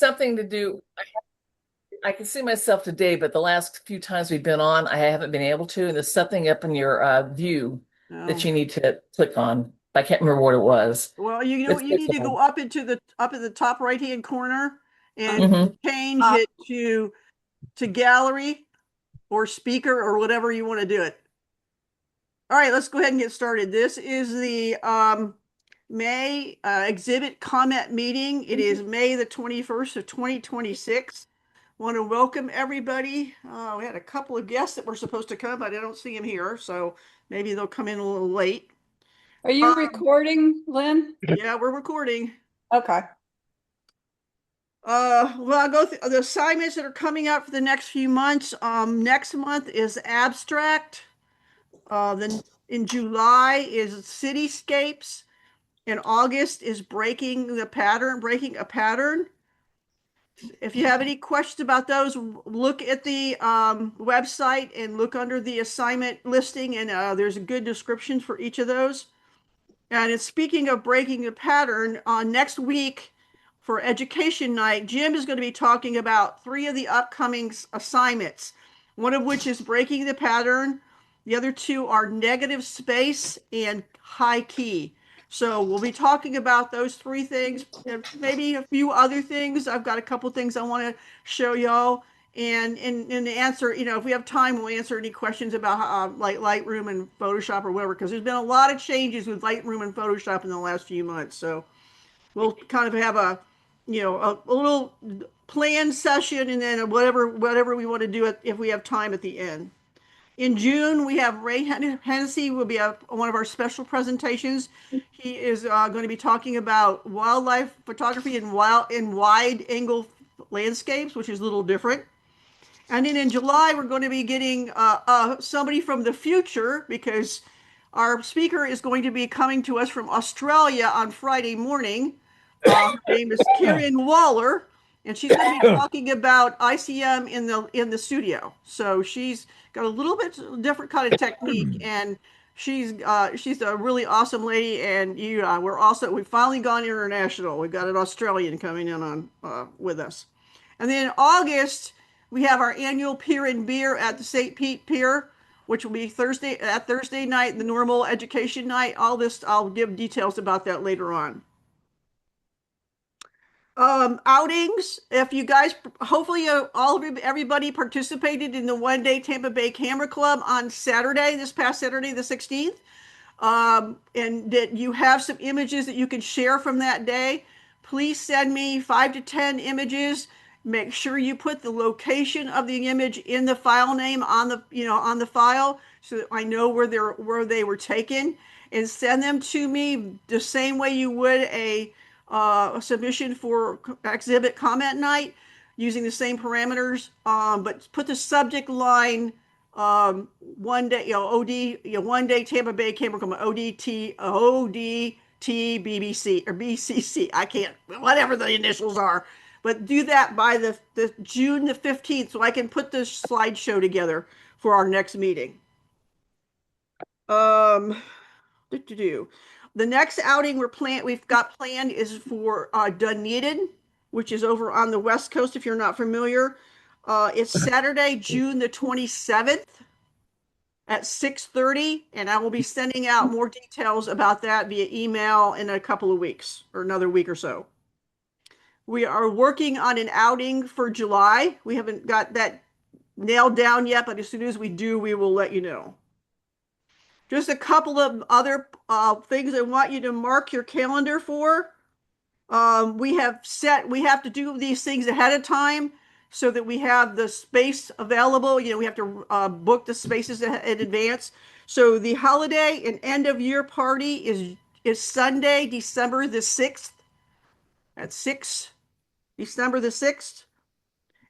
something to do. I can see myself today, but the last few times we've been on, I haven't been able to. And there's something up in your view that Oh, you need to click on. I can't remember what it was. well, you know what? It's You it's need to go up into the up in the top right hand corner and Mhm. change it to gallery or speaker or whatever you want to do it. All right, let's go ahead and get started. This is the May exhibit comment meeting. It is May the 21st of 2026. Want to welcome everybody. We had a couple of guests that were supposed to come, but I don't see them here, so maybe they'll come in a little late. Are you recording, Lynn? Yeah, we're recording. Okay. Well, I'll go through the assignments that are coming up for the next few months. Next month is abstract. Then in July is cityscapes. In August is breaking a pattern. If you have any questions about those, look at the website and look under the assignment listing, and there's a good description for each of those. And it's speaking of breaking the pattern, next week for education night, Jim is going to be talking about three of the upcoming assignments, one of which is breaking the pattern. The other two are negative space and high key. So we'll be talking about those three things and maybe a few other things. I've got a couple things I want to show y'all. And the answer, if we have time, we'll answer any questions about like Lightroom and Photoshop or whatever, because there's been a lot of changes with Lightroom and Photoshop in the last few months. So we'll kind of have a little planned session, and then whatever we want to do if we have time at the end. In June, we have Ray Hennessy will be one of our special presentations. He is going to be talking about wildlife photography in wide angle landscapes, which is a little different. And then in July, we're going to be getting somebody from the future, because our speaker is going to be coming to us from Australia on Friday morning. Her name is Karen Waller, and she's going to be talking about ICM in the studio. So she's got a little bit different kind of technique, and she's a really awesome lady. And we've finally gone international. We've got an Australian coming in on with us. And then in August, we have our annual Pier and Beer at the St. Pete Pier, which will be Thursday night, the normal education night. All this, I'll give details about that later on. Outings. If you guys, hopefully, everybody participated in the one-day Tampa Bay Camera Club on Saturday, this past Saturday, the 16th. And that you have some images that you can share from that day. Please send me 5 to 10 images. Make sure you put the location of the image in the file name on the file, so that I know where they were taken, and send them to me the same way you would a submission for exhibit comment night, using the same parameters. But put the subject line one day, OD, one day Tampa Bay Camera Club, ODT BBC or BCC. I can't, whatever the initials are, but do that by the June the 15th, so I can put this slideshow together for our next meeting. The next outing we've got planned is for Dunedin, which is over on the West Coast, if you're not familiar. It's Saturday, June the 27th at 6:30, and I will be sending out more details about that via email in a couple of weeks, or another week or so. We are working on an outing for July. We haven't got that nailed down yet, but as soon as we do, we will let you know. Just a couple of other things I want you to mark your calendar for. We have to do these things ahead of time so that we have the space available. We have to book the spaces in advance. So the holiday and end of year party is Sunday, December the 6th at 6, December the 6th.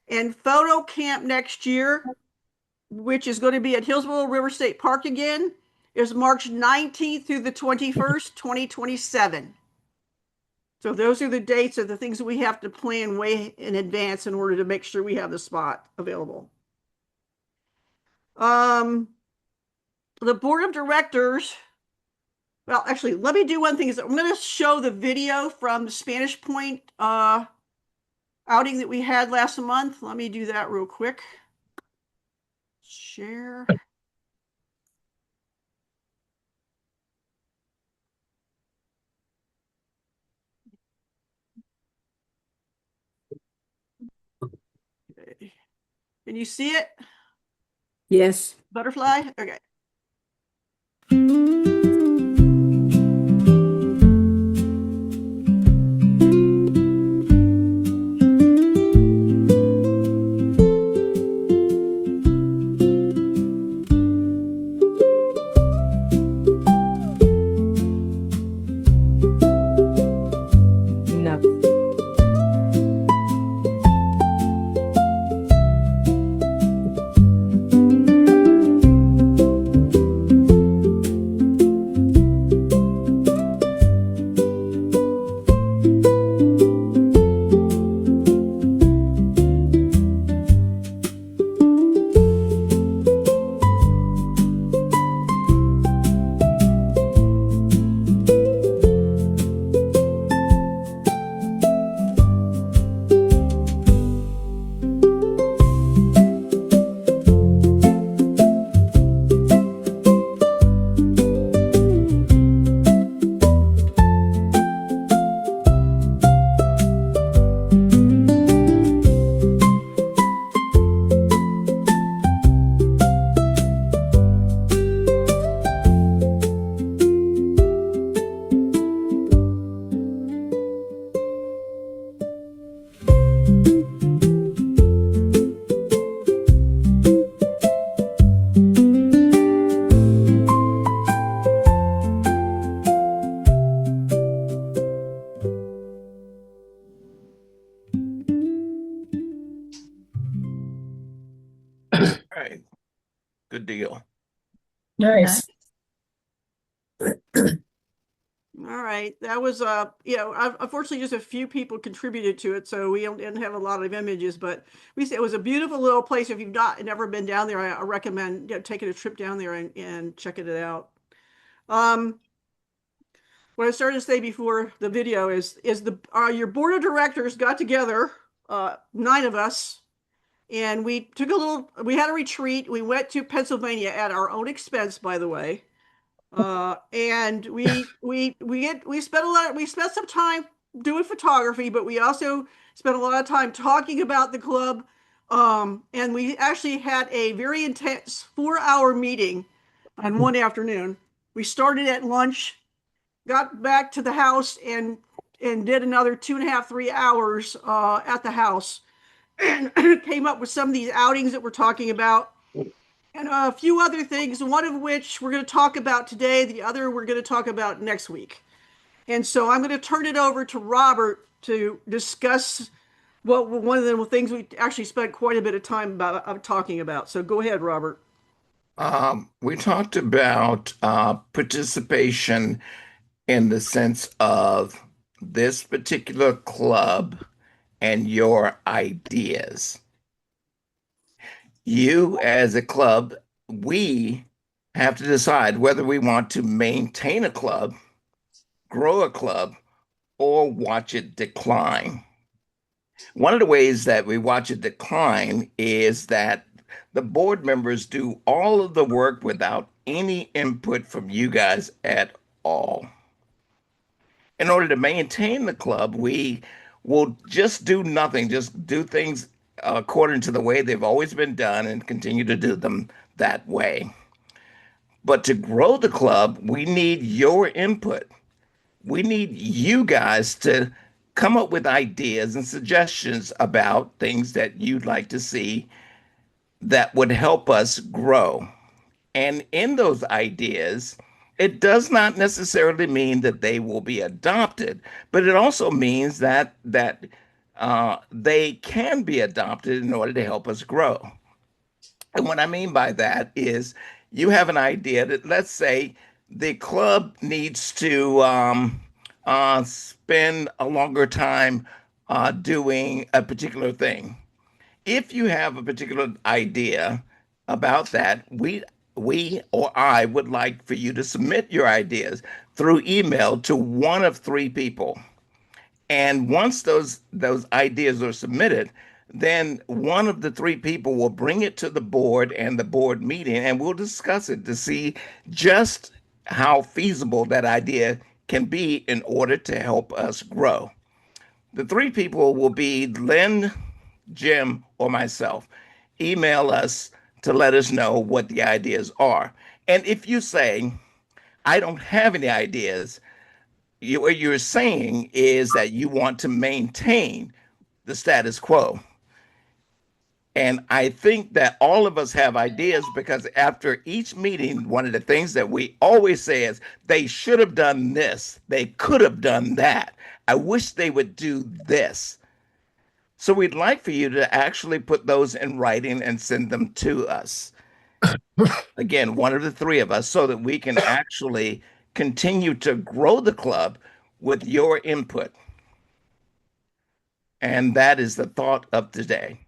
And photo camp next year, which is going to be at Hillsborough River State Park again, is March 19th through the 21st, 2027. So those are the dates of the things that we have to plan way in advance in order to make sure we have the spot available. The board of directors, well, actually, let me do one thing. I'm going to show the video from the Spanish Point outing that we had last month. Let me do that real quick. Share. Okay. Can you see it? Yes. Butterfly? Okay. No. All right, good deal. Nice. All right. That was unfortunately just a few people contributed to it, so we didn't have a lot of images, but it was a beautiful little place. If you've never been down there, I recommend taking a trip down there and checking it out. What I started to say before the video is your board of directors got together, 9 of us, and we had a retreat. We went to Pennsylvania at our own expense, by the way. And we spent some time doing photography, but we also spent a lot of time talking about the club. And we actually had a very intense 4-hour meeting on one afternoon. We started at lunch, got back to the house, and did another 2.5, 3 hours at the house, and came up with some of these outings that we're talking about, and a few other things, one of which we're going to talk about today, the other we're going to talk about next week. And so I'm going to turn it over to Robert to discuss one of the things we actually spent quite a bit of time talking about. So go ahead, Robert. We talked about participation in the sense of this particular club and your ideas. You, as a club, we have to decide whether we want to maintain a club, grow a club, or watch it decline. One of the ways that we watch it decline is that the board members do all of the work without any input from you guys at all. In order to maintain the club, we will just do nothing, just do things according to the way they've always been done and continue to do them that way. But to grow the club, we need your input. We need you guys to come up with ideas and suggestions about things that you'd like to see that would help us grow. And in those ideas, it does not necessarily mean that they will be adopted, but it also means that they can be adopted in order to help us grow. And what I mean by that is you have an idea that, let's say, the club needs to spend a longer time doing a particular thing. If you have a particular idea about that, we or I would like for you to submit your ideas through email to one of 3 people. And once those ideas are submitted, then one of the three people will bring it to the board and the board meeting, and we'll discuss it to see just how feasible that idea can be in order to help us grow. The three people will be Lynn, Jim, or myself. Email us to let us know what the ideas are. And if you say, I don't have any ideas, what you're saying is that you want to maintain the status quo. And I think that all of us have ideas because after each meeting, one of the things that we always say is they should have done this, they could have done that. I wish they would do this. So we'd like for you to actually put those in writing and send them to us. Again, one of the three of us, so that we can actually continue to grow the club with your input. And that is the thought of today.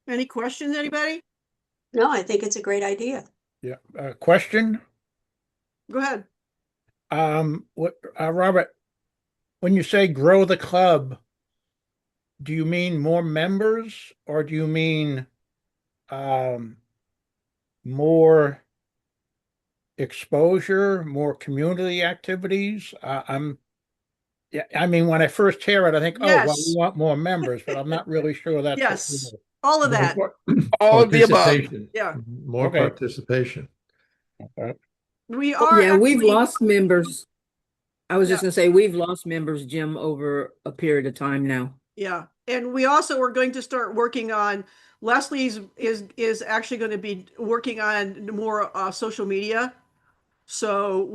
Any questions, anybody? No, I think it's a great idea. Yeah. Question. Go ahead. Robert, when you say grow the club, do you mean more members or do you mean more exposure, more community activities? Yeah, I mean, when I first hear it, I think, oh, well, we Yes. want more members, but I'm not really sure that's what Yes, all of that. All of the above. Participation. Yeah. More Okay. participation. We are Yeah, we've actually- lost members. I was just Yeah. gonna say, we've lost members, Jim, over a period of time now. Yeah, and we also are going to start working on, Leslie's is actually going to be working on more social media. So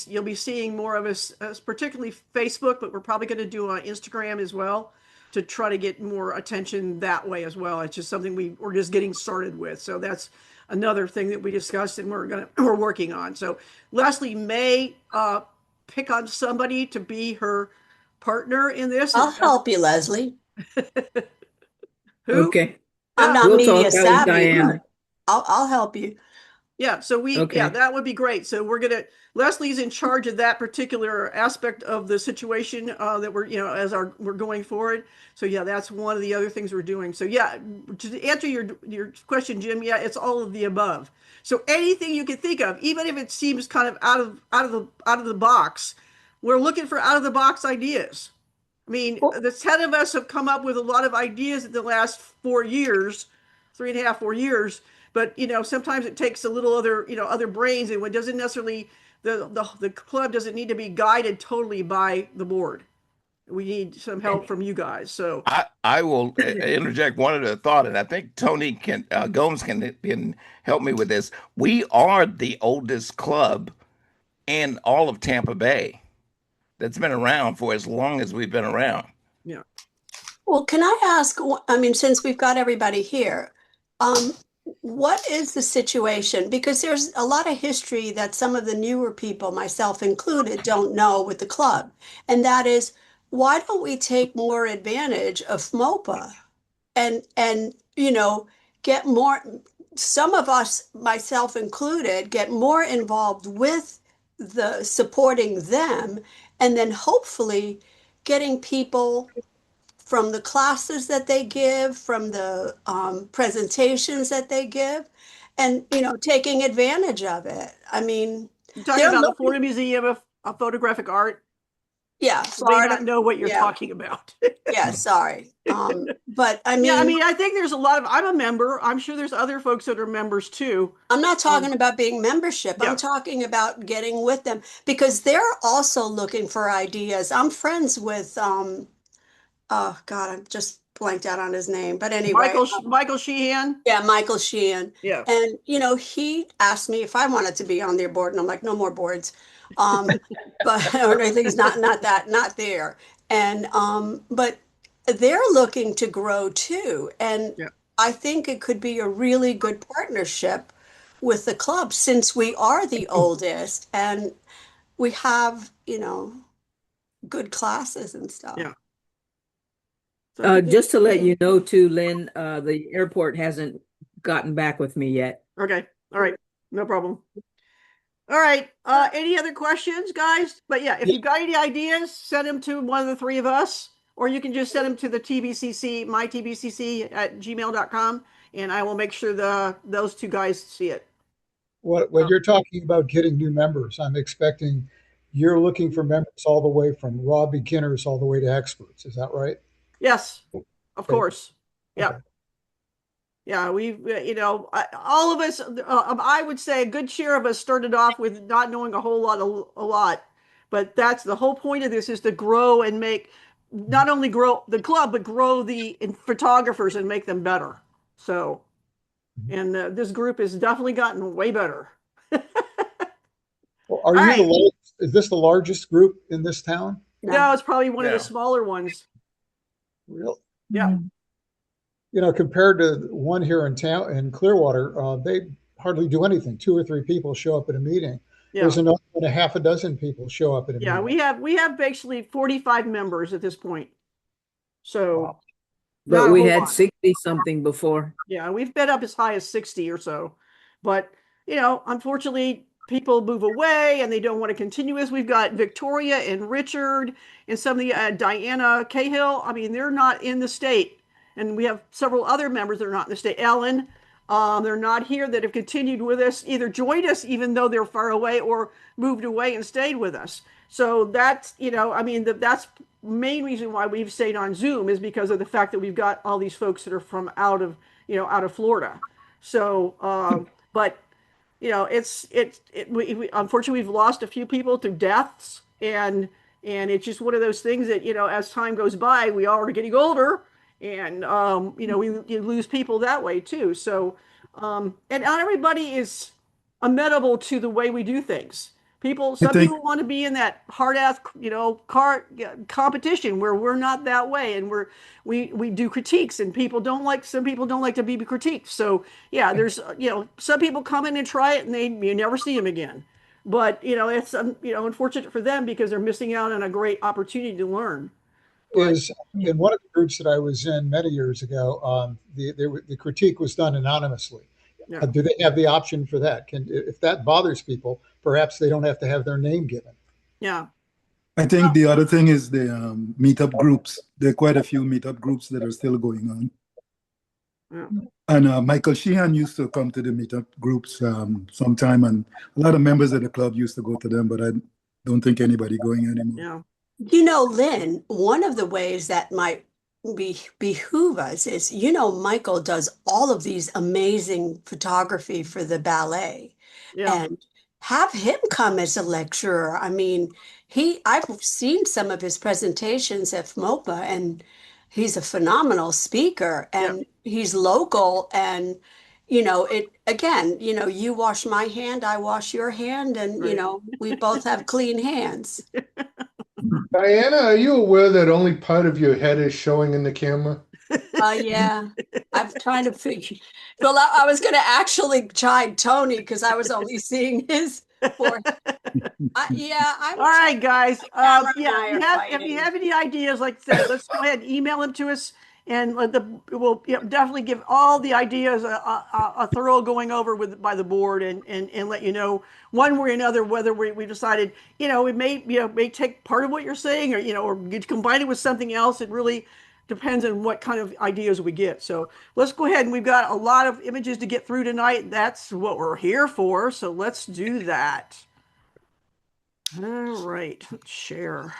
you'll be seeing more of us, particularly Facebook, but we're probably going to do on Instagram as well to try to get more attention that way as well. It's just something we're just getting started with. So that's another thing that we discussed and we're working on. So Leslie may pick on somebody to be her partner in this. I'll help you, Leslie. Who? Okay. I'm not We'll media talk. That was savvy, Diane. but I'll help you. Yeah, so Okay. yeah, that would be great. So Leslie's in charge of that particular aspect of the situation that we're going forward. So yeah, that's one of the other things we're doing. So yeah, to answer your question, Jim, yeah, it's all of the above. So anything you can think of, even if it seems kind of out of the box, we're looking for out of the box ideas. I mean, the 10 of us have come up with a lot of ideas in the last 4 years, 3.5, 4 years. But sometimes it takes a little other brains, and it doesn't necessarily the club doesn't need to be guided totally by the board. We need some help from you guys. So I will interject one other thought, and I think Tony Gomes can help me with this. We are the oldest club in all of Tampa Bay that's been around for as long as we've been around. yeah, Well, can I ask, I mean, since we've got everybody here, what is the situation? Because there's a lot of history that some of the newer people, myself included, don't know with the club. And that is, why don't we take more advantage of FMOPA and get more, some of us, myself included, get more involved with the supporting them, and then hopefully getting people from the classes that they give, from the presentations that they give, and taking advantage of it. I mean, you're talking about the Florida Museum of Photographic Art. yeah, You may not know what you're talking about. Yeah, sorry. But I mean, yeah, I mean, I think there's a lot of. I'm a member. I'm sure there's other folks that are members too. I'm not talking about being membership. Yeah. I'm talking about getting with them because they're also looking for ideas. I'm friends with oh God, I'm just blanked out on his name. But anyway, Michael Sheehan. Yeah, Michael Sheehan. Yeah. And he asked me if I wanted to be on their board, and I'm like, no more boards. But or anything's not there. And but they're looking to grow too. And Yeah. I think it could be a really good partnership with the club since we are the oldest and we have, good classes and stuff. Yeah. So, Just to let you know too, Lynn, the airport hasn't gotten back with me yet. okay. All right. No problem. All right. Any other questions, guys? But yeah, if you've got any ideas, send them to one of the three of us, or you can just send them to the TBCC, mytbcc@gmail.com, and I will make sure those two guys see it. When you're talking about getting new members, I'm expecting you're looking for members all the way from raw beginners all the way to experts. Is that right? Yes, of Okay. course. Yeah. Okay. Yeah, all of us, I would say a good share of us started off with not knowing a lot, but that's the whole point of this is to grow and make, not only grow the club, but grow the photographers and make them better. So, and this group has definitely gotten way better. Well, are All you the right. largest, is this the largest group in this town? No, it's probably one of the No. smaller ones. Really? Yeah. You know, compared to one here in town in Clearwater, they hardly do anything. Two or three people show up at a meeting. Yeah. There's another one, a half a dozen people show up at a Yeah, meeting. we have basically 45 members at this point. So Wow. But not a we whole had lot. 60 something before. Yeah, we've been up as high as 60 or so. But, unfortunately, people move away and they don't want to continue as we've got Victoria and Richard and some of the Diana Cahill. I mean, they're not in the state. And we have several other members that are not in the state. Ellen, they're not here that have continued with us, either joined us even though they're far away or moved away and stayed with us. So that's, that's main reason why we've stayed on Zoom is because of the fact that we've got all these folks that are from out of Florida. So, but unfortunately we've lost a few people through deaths, and it's just one of those things that as time goes by, we all are getting older, and you lose people that way too. So, and not everybody is amenable to the way we do things. Some people want to be in that hard ass, competition where we're not that way, and we do critiques, and some people don't like to be critiqued. So yeah, there's some people come in and try it, and you never see them again. But it's unfortunate for them because they're missing out on a great opportunity to learn. But Is in one of the groups that I was in many years ago, the critique was done anonymously. yeah, Do they have the option for that? If that bothers people, perhaps they don't have to have their name given. yeah, I think the other thing is the meetup groups. There are quite a few meetup groups that are still going on. yeah. And Michael Sheehan used to come to the meetup groups sometime, and a lot of members of the club used to go to them, but I don't think anybody going anymore. Yeah. Lynn, one of the ways that might behoove us is, Michael does all of these amazing photography for the ballet, Yeah. and have him come as a lecturer. I mean, I've seen some of his presentations at FMOPA, and he's a phenomenal speaker, and he's local, and it again, you wash my hand, I wash your hand, and Right. we both have clean hands. Diana, are you aware that only part of your head is showing in the camera? Yeah, I'm trying to figure. Well, I was going to actually chide Tony because I was only seeing his forehead. I'm All right, guys. camera and Yeah, I are if you fighting. have any ideas, like I said, let's go ahead and email them to us, and we'll definitely give all the ideas a thorough going over by the board, and let you know one way or another whether we decided we may take part of what you're saying, or combine it with something else. It really depends on what kind of ideas we get. So let's go ahead, and we've got a lot of images to get through tonight. That's what we're here for. So let's do that. All right, let's share.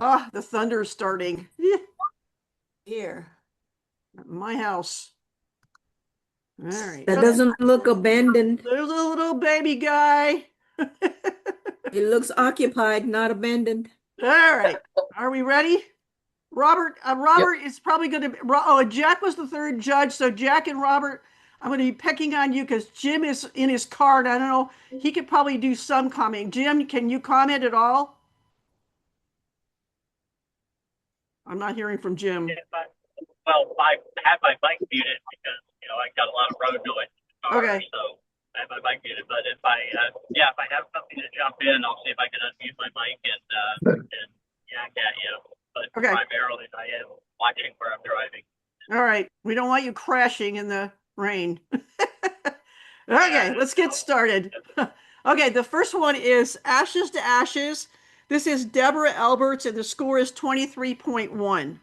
Ah, the thunder is starting. Here. At my house. All right. That doesn't look abandoned. There's a little baby guy. It looks occupied, not abandoned. All right. Are we ready? Robert is probably going to. Oh, and Jack was the third judge. So Jack and Robert, I'm going to be pecking on you because Jim is in his car. And I don't know. He could probably do some comment. Jim, can you comment at all? I'm not hearing from Jim. I have my mic muted because I got a lot of road noise in the car, Okay. so I have my mic muted. But if I have something to jump in, I'll see if I can unmute my mic and yak at you. But Okay. primarily, I am watching where I'm driving. All right. We don't want you crashing in the rain. Okay, let's get started. Okay, the first one is Ashes to Ashes. This is Deborah Alberts, and the score is 23.1.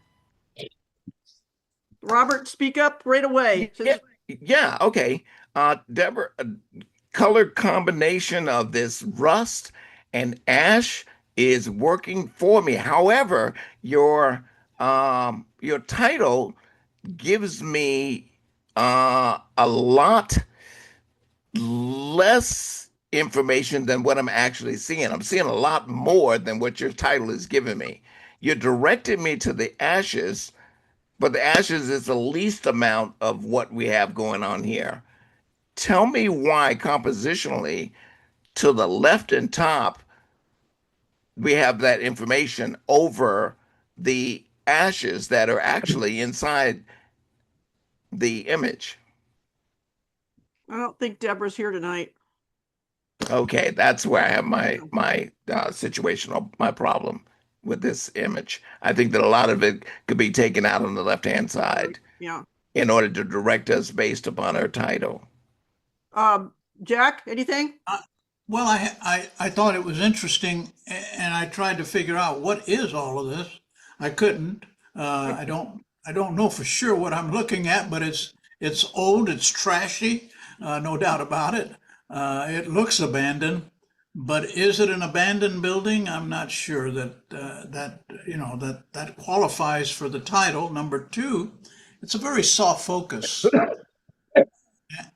Robert, speak up right away. Yeah, yeah, okay. Deborah, color combination of this rust and ash is working for me. However, your title gives me a lot less information than what I'm actually seeing. I'm seeing a lot more than what your title is giving me. You directed me to the ashes, but the ashes is the least amount of what we have going on here. Tell me why compositionally to the left and top we have that information over the ashes that are actually inside the image. I don't think Deborah's here tonight. Okay, that's where I have my situational my problem with this image. I think that a lot of it could be taken out on the left-hand side Yeah. in order to direct us based upon our title. Jack, anything? Well, I thought it was interesting, and I tried to figure out what is all of this. I couldn't. I don't know for sure what I'm looking at, but it's old, it's trashy, no doubt about it. It looks abandoned, but is it an abandoned building? I'm not sure that qualifies for the title. Number two, it's a very soft focus.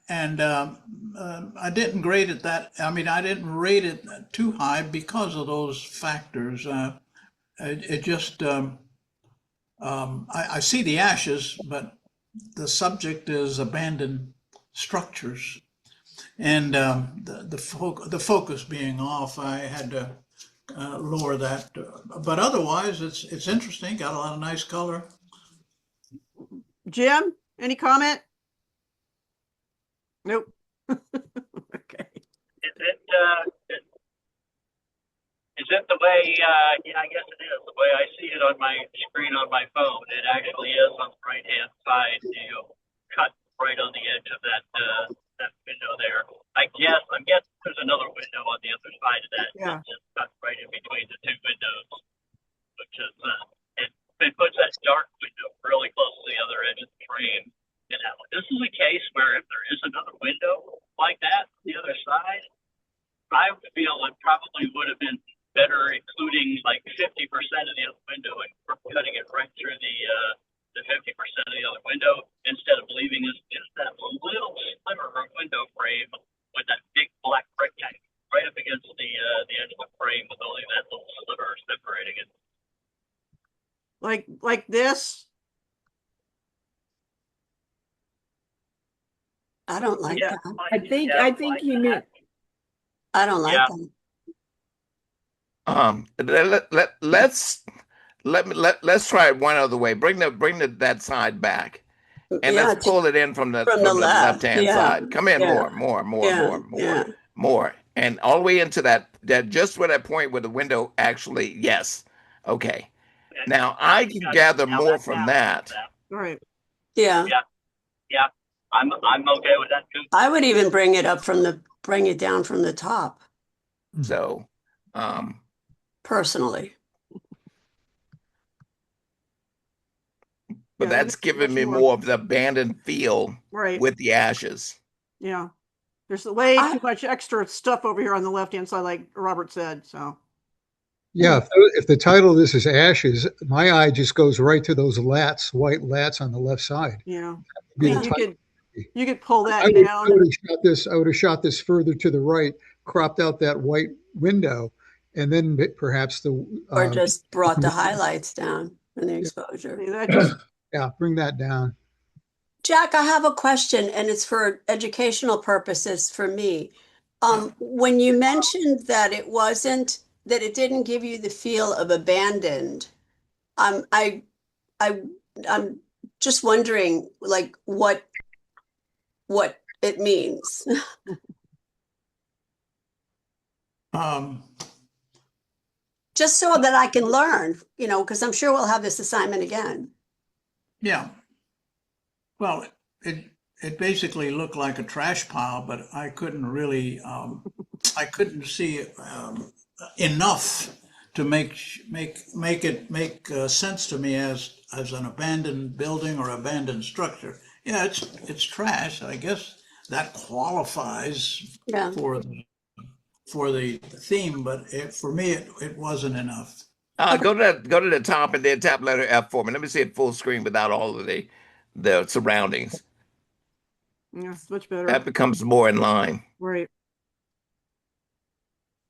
And I didn't grade it that, I mean, I didn't rate it too high because of those factors. It just, I see the ashes, but the subject is abandoned structures. And the focus being off, I had to lower that. But otherwise, it's interesting, got a lot of nice color. Jim, any comment? Nope. Okay. Is it the way, yeah, I guess it is, the way I see it on my screen on my phone. It actually is on the right-hand side, cut right on the edge of that window there. I'm guessing there's another window on the other side of that. Yeah. It's just cut right in between the two windows, which is, it puts that dark window really close to the other edge of the frame. You know, this is a case where if there is another window like that on the other side, I would feel it probably would have been better including like 50% of the other window and cutting it right through the 50% of the other window instead of leaving us just that little sliver of window frame with that big black rectangle right up against the edge of the frame with only that little sliver separating it. Like this? I don't like Yeah, that. I think you mean, I don't like Yeah. that. Let's try it one other way. Bring that side back, and Yeah, let's pull it in from the from the left. left hand Yeah. side. Come in Yeah. more, and all the way into that just where that point where the window actually. Yes, okay. Now I can gather more from that. All right. Yeah. Yeah, I'm okay with that too. I would even bring it down from the top, So, personally. but Yeah, that's giving me much more. more of the abandoned feel Right. with the ashes. Yeah. There's way too much extra stuff over here on the left-hand side, like Robert said, so. Yeah, if the title of this is Ashes, my eye just goes right to those lats, white lats on the left side. Yeah. Be the I mean, title. you could pull that I down. would have shot this further to the right, cropped out that white window, and then perhaps Or just brought the highlights down in the exposure. That just, yeah, bring that down. Jack, I have a question, and it's for educational purposes for me. When you mentioned that it didn't give you the feel of abandoned, I'm just wondering, like, what it means. Just so that I can learn, because I'm sure we'll have this assignment again. Yeah. Well, it basically looked like a trash pile, but I couldn't really, I couldn't see enough to make it make sense to me as an abandoned building or abandoned structure. Yeah, it's trash. I guess that qualifies Yeah. for the theme, but for me it wasn't enough. Go to the top and then tap letter F for me. Let me see it full screen without all of the surroundings. Yeah, it's much better. That becomes more in line. Right.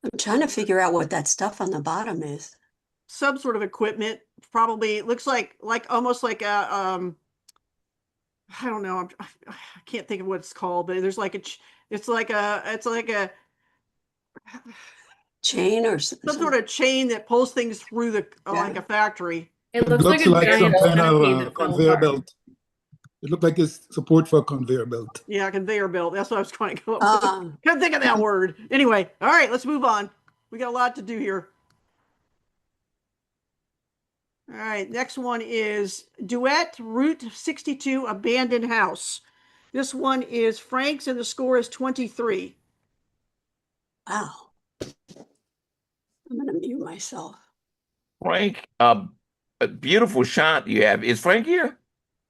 I'm trying to figure out what that stuff on the bottom is. Some sort of equipment, probably. It looks like almost like a I don't know. I can't think of what it's called, but there's like it's like a Chain or some sort of chain that pulls things through the like a factory. It looks like some kind of conveyor belt. It looked like it's support for a conveyor belt. Yeah, conveyor belt. That's what I was trying to come up with. Couldn't think of that word. Anyway, all right, let's move on. We got a lot to do here. All right, next one is Duet Route 62 Abandoned House. This one is Frank's and the score is 23. Wow. I'm going to mute myself. Frank, a beautiful shot you have. Is Frank here?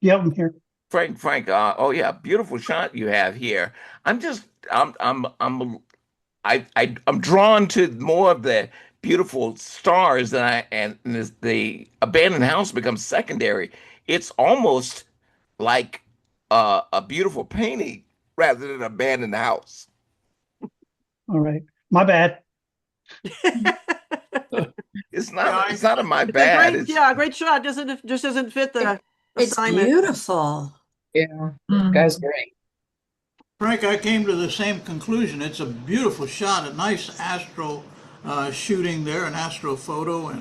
Yeah, I'm here. Frank. Oh yeah, beautiful shot you have here. I'm drawn to more of the beautiful stars and the abandoned house becomes secondary. It's almost like a beautiful painting rather than an abandoned house. All right, my bad. It's not. It's not a my bad. Great shot. Just doesn't fit the It's assignment. beautiful. Yeah, guy's great. Frank, I came to the same conclusion. It's a beautiful shot, a nice astro shooting there, an astro photo,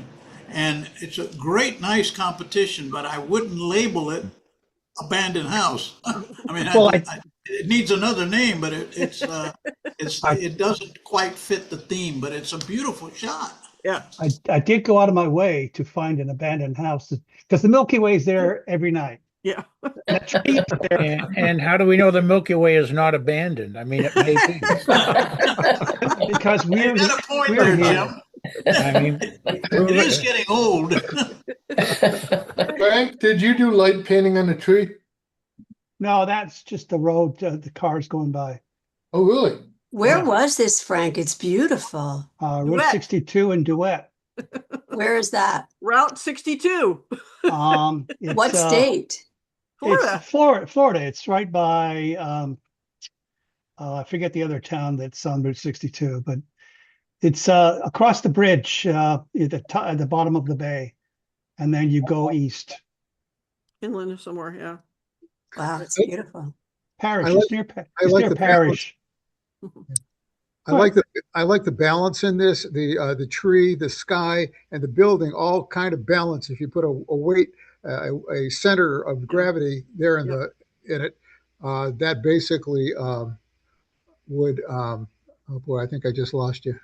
and it's a great, nice competition. But I wouldn't label it abandoned house. I mean, Well, it needs another name, but it doesn't quite fit the theme. But it's a beautiful shot. Yeah, I did go out of my way to find an abandoned house because the Milky Way is there every night. Yeah. That tree is there. And how do we know the Milky Way is not abandoned? I mean, it may be. Because we're got a point there, Jim. I mean, It is getting old. Frank, did you do light painting on the tree? No, that's just the road, the cars going by. Oh, really? Where was this, Frank? It's beautiful. Route Duet. 62 in Duet. Where is that? Route 62. It's, What state? Florida. It's Florida. It's right by I forget the other town that's on Route 62, but it's across the bridge at the bottom of the bay, and then you go east. Inland somewhere, yeah. Wow, it's beautiful. Parish. It's near the Parish. I like the balance in this. The tree, the sky, and the building all kind of balance. If you put a weight, a center of gravity there in it, that basically would. Oh boy, I think I just lost you.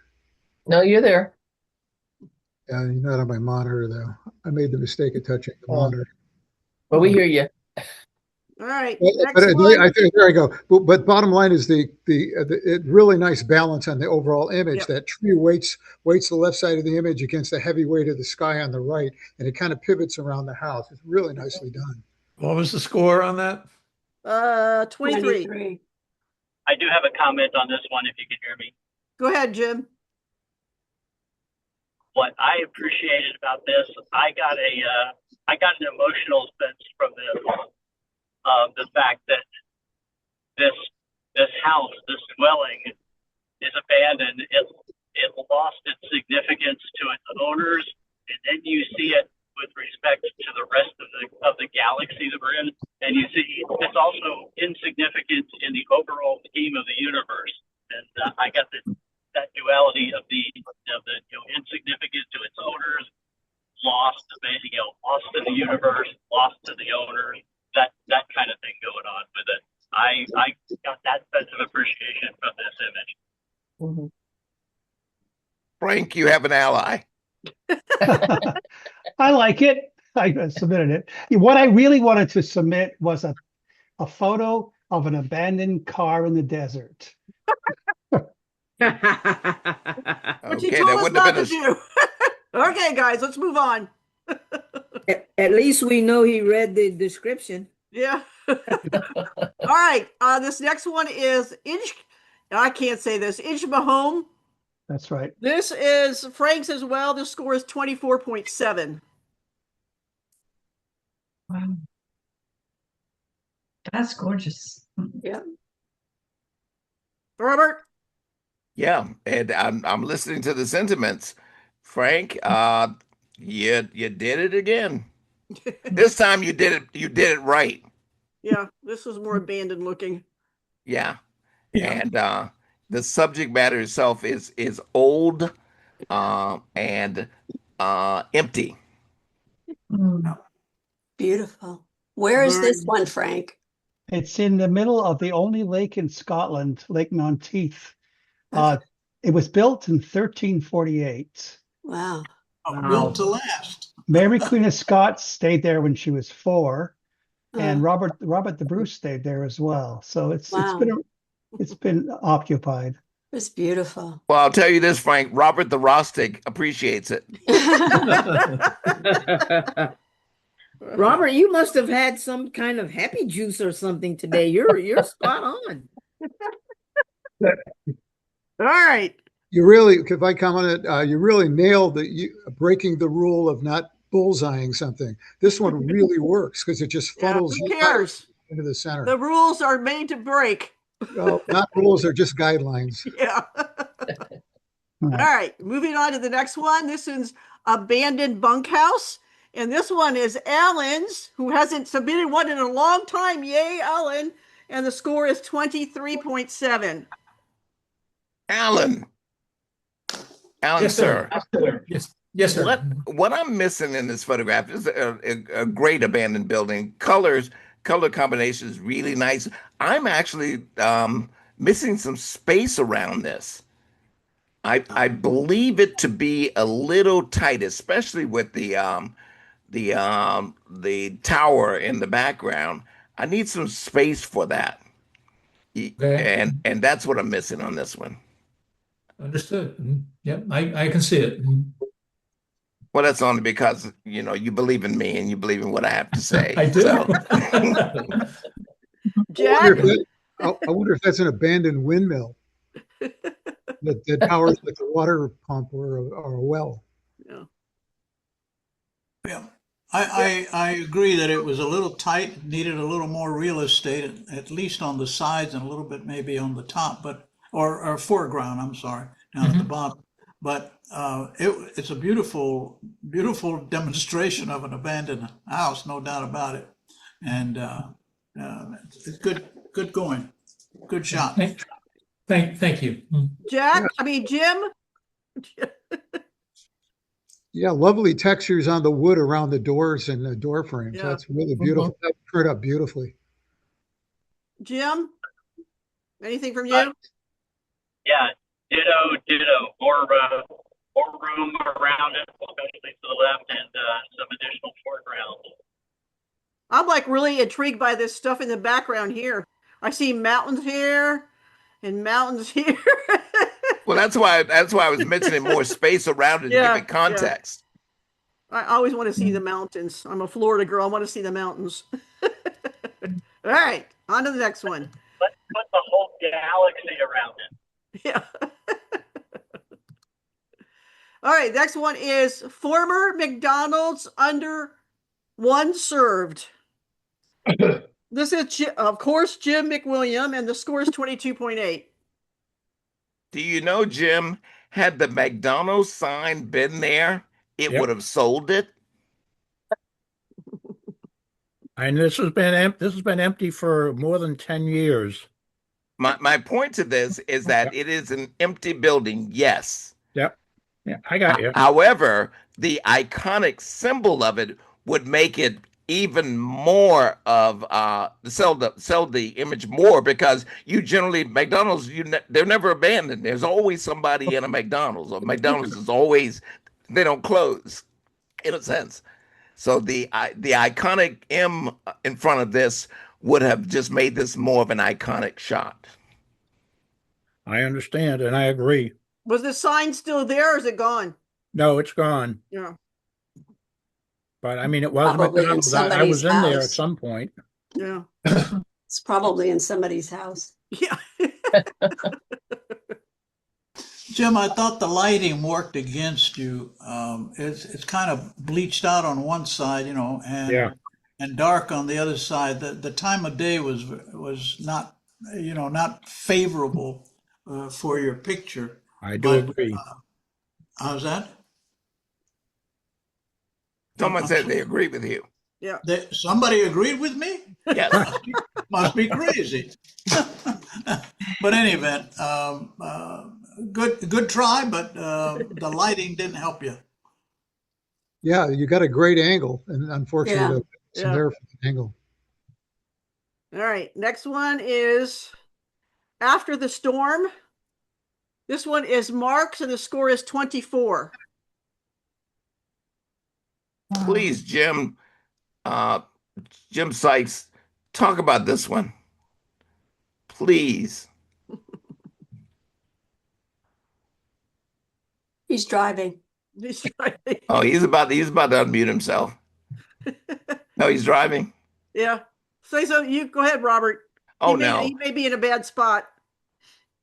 No, you're there. You're not on my monitor though. I made the mistake of touching the monitor. But we hear you. All right. But I think there I go. But bottom line is the really nice balance on the overall image. Yep. That tree weights the left side of the image against the heavy weight of the sky on the right, and it kind of pivots around the house. It's really nicely done. What was the score on that? 23. I do have a comment on this one, if you can hear me. Go ahead, Jim. What I appreciated about this, I got an emotional sense from this. The fact that this house, this dwelling, is abandoned. It lost its significance to its owners, and then you see it with respect to the rest of the galaxy that we're in, and you see it's also insignificant in the overall scheme of the universe. And I got that duality of the insignificant to its owners, lost to the universe, lost to the owners. That kind of thing going on with it. I got that sense of appreciation from this image. Mm-hmm. Frank, you have an ally. I like it. I submitted it. What I really wanted to submit was a photo of an abandoned car in the desert. Which he Okay, told that us wouldn't not have to been do. Okay, guys, let's move on. At least we know he read the description. Yeah. All right. This next one is I can't say this. Inchmahome. That's right. This is Frank's as well. The score is 24.7. Wow. That's gorgeous. Yeah. Robert? Yeah, and I'm listening to the sentiments. Frank, you did it again. This time you did it right. Yeah, this was more abandoned looking. Yeah. Yeah. And the subject matter itself is old and empty. Beautiful. Where is this Very- one, Frank? It's in the middle of the only lake in Scotland, Lake Monteith. It was built in 1348. Wow. Built to last. Mary Queen of Scots stayed there when she was 4, and Uh, Robert the Bruce stayed there as well. So it's Wow. it's been occupied. It's beautiful. Well, I'll tell you this, Frank. Robert the Rostig appreciates it. Robert, you must have had some kind of happy juice or something today. You're spot on. All right. You really, if I comment, you really nailed breaking the rule of not bullseyeing something. This one really works because it just funnels Who you cares? into the center. The rules are made to break. Well, not rules, they're just guidelines. Yeah. All right, moving on to the next one. This is Abandoned Bunkhouse. And this one is Alan's, who hasn't submitted one in a long time. Yay, Alan. And the score is 23.7. Alan, Yes, sir. sir. Yes, sir. What I'm missing in this photograph is a great abandoned building. Color combination is really nice. I'm actually missing some space around this. I believe it to be a little tight, especially with the tower in the background. I need some space for that. Okay. And that's what I'm missing on this one. Understood. Yep, I can see it. Well, that's only because, you believe in me and you believe in what I have to say. I do. So. Jack? I wonder if that's an abandoned windmill that powers like a water pump or a well. Yeah. Yeah. I agree that it was a little tight, needed a little more real estate, at least on the sides and a little bit maybe on the top, or foreground, I'm sorry, down at the bottom. But it's a beautiful, beautiful demonstration of an abandoned house, no doubt about it. And it's good going, good shot. Thank you. Jack? I mean, Jim? Yeah, lovely textures on the wood around the doors and the door frames. Yeah. That's really beautiful. That turned out beautifully. Jim? Anything from you? Yeah, ditto. More room around it, especially to the left, and some additional foreground. I'm like really intrigued by this stuff in the background here. I see mountains here and mountains here. Well, that's why I was mentioning more space around it to give it context. Yeah. I always want to see the mountains. I'm a Florida girl. I want to see the mountains. All right, on to the next one. Let's put the whole galaxy around it. Yeah. All right, next one is former McDonald's under one served. This is, of course, Jim McWilliam, and the score is 22.8. Do you know, Jim, had the McDonald's sign been there, it would have sold it? And this has been empty for more than 10 years. My point to this is that it is an empty building, yes. Yep. Yeah, I got you. However, the iconic symbol of it would make it even more of sell the image more, because you generally McDonald's they're never abandoned. There's always somebody in a McDonald's, or McDonald's is always, they don't close in a sense. So the iconic M in front of this would have just made this more of an iconic shot. I understand and I agree. Was the sign still there or is it gone? No, it's gone. Yeah. But I mean, it was Probably in McDonald's. I somebody's was in there at house. some point. Yeah. It's probably in somebody's house. Yeah. Jim, I thought the lighting worked against you. It's kind of bleached out on one side, you know, Yeah. and dark on the other side. The time of day was not, you know, not favorable for your picture. I do agree. How's that? Someone said they agree with you. Yeah. Somebody agreed with me? Yes. Must be crazy. But any event, good try, but the lighting didn't help you. Yeah, you got a great angle, and unfortunately, Yeah. there for the angle. All right. Next one is After the Storm. This one is Marks, and the score is 24. Please, Jim Sykes, talk about this one. Please. He's driving. He's driving. Oh, he's about to unmute himself. No, he's driving. Yeah. Say so. You go ahead, Robert. Oh, He may be in a bad spot.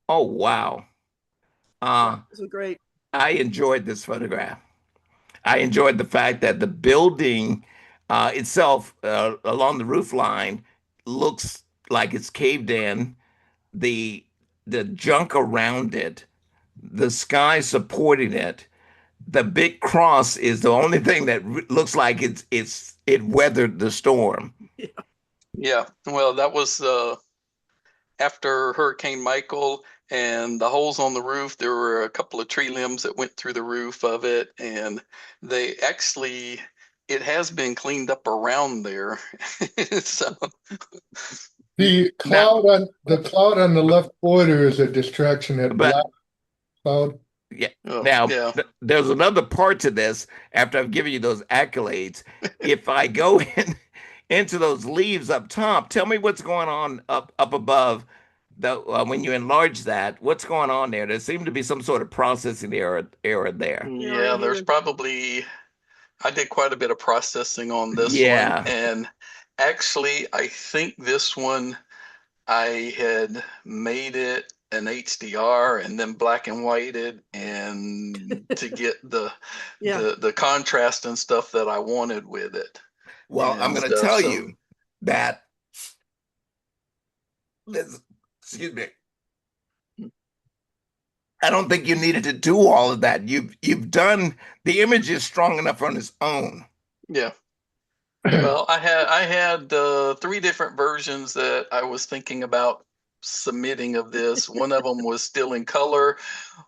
Oh, wow. This is great. I enjoyed this photograph. I enjoyed the fact that the building itself along the roof line looks like it's caved in. The junk around it, the sky supporting it, the big cross is the only thing that looks like it weathered the storm. Yeah, well, that was after Hurricane Michael and the holes on the roof. There were a couple of tree limbs that went through the roof of it, and they actually, it has been cleaned up around there. So The cloud on the left border is a distraction. That black cloud. Yeah. Now, there's another part to this. After I've given you those accolades, if I go into those leaves up top, tell me what's going on up above. When you enlarge that, what's going on there? There seemed to be some sort of processing error there. Yeah, there's probably, I did quite a bit of processing on this one. And actually, I think this one, I had made it an HDR and then black and whited, and to get the contrast and stuff that I wanted with it. Well, I'm going to tell you that, excuse me, I don't think you needed to do all of that. You've done, the image is strong enough on its own. Yeah. Well, I had 3 different versions that I was thinking about submitting of this. One of them was still in color.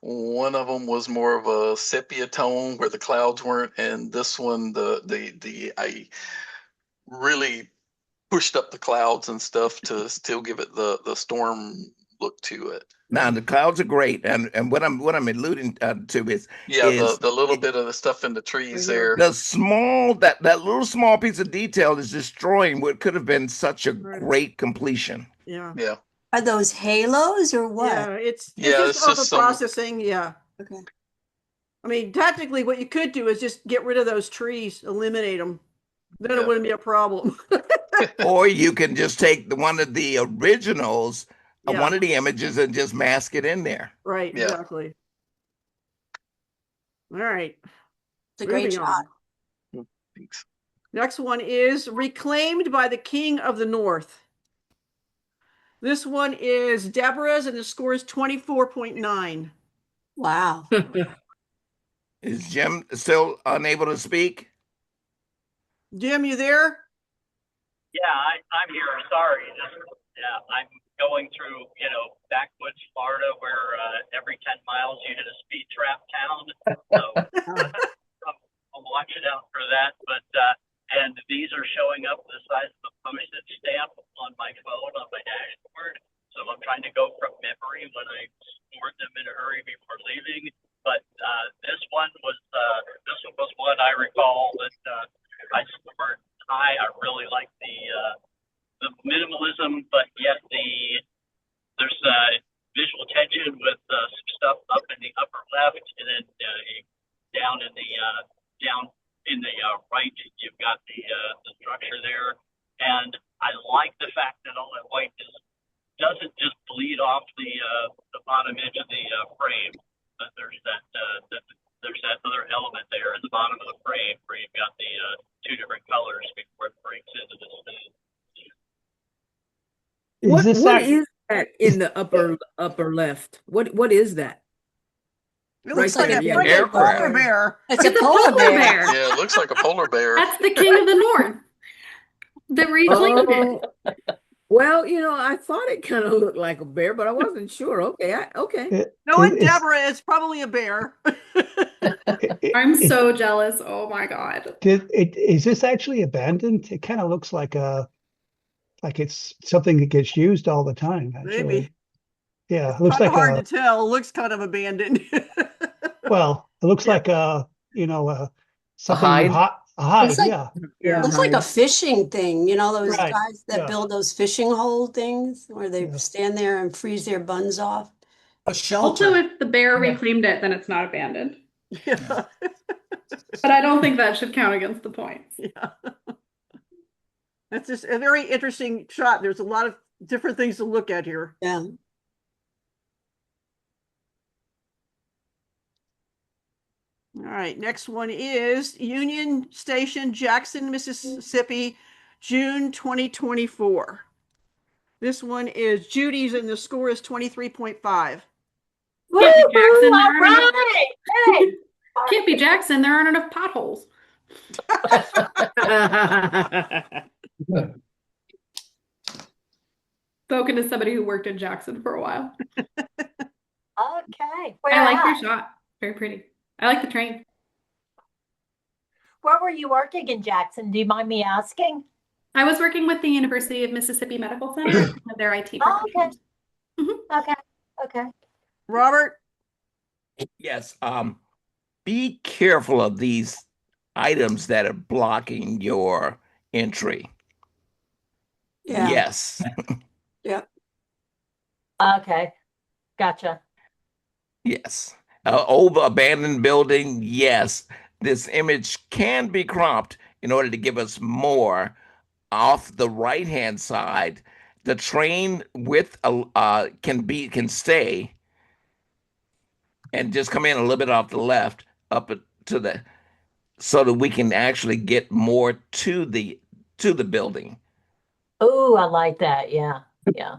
One of them was more of a sepia tone where the clouds weren't, and this one, I really pushed up the clouds and stuff to still give it the storm look to it. Now the clouds are great, and what I'm alluding to is the little bit of the stuff in the trees there. The small that little small piece of detail is destroying what could have been such a great completion. Yeah. Yeah. Are those halos or what? Yeah, it's just off of processing. Yeah. Okay. I mean, technically, what you could do is just get rid of those trees, eliminate them. Then it wouldn't be a problem. Or you can just take one of the originals, one of the images, and just mask it in there. Right. Exactly. All right. It's a great shot. Thanks. Next one is Reclaimed by the King of the North. This one is Deborah's, and the score is 24.9. Wow. Is Jim still unable to speak? Jim, you there? Yeah, I'm here. Sorry. I'm going through, backwoods Florida, where every 10 miles you hit a speed trap town. So I'm watching out for that. But and these are showing up the size of a postage stamp on my phone on my dashboard. So I'm trying to go from memory when I stored them in a hurry before leaving. But this one was one I recall that I stored high. I really like the minimalism you've got the structure there, and I like the fact that all that white doesn't just bleed off the bottom edge of the frame. But there's that other element there at the bottom of the frame where you've got the two different colors before it breaks into this thing. What is that in the upper left? What is that? It looks Right like there, a yeah. friggin' polar bear. It's a polar bear. Yeah, it looks like a polar bear. That's the king of the north that reclaimed it. Oh, well, I thought it kind of looked like a bear, but I wasn't sure. Okay, okay. Knowing Deborah, it's probably a bear. I'm so jealous. Oh my God. Is this actually abandoned? It kind of looks like it's something that gets used all the time, actually. Maybe. Yeah, it looks Kind like of hard to tell. It looks kind of abandoned. well, it looks like something hide? a hide, Looks like, yeah. looks like a fishing thing, those Right, guys that yeah. build those fishing hole things where they stand there and freeze their buns off. A shelter. Also, if the bear reclaimed it, then it's not abandoned. Yeah. But I don't think that should count against the points. Yeah. That's just a very interesting shot. There's a lot of different things to look at here. Yeah. All right, next one is Union Station, Jackson, Mississippi, June 2024. This one is Judy's and the score is 23.5. Can't be Jackson. There aren't enough- Hey. Can't be Jackson. There aren't enough potholes. Spoken to somebody who worked in Jackson for a while. Okay. I like your shot. Very pretty. I like the train. Where were you working in Jackson? Do you mind me asking? I was working with the University of Mississippi Medical Center with their IT professionals. Okay. Okay. Robert? Yes. Be careful of these items that are blocking your entry. Yeah. Yes. Yep. Okay. Gotcha. Yes. Over abandoned building. Yes. This image can be cropped in order to give us more. Off the right-hand side, the train width can stay and just come in a little bit off the left up to so that we can actually get more to the building. Oh, I like that. Yeah. Yeah.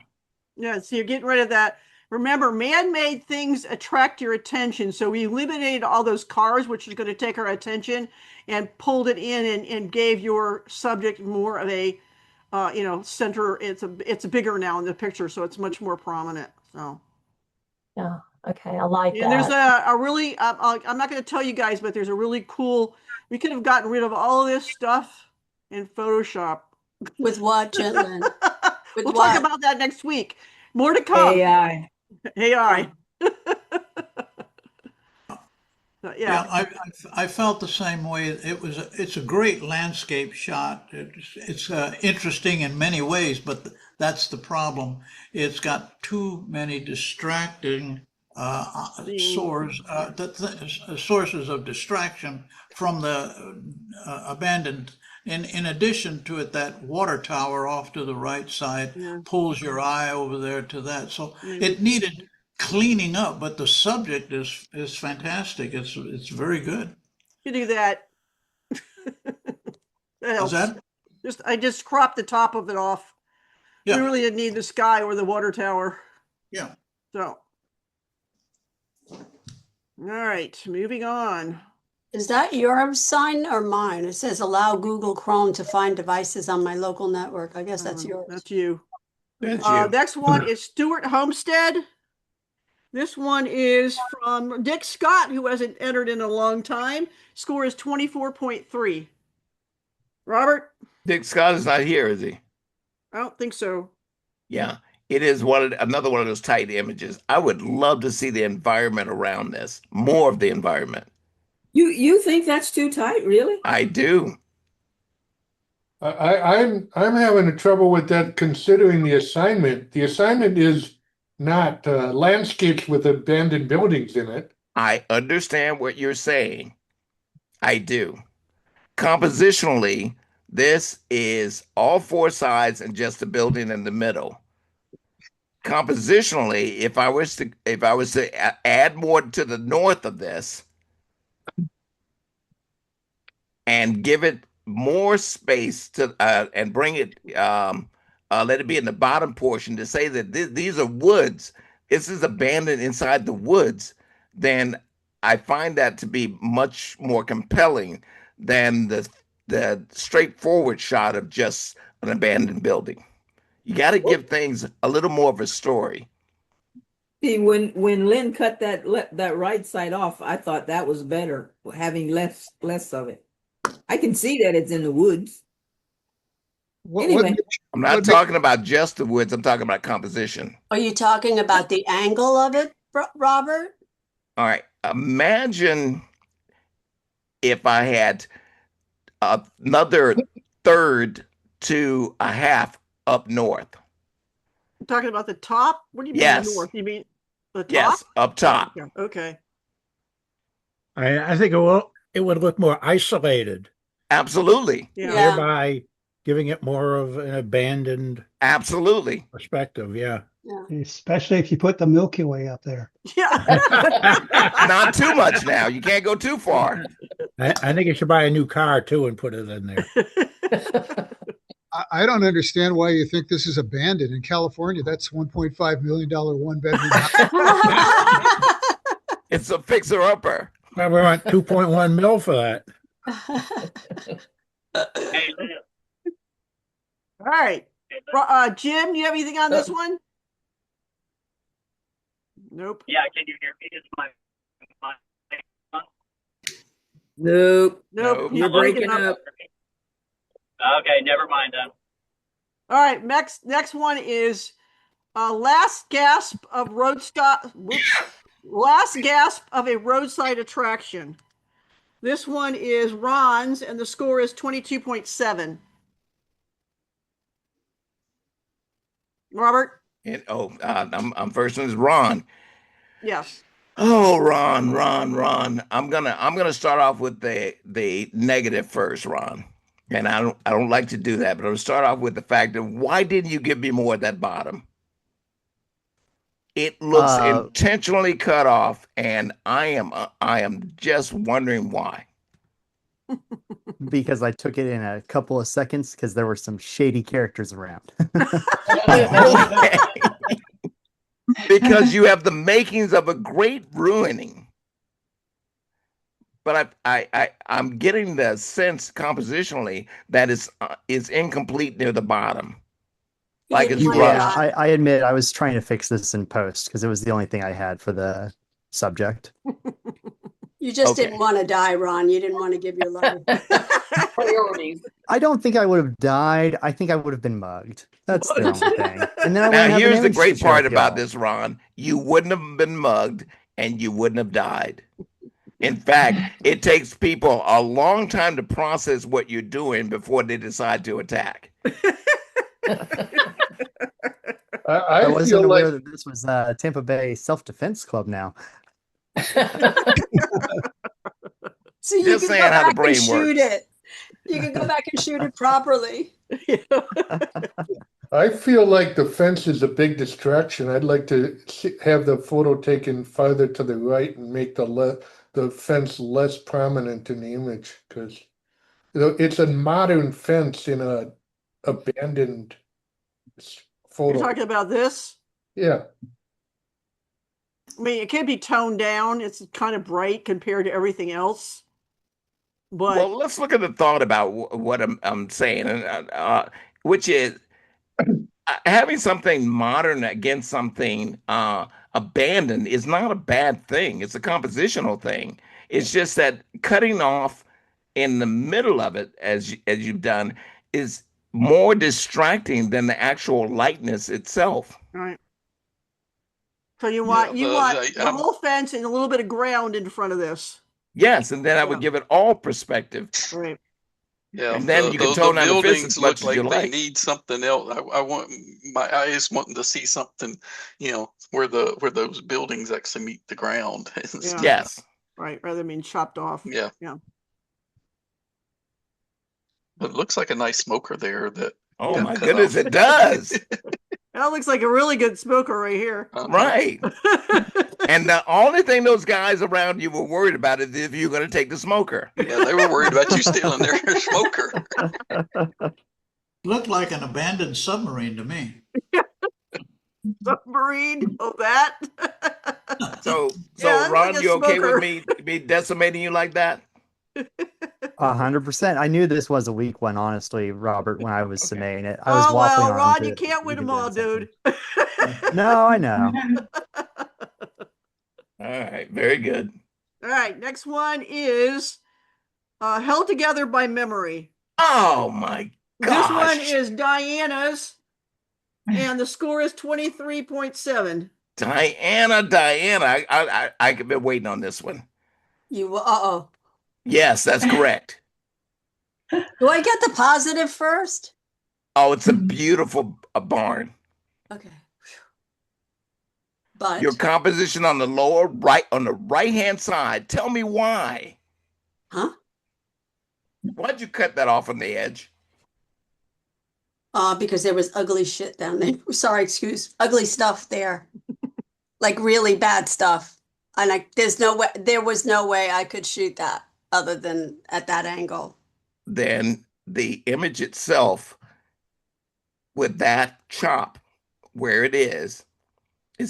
Yeah, so you're getting rid of that. Remember, man-made things attract your attention. So we eliminated all those cars, which is going to take our attention, and pulled it in and gave your subject more of a, center. It's bigger now in the picture, so it's much more prominent. So. Yeah. Okay. I like And there's that. a really, I'm not going to tell you guys, but there's a really cool, we could have gotten rid of all of this stuff in Photoshop. With what, Jen? We'll talk about that next week. More to come. AI. AI. Yeah, I felt the same way. It's a great landscape shot. It's interesting in many ways, but that's the problem. It's got too many distracting sources of distraction from the abandoned. In addition to it, that water tower off to the right side pulls your eye over there to that. So it needed cleaning up, but the subject is fantastic. It's very good. You do that. That helps. that? I just cropped the top of it off. Yeah. We really didn't need the sky or the water tower. Yeah. So. All right, moving on. Is that your sign or mine? It says allow Google Chrome to find devices on my local network. I guess that's yours. That's you. That's you. Next one is Stuart Homestead. This one is from Dick Scott, who hasn't entered in a long time. Score is 24.3. Robert? Dick Scott is not here, is he? I don't think so. Yeah. It is another one of those tight images. I would love to see the environment around this, more of the environment. You think that's too tight, really? I do. I'm having trouble with that considering the assignment. The assignment is not landscapes with abandoned buildings in it. I understand what you're saying. I do. Compositionally, this is all four sides and just the building in the middle. Compositionally, if I was to add more to the north of this and give it more space to and bring it let it be in the bottom portion to say that these are woods. This is abandoned inside the woods. Then I find that to be much more compelling than the straightforward shot of just an abandoned building. You got to give things a little more of a story. See, when Lynn cut that right side off, I thought that was better, having less of it. I can see that it's in the woods. Anyway, I'm not talking about just the woods. I'm talking about composition. Are you talking about the angle of it, Robert? All right. Imagine if I had another third to a half up north. You're talking about the top? What do you mean Yes. the north? You mean the top? Yes, up top. Okay. I think it would look more isolated. Absolutely. Yeah. Thereby giving it more of an abandoned Absolutely perspective. Yeah. Especially if you put the Milky Way up there. Not too much now. You can't go too far. I think you should buy a new car too and put it in there. I don't understand why you think this is abandoned. In California, that's $1.5 million one bedroom house. It's a fixer upper. Well, we want 2.1 mil for that. Hey, Lynn, All right. Jim, you have anything on this one? Nope. yeah, can you hear me? Is my Nope. Nope. You're breaking up. okay, never mind then. All right. Next one is last gasp of last gasp of a roadside attraction. This one is Ron's, and the score is 22.7. Robert? And I'm first one is Ron. Yes. Oh, Ron. I'm gonna start off with the negative first, Ron. And I don't like to do that, but I'm gonna start off with the fact of why didn't you give me more at that bottom? It looks intentionally cut off, and I am just wondering why. Because I took it in a couple of seconds because there were some shady characters around. Because you have the makings of a great ruining. But I'm getting the sense compositionally that is incomplete near the bottom. Like it's rushed. I admit I was trying to fix this in post because it was the only thing I had for the subject. You just didn't want to die, Ron. You didn't want to give your life. Priorities. I don't think I would have died. I think I would have been mugged. That's the only thing. And then I wouldn't Now have an here's the image great to show part y'all. about this, Ron. You wouldn't have been mugged and you wouldn't have died. In fact, it takes people a long time to process what you're doing before they decide to attack. I wasn't feel aware like that this was Tampa Bay Self-Defense Club now. So you Just can saying go how the back brain and shoot works. it. You can go back and shoot it properly. I feel like the fence is a big distraction. I'd like to have the photo taken farther to the right and make the fence less prominent in the image because it's a modern fence in a abandoned photo. You're talking about this? Yeah. I mean, it can be toned down. It's kind of bright compared to everything else. But well, let's look at the thought about what I'm saying, and which is having something modern against something abandoned is not a bad thing. It's a compositional thing. It's just that cutting off in the middle of it, as you've done, is more distracting than the actual lightness itself. all right. So you want the I'm- whole fence and a little bit of ground in front of this. Yes, and then I would give it all perspective. Right. Yeah, And then you can tone down the fence buildings as much look as you like they like. need something else. I want my eyes wanting to see something, where those buildings actually meet the ground. Yeah. Yes. Right. Rather than being chopped off. Yeah. Yeah. It looks like a nice smoker there that Oh got my cut goodness, off. it does. That looks like a really good smoker right here. Right. And the only thing those guys around you were worried about is if you're going to take the smoker. Yeah, they were worried about you stealing their smoker. Looked like an abandoned submarine to me. Submarine, oh that. So Yeah, Ron, like a you okay with smoker. me decimating you like that? 100%. I knew this was a weak one, honestly, Robert, when I was submitting it. I was Oh waffling well, on Ron, to you can't win even them doing all, something. dude. No, I know. All right, very good. All right, next one is Held Together by Memory. Oh my This one gosh. is Diana's, and the score is 23.7. Diana, I've been waiting on this one. Uh-oh. Yes, that's correct. Do I get the positive first? Oh, it's a beautiful barn. Okay. But Your composition on the on the right-hand side. Tell me why. Huh? Why'd you cut that off on the edge? Because there was ugly shit down there. Sorry, ugly stuff there. Like really bad stuff. And there was no way I could shoot that other than at that angle. Then the image itself with that chop where it is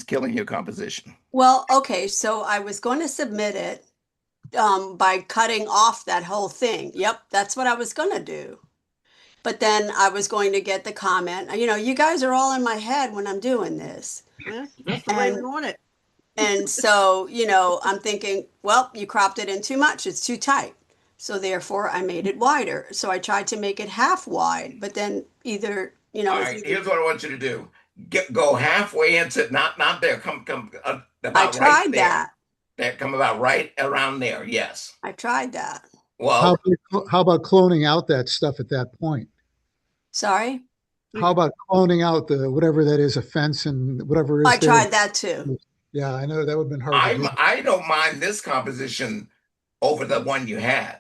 killing your composition. Well, okay, so I was going to submit it by cutting off that whole thing. Yep, that's what I was going to do. But then I was going to get the comment, you guys are all in my head when I'm doing this. Yeah, that's the way we want it. And so, I'm thinking, well, you cropped it in too much. It's too tight. So therefore, I made it wider. So I tried to make it half wide, but then either, All right, here's what I want you to do. Go halfway into not there. Come about I tried right there. that. That come about right around there. Yes. I tried that. Well, how about cloning out that stuff at that point? Sorry? How about cloning out the whatever that is, a fence and whatever is I there? tried that too. Yeah, I know that would have been hard to do. I don't mind this composition over the one you had.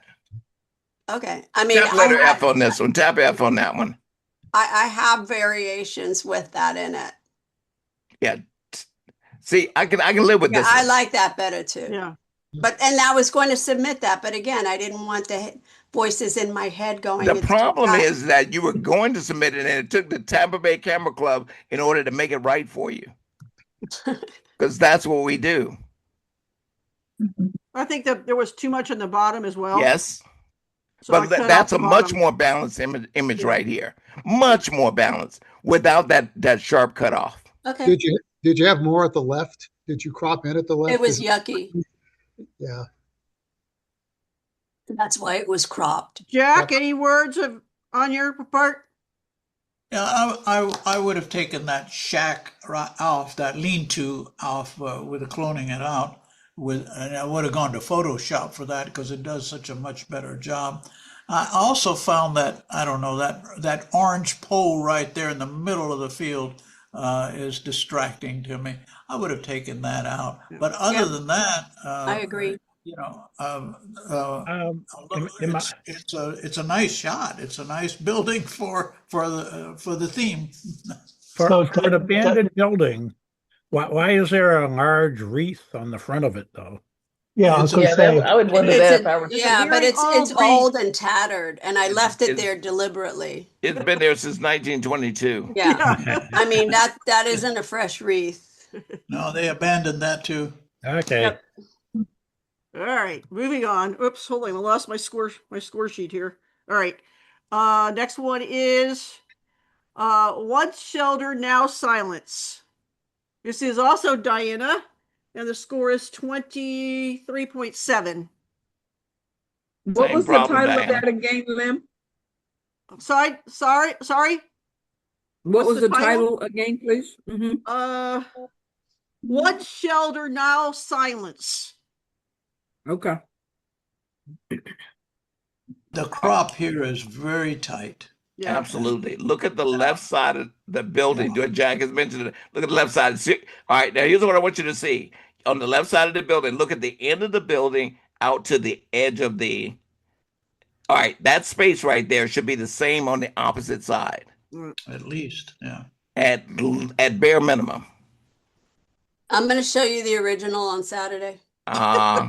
Okay. I mean, Tap letter F on this one. Tap F on that one. I have variations with that in it. Yeah. See, I can live with this. I one. like that better too. Yeah. And I was going to submit that, but again, I didn't want the voices in my head going. The problem is that you were going to submit it, and it took the Tampa Bay Camera Club in order to make it right for you. Because that's what we do. I think that there was too much in the bottom as well. Yes. So but that's a much more balanced image Yeah. right here. Much more balanced without that sharp cutoff. Okay. Did you have more at the left? Did you crop in at the left? It was yucky. Yeah. That's why it was cropped. Jack, any words on your part? Yeah, I would have taken that shack off, that lean-to off with the cloning it out. And I would have gone to Photoshop for that because it does such a much better job. I also found that, I don't know, that orange pole right there in the middle of the field is distracting to me. I would have taken that out. But other than that, I agree. It's a nice shot. It's a nice building for the theme. For an abandoned building, why is there a large wreath on the front of it, though? Yeah, I was going to say. I would wonder that if I were. Yeah, but it's old and tattered, and I left it there deliberately. It's been there since 1922. Yeah, I mean that isn't a fresh wreath. No, they abandoned that too. Okay. Yep. All right, moving on. Oops, hold on, I lost my score sheet here. All right, next one is Once Shelter, Now Silence. This is also Diana, and the score is 23.7. What was the title of that again, Lim? Sorry. What was the title again, please? Once Shelter, Now Silence. Okay. The crop here is very tight. Yeah. Absolutely. Look at the left side of the building. Jack has mentioned it. Look at the left side. All right, now here's what I want you to see. On the left side of the building, look at the end of the building out to the edge of the All right, that space right there should be the same on the opposite side At least, yeah. at bare minimum. I'm going to show you the original on Saturday. Uh,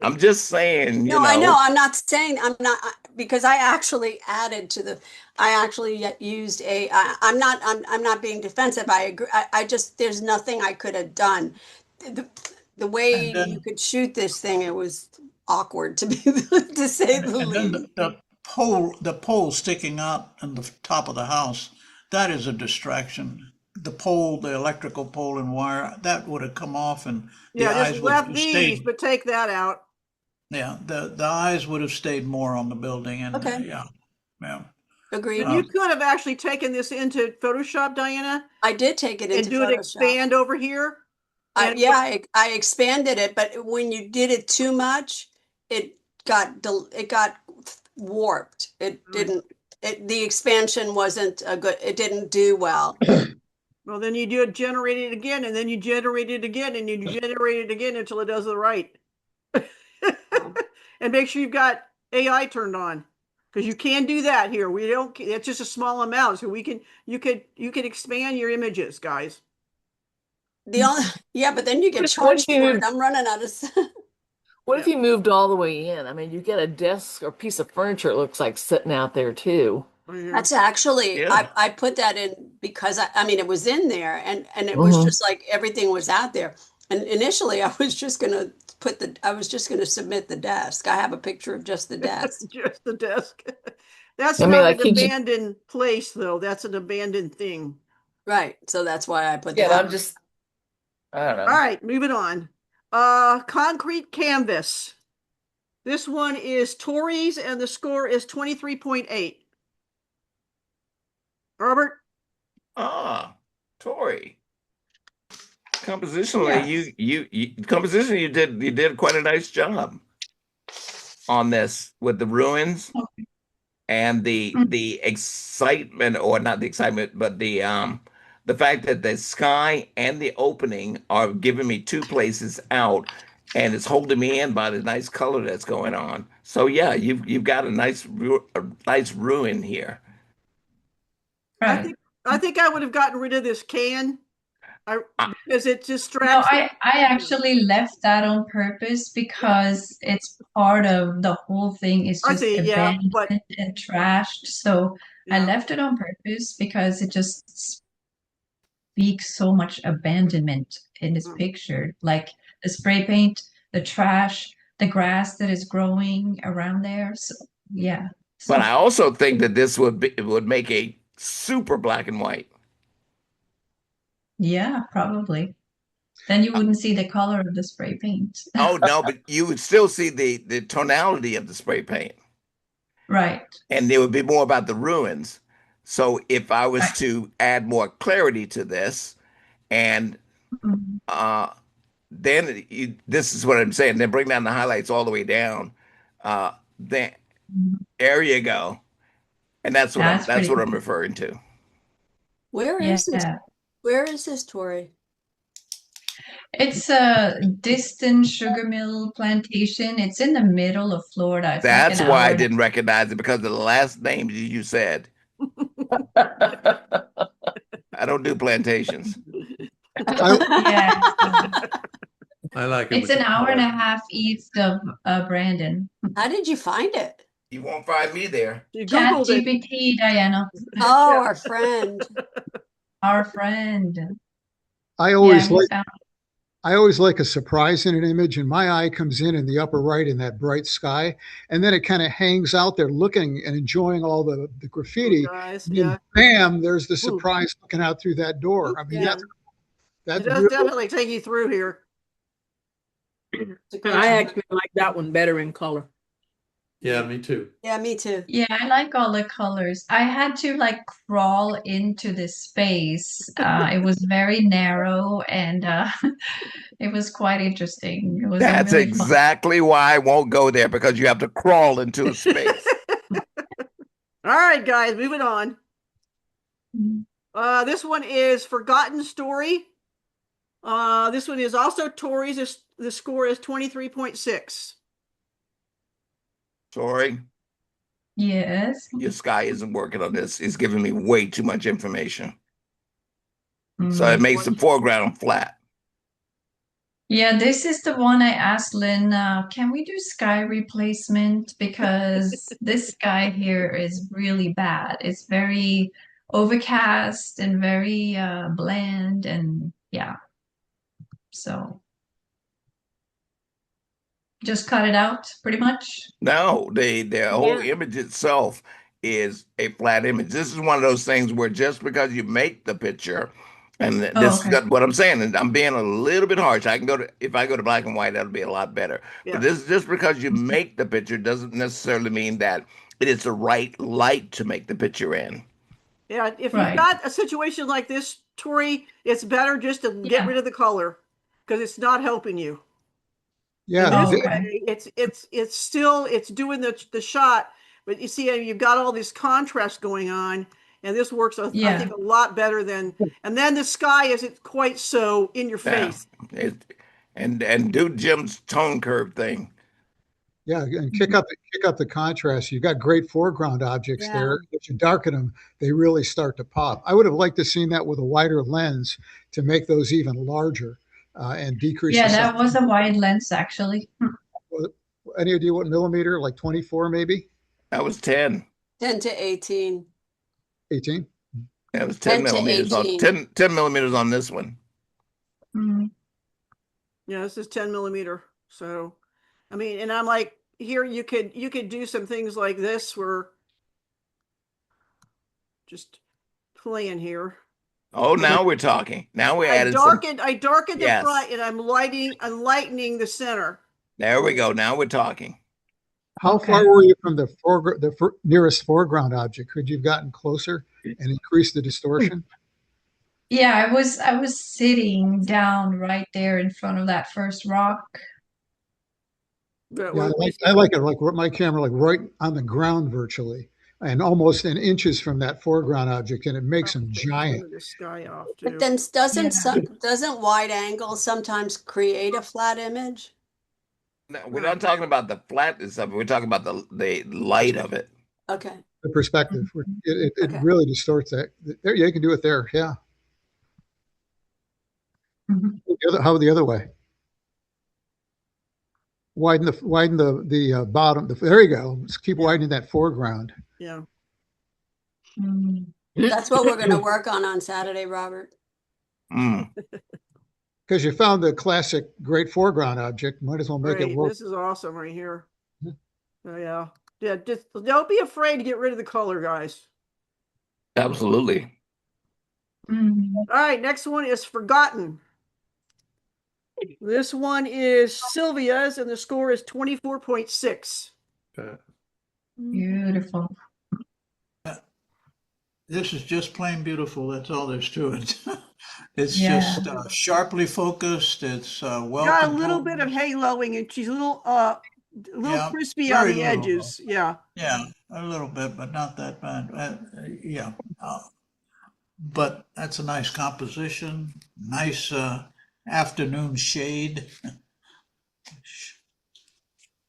I'm just saying, you No, I know. know. I'm not saying I'm not because I actually added to the. I actually used a. I'm not being defensive. I agree. I just there's nothing I could have done. The way And then you could shoot this thing, it was awkward to be to say the and then least. the pole sticking out on the top of the house, that is a distraction. The pole, the electrical pole and wire, that would have come off and the Yeah, just eyes would left have these, stayed. but take that out. Yeah, the eyes would have stayed more on the building and Okay. yeah. Agreed. And you could have actually taken this into Photoshop, Diana, I did take it and into do it Photoshop. expand over here. And Yeah, I expanded it, but when you did it too much, it got warped. It didn't. The expansion wasn't a good. It didn't do well. Well, then you do it, generate it again, and then you generate it again, and you generate it again until it does it right. And make sure you've got AI turned on, because you can do that here. We don't. It's just a small amount, so we can. You could expand your images, guys. The only yeah, but then you get What charged if you for it. moved- I'm running out of. What if you moved all the way in? I mean, you get a desk or piece of furniture, it looks like, sitting out there too. That's actually Yeah. I put that in because I mean it was in there and it was Mhm. just like everything was out there. And initially I was just gonna submit the desk. I have a picture of just the desk. Just the desk. That's I mean, not like an you abandoned place, though. That's an abandoned thing. Right. So that's why I put Yeah, that. I'm just, I don't know. All right, moving on. Concrete canvas. This one is Tories, and the score is 23.8. Robert? Tori. Compositionally, Yes. you did quite a nice job on this with the ruins and the excitement, or not the excitement, but the fact that the sky and the opening are giving me two places out, and it's holding me in by the nice color that's going on. So yeah, you've got a nice ruin here. Right. I think I would have gotten rid of this can. Because it No, distracts. I actually left that on purpose because it's part of the whole thing is I just see, yeah, abandoned but and trashed. So I yeah. left it on purpose because it just speaks so much abandonment in this picture. Like the spray paint, the trash, the grass that is growing around there. So yeah. But I also think that this would make a super black and white. Yeah, probably. Then you wouldn't see the color of the spray paint. Oh no, but you would still see the tonality of the spray paint. Right. And it would be more about the ruins. So if I was Right. to add more clarity to this, and Mhm. then this is what I'm saying, then bring down the highlights all the way down. Then there you go. And that's That's what pretty I'm good. referring to. Where is this? Yeah. Where is this, Tori? It's a distant sugar mill plantation. It's in the middle of Florida. It's like That's an why I hour. didn't recognize it, because of the last name you said. I don't do plantations. Yeah. I like it. It's an hour and a half east of Brandon. How did you find it? You won't find me there. You Chat Googled it. GPT, Diana. Oh, our friend. Our friend. I Yeah, always he like found I always like a surprise in an image, and my eye comes in the upper right in that bright sky, and then it kind of hangs out there looking and enjoying all the graffiti. Guys, And then yeah. bam, there's the surprise looking out through that door. I mean, Yeah. that's It does really definitely take you through here. I actually like that one better in color. Yeah, me too. Yeah, me too. Yeah, I like all the colors. I had to like crawl into this space. It was very narrow and it was quite interesting. It was a That's really fun. exactly why I won't go there, because you have to crawl into a space. All right, guys, moving on. This one is Forgotten Story. This one is also Tori's. The score is 23.6. Sorry, Yes. your sky isn't working on this. It's giving me way too much information. So it Mm. makes the foreground flat. Yeah, this is the one I asked Lynn, can we do sky replacement? Because this sky here is really bad. It's very overcast and very bland and yeah. So just cut it out pretty much. No, the whole Yeah. image itself is a flat image. This is one of those things where just because you make the picture, and Oh, this is okay. what I'm saying, and I'm being a little bit harsh. I can go to if I go to black and white, that'll be a lot better. But Yeah. this is just because you make the picture doesn't necessarily mean that it is the right light to make the picture in. Yeah, if you've Right. got a situation like this, Tori, it's better just to get Yeah. rid of the color because it's not helping you. Yeah, In this Okay. way, it's still it's doing the shot, but you see you've got all this contrast going on, and this works I Yeah. think a lot better than. And then the sky isn't quite so in your Yeah. face. And do Jim's tone curve thing. yeah, and kick up the contrast. You've got great foreground objects Yeah. there. If you darken them, they really start to pop. I would have liked to seen that with a wider lens to make those even larger and decrease Yeah, the size. that was a wide lens actually. Any idea what millimeter? Like 24, maybe That was 10. 10 to 18. 18. That was 10 10 to millimeters on 18. 10 millimeters on this one. Mm. Yeah, this is 10 millimeter. So, I mean, and I'm like, here you could do some things like this where just playing here. Oh, now we're talking. Now we I added some. darkened the Yes. front and I'm lightening the center. There we go. Now we're talking. How Okay. far were you from the nearest foreground object? Could you have gotten closer and increased the distortion? Yeah, I was sitting down right there in front of that first rock. But Yeah, we I like it like my camera, like right on the ground virtually, and almost in inches from that foreground object, and it makes them turn giant. the sky off too. But then doesn't Yeah. doesn't wide angle sometimes create a flat image? No, we're not talking about the flatness of it. We're talking about the light of it. Okay. The perspective, it Okay. really distorts that. There, yeah, you can do it there. Yeah. Mhm. How the other way? Widen the bottom. There you go. Let's keep widening that foreground. Yeah. Mm. That's what we're going to work on Saturday, Robert. Mm. Because you found the classic great foreground object, might as well make it Great. work. This is awesome right here. Mhm. Oh yeah. Yeah, just don't be afraid to get rid of the color, guys. Absolutely. Mm. All right, next one is Forgotten. This one is Sylvia's, and the score is 24.6. Beautiful. This is just plain beautiful. That's all there's to it. It's Yeah. just sharply focused. It's well Got a little bit of composed. haloing, and she's a little Yeah, crispy on very the little, edges. Yeah. Yeah, a little bit, but not that bad. Yeah, but that's a nice composition. Nice afternoon shade.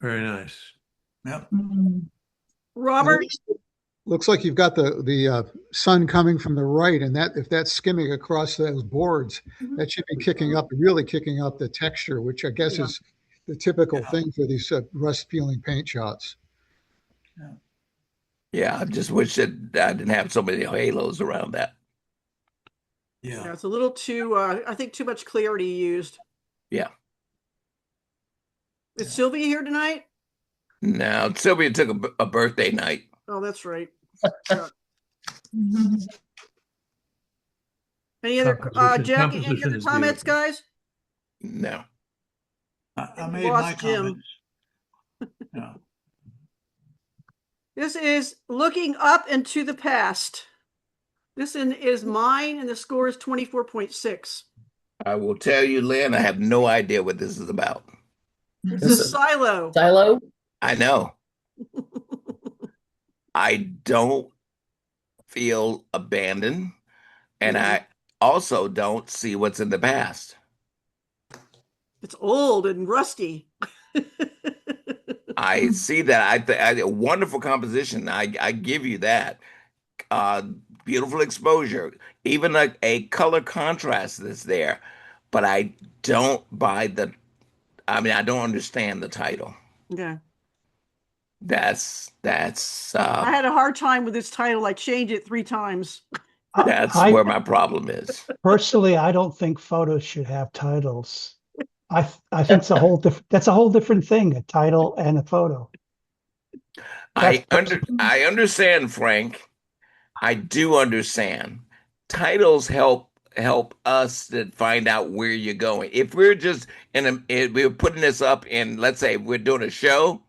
Very nice. Yep. Mm. Robert, Looks like you've got the sun coming from the right, and that if that's skimming across those boards, that should be really kicking up the texture, which I guess Yeah. is the typical Yeah. thing for these rust peeling paint shots. Yeah, I just wish that I didn't have so many halos around that. yeah, Yeah. it's a little too. I think too much clarity used. Yeah. Is Sylvia here tonight? Now, Sylvia took a birthday night. Oh, that's right. Yeah. Mhm. Any other Jack? Any Composition other is comments, beautiful. guys? No. I made Lost my Jim. comments. Yeah. This is looking up into the past. This is mine, and the score is 24.6. I will tell you, Lynn, I have no idea what this is about. It's a silo. Silo? I know. I don't feel abandoned, and I also don't see what's in the past. It's old and rusty. I see that. A wonderful composition. I give you that. Uh, Beautiful exposure, even a color contrast that's there. But I don't buy the. I mean, I don't understand the title. Okay. That's I had a hard time with this title. I changed it 3 times. that's I where my problem is. personally, I don't think photos should have titles. I think that's a whole different thing, a title and a photo. I understand, Frank. I do understand. Titles help us to find out where you're going. If we're just if we're putting this up in, let's say we're doing a show,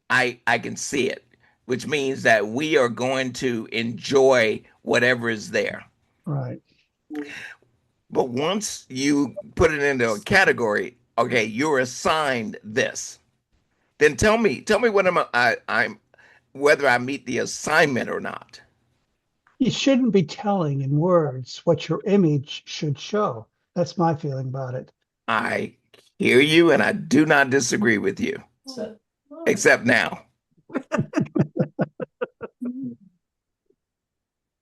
I can see it, which means that we are going to enjoy whatever is there. Right. But once you put it into a category, okay, you're assigned this. Then tell me what I'm whether I meet the assignment or not. You shouldn't be telling in words what your image should show. That's my feeling about it. I hear you, and I do not disagree with you, except now.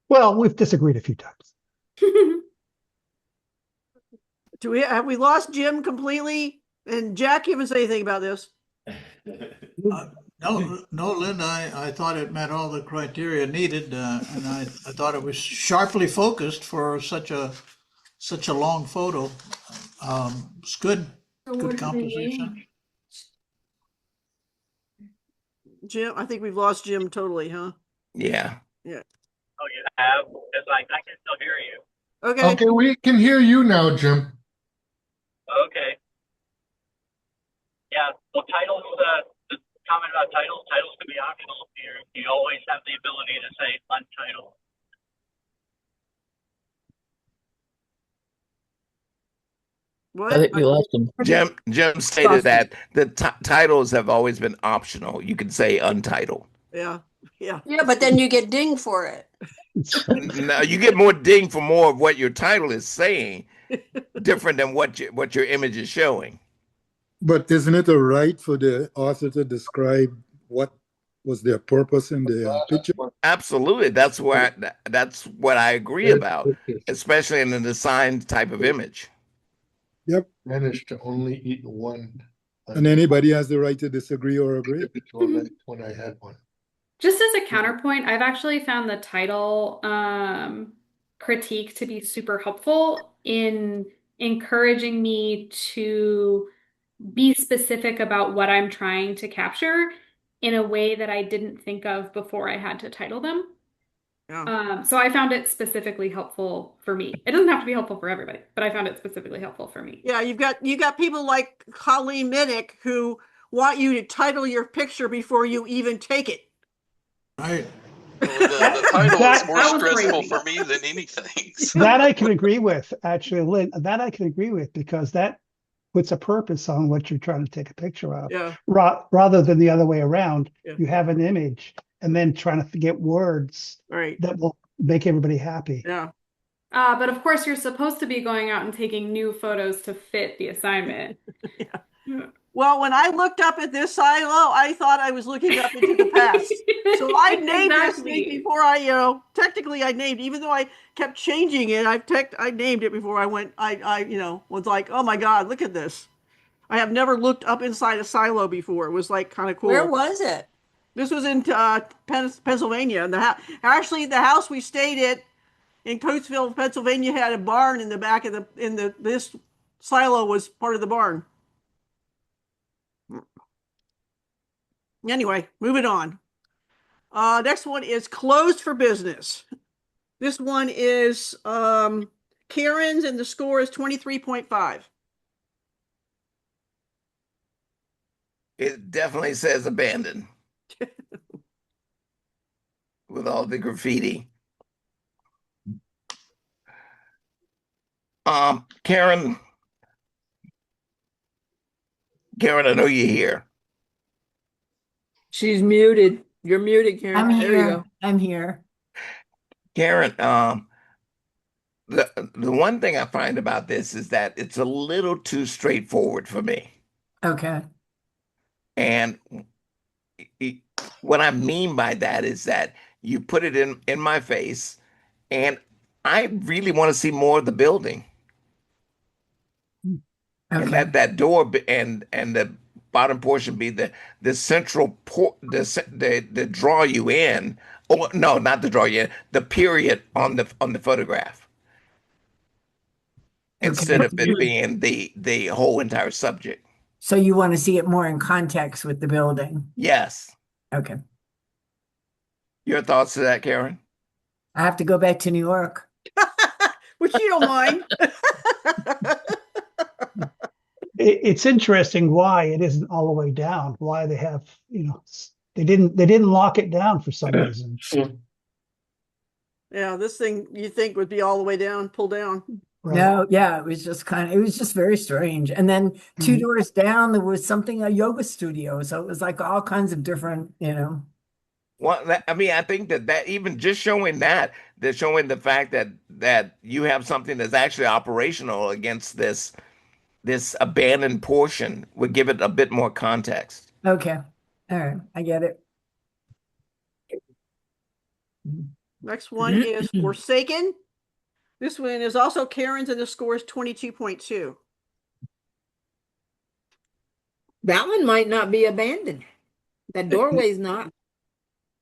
Well, we've disagreed a few times. Have we lost Jim completely? And Jack, you haven't said anything about this. No, Linda, I thought it met all the criteria needed, and I thought it was sharply focused for such a long photo. It's good composition. Jim, I think we've lost Jim totally, huh? Yeah. Yeah. Oh, you have? Because I can still hear you. Okay. Okay, we can hear you now, Jim. Okay. Yeah. Well, titles. The comment about titles. Titles can be optional. You always have the ability to say untitled. What? I think we lost him. Jim stated that the titles have always been optional. You can say untitled. Yeah. Yeah. Yeah, but then you get dinged for it. No, you get more ding for more of what your title is saying, different than what your image is showing. But isn't it a right for the author to describe what was their purpose in the picture? Absolutely. That's what I agree about, especially in an assigned type of image. Yep. Managed to only eat one. And anybody has the right to disagree or agree. When I had one. Just as a counterpoint, I've actually found the title critique to be super helpful in encouraging me to be specific about what I'm trying to capture in a way that I didn't think of before I had to title them. Yeah. So I found it specifically helpful for me. It doesn't have to be helpful for everybody, but I found it specifically helpful for me. Yeah, you got people like Colleen Minnick who want you to title your picture before you even take it. Right. Well, the title is more stressful for me than anything. So. That I can agree with, actually, Lynn. That I can agree with because that puts a purpose on what you're trying to take a picture of. Yeah. Rather than the other way around. Yeah. You have an image and then trying to get words that will make everybody happy. Yeah. But of course, you're supposed to be going out and taking new photos to fit the assignment. Yeah. Well, when I looked up at this silo, I thought I was looking up into the past. So I named this thing before I, technically I named, even though I kept changing it, I named it before I went, was like, oh my God, look at this. I have never looked up inside a silo before. It was like kind of cool. Where was it? This was in Pennsylvania. And actually the house we stayed at in Coatesville, Pennsylvania had a barn in the back of this silo was part of the barn. Anyway, moving on. Next one is closed for business. This one is Karen's and the score is 23.5. It definitely says abandoned with all the graffiti. Karen, I know you're here. She's muted. You're muted, Karen. I'm There you here. go. I'm here. Karen, the one thing I find about this is that it's a little too straightforward for me. Okay. And what I mean by that is that you put it in my face, and I really want to see more of the building. And Okay. that door and the bottom portion be the central port, the draw you in. Or no, not the draw you in, the period on the photograph, instead Okay. of it being the whole entire subject. So you want to see it more in context with the building? Yes. Okay. Your thoughts to that, Karen? I have to go back to New York. Which you don't mind. It's interesting why it isn't all the way down. Why they have, they didn't lock it down for some reason. Yeah, this thing you think would be all the way down, pull down. Right. No, yeah, it was just very strange. And then two doors down, there was a yoga studio. So it was like all kinds of different, Well, I mean, I think that even just showing that, they're showing the fact that you have something that's actually operational against this abandoned portion would give it a bit more context. Okay. All right. I get it. Next one is Forsaken. This one is also Karen's, and the score is 22.2. That one might not be abandoned. That doorway's not.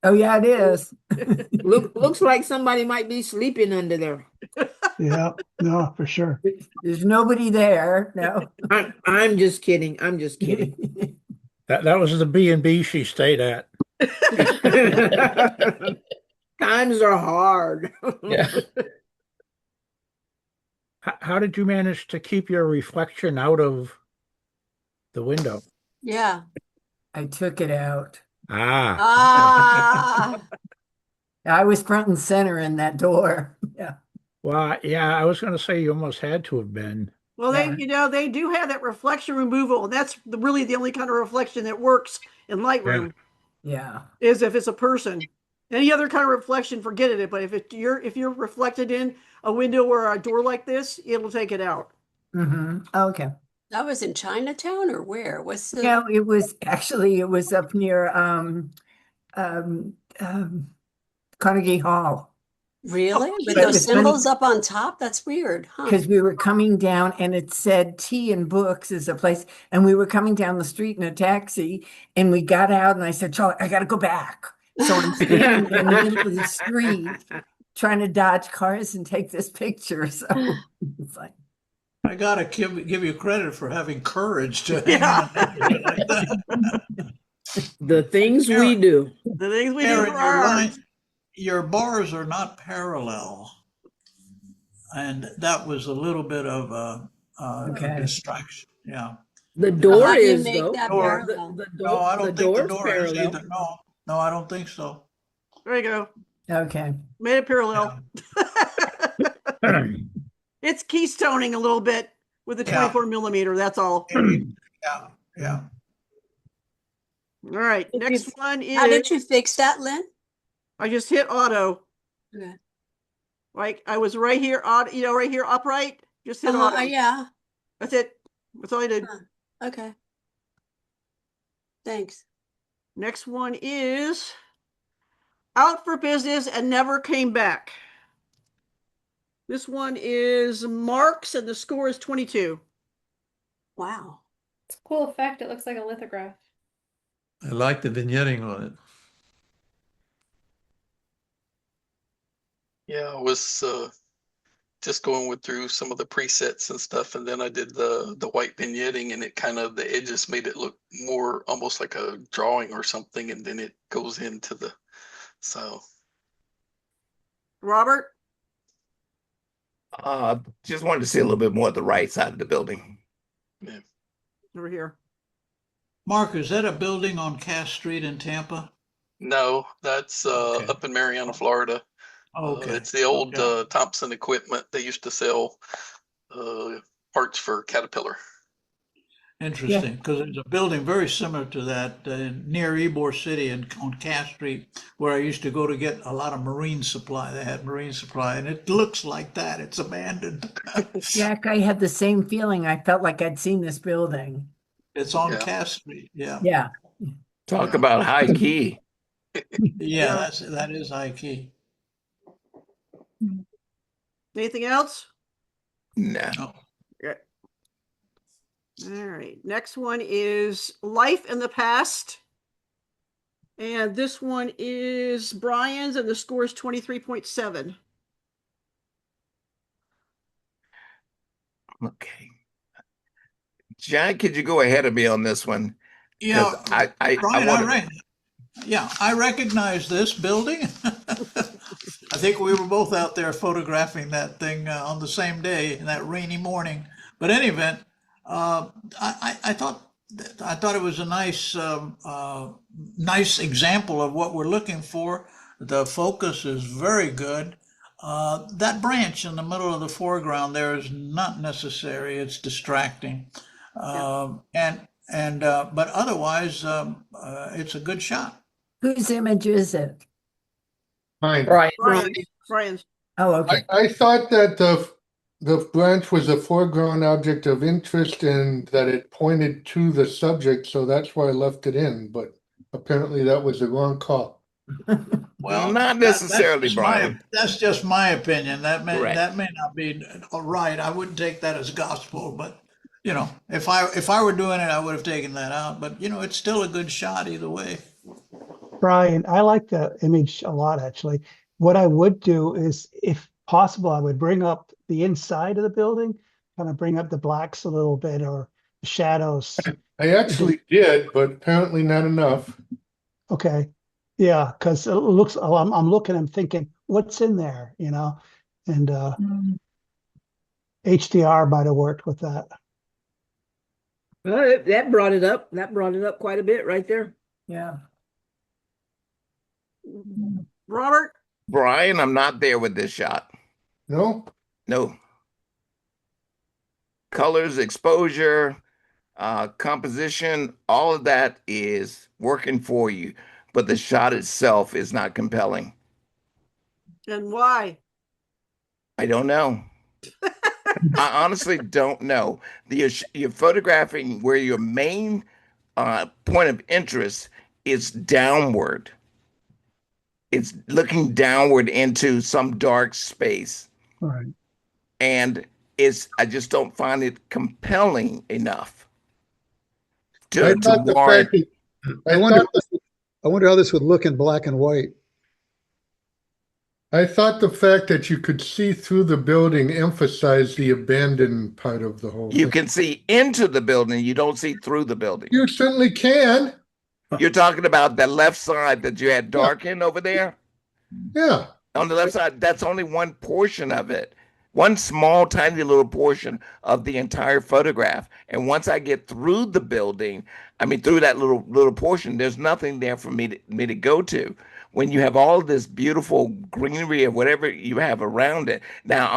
Oh yeah, it is. Looks like somebody might be sleeping under there. Yeah, no, for sure. There's nobody there. No. I'm just kidding. I'm just kidding. That was the B&B she stayed at. Times are hard. Yeah. How did you manage to keep your reflection out of the window? Yeah. I took it out. Ah. I was front and center in that door. Yeah. Well, yeah, I was going to say you almost had to have been. Well, they do have that reflection removal, and that's really the only kind of reflection that works in Lightroom. Yeah. Is if it's a person. Any other kind of reflection, forget it. But if you're reflected in a window or a door like this, it'll take it out. Okay. That was in Chinatown or where? What's the No, it was up near Carnegie Hall. really? With But those it's funny- symbols up on top? That's weird, huh? Because we were coming down and it said Tea and Books is a place. And we were coming down the street in a taxi and we got out and I said, Charlie, I got to go back. So I'm standing in the middle of the street trying to dodge cars and take this picture. So it's like, I gotta give you credit for having courage to hang on like that. The things we do. The things we Aaron, do for ours. your bars are not parallel, and that was a little bit of a distraction. Yeah. The door How do you is make though. that Door- parallel? No, I don't think the door's door is parallel. either. No, I don't think so. There you go. okay. Made it parallel. It's keystoning a little bit with the 24 millimeter. That's all. Yeah. All right. Next one is. How did you fix that, Lynn? I just hit auto. Okay. Like I was right here, right here upright. Just hit auto. Yeah. That's it. That's all I did. Okay. Thanks. Next one is Out for Business and Never Came Back. This one is Marks and the score is 22. Wow. It's a cool effect. It looks like a lithograph. I like the vignetting on it. Yeah, I was just going through some of the presets and stuff, and then I did the white vignetting, and it kind of the edges made it look more almost like a drawing or something, and then it goes into the Robert? Just wanted to see a little bit more of the right side of the building. Yeah. Over here. Mark, is that a building on Cass Street in Tampa? No, that's up in Mariana, Florida. Okay. It's the old Thompson equipment. They used to sell parts for Caterpillar. Interesting, because there's a building very similar to that near Ybor City and on Cass Street, where I used to go to get a lot of marine supply. They had marine supply, and it looks like that. It's abandoned. Jack, I had the same feeling. I felt like I'd seen this building. It's on Cass Street. Yeah. Yeah. Talk about high key. Yeah, that is high key. Anything else? No. Oh. Yeah. All right. Next one is Life in the Past. And this one is Brian's, and the score is 23.7. Okay. John, could you go ahead of me on this one? Yeah, I Brian, want I recognize this building. I think we were both out there photographing that thing on the same day, in that rainy morning. But in any event, I thought it was a nice example of what we're looking for. The focus is very good. That branch in the middle of the foreground there is not necessary. It's distracting. But otherwise, it's a good shot. Whose image is it? Fine. Brian's. Oh, okay. I thought that the branch was a foreground object of interest and that it pointed to the subject, so that's why I left it in, but apparently that was the wrong call. Well, not necessarily, Brian. That's just my opinion. That may Correct. not be right. I wouldn't take that as gospel, but you know, if I were doing it, I would have taken that out. But you know, it's still a good shot either way. Brian, I like the image a lot, actually. What I would do is, if possible, I would bring up the inside of the building, kind of bring up the blacks a little bit or the shadows. I actually did, but apparently not enough. Okay. Yeah, because it looks, I'm looking, I'm thinking, what's in there, you know? And HDR might have worked with that. Well, that brought it up. That brought it up quite a bit right there. Yeah. Robert? Brian, I'm not there with this shot. No? No. Colors, exposure, composition, all of that is working for you, but the shot itself is not compelling. And why? I don't know. I honestly don't know. You're photographing where your main point of interest is downward. It's looking downward into some dark space. All right. And I just don't find it compelling enough I to thought the warrant. fact that, I wonder how this would look in black and white. I thought the fact that you could see through the building emphasized the abandoned part of the whole You thing. can see into the building, you don't see through the building. You certainly can. You're talking about the left side that you had darkened over there? Yeah. On the left side, that's only one portion of it. One small, tiny little portion of the entire photograph. And once I get through the building, I mean, through that little portion, there's nothing there for me to go to. When you have all this beautiful greenery or whatever you have around it. Now,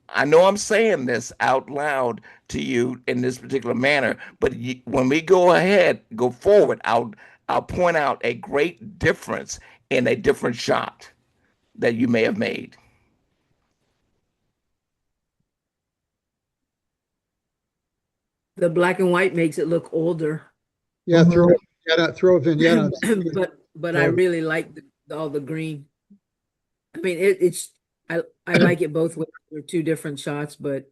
I know I'm saying this out loud to you in this particular manner, but when we go forward, I'll point out a great difference in a different shot that you may have made. The black and white makes it look older. Yeah, throw a vignette on. But I really like all the green. I mean, I like it both ways. They're two different shots, but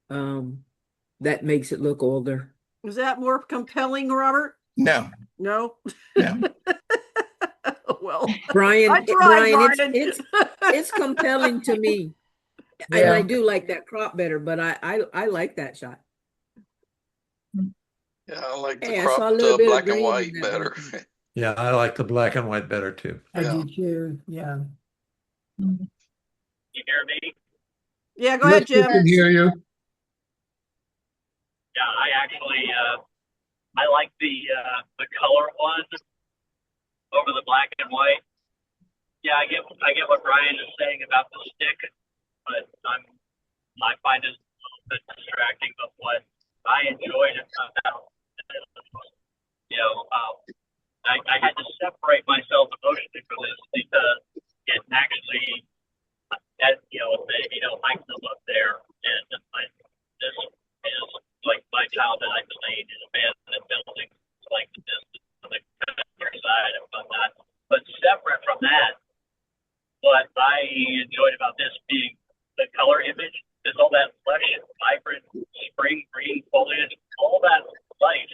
that makes it look older. Is that more compelling, Robert? No. No? No. Well, Brian, I tried, Brian. It's compelling to me. Yeah. And I do like that crop better, but I like that shot. Yeah, I like the Hey, I saw a cropped little bit of black and green in white that better. one. Yeah, I like the black and white better too. I do too. Yeah. You hear me? Yeah, go ahead, Jim. I can hear you. Yeah, I actually I like the color one over the black and white. Yeah, I get what Brian is saying about the stick, but I find it a little bit distracting. But what I enjoyed about I had to separate myself emotionally from this because it actually like them up there, and this is like my childhood. I played in abandoned buildings like this. The kind of side and whatnot. But separate from that, what I enjoyed about this being the color image is all that lush, vibrant spring green foliage, all that life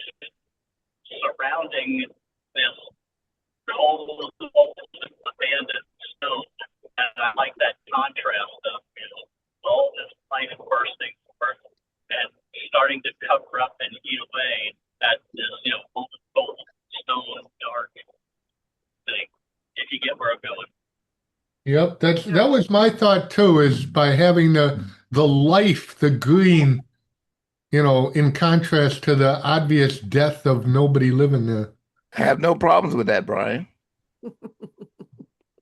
surrounding this cold, abandoned stone. And I like that contrast of all this life bursting forth and starting to cover up and eat away at this, cold stone dark thing. If you get where I'm going. Yep, that was my thought too, is by having the life, the green, in contrast to the obvious death of nobody living there. I have no problems with that, Brian.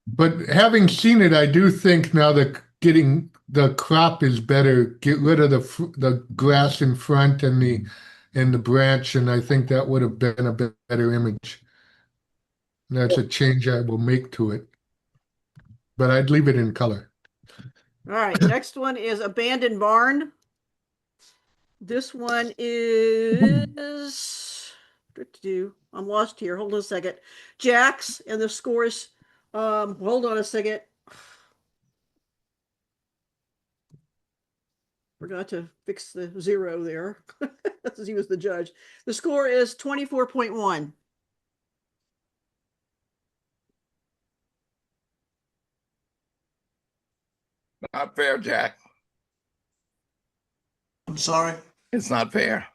But having seen it, I do think now that getting the crop is better, get rid of the grass in front and the branch, and I think that would have been a better image. That's a change I will make to it. But I'd leave it in color. All right, next one is abandoned barn. This one is I'm lost here. Hold on a second. Jack's, and the score is hold on a second. Forgot to fix the 0 there. As he was the judge. The score is 24.1. Not fair, Jack. I'm sorry. It's not fair.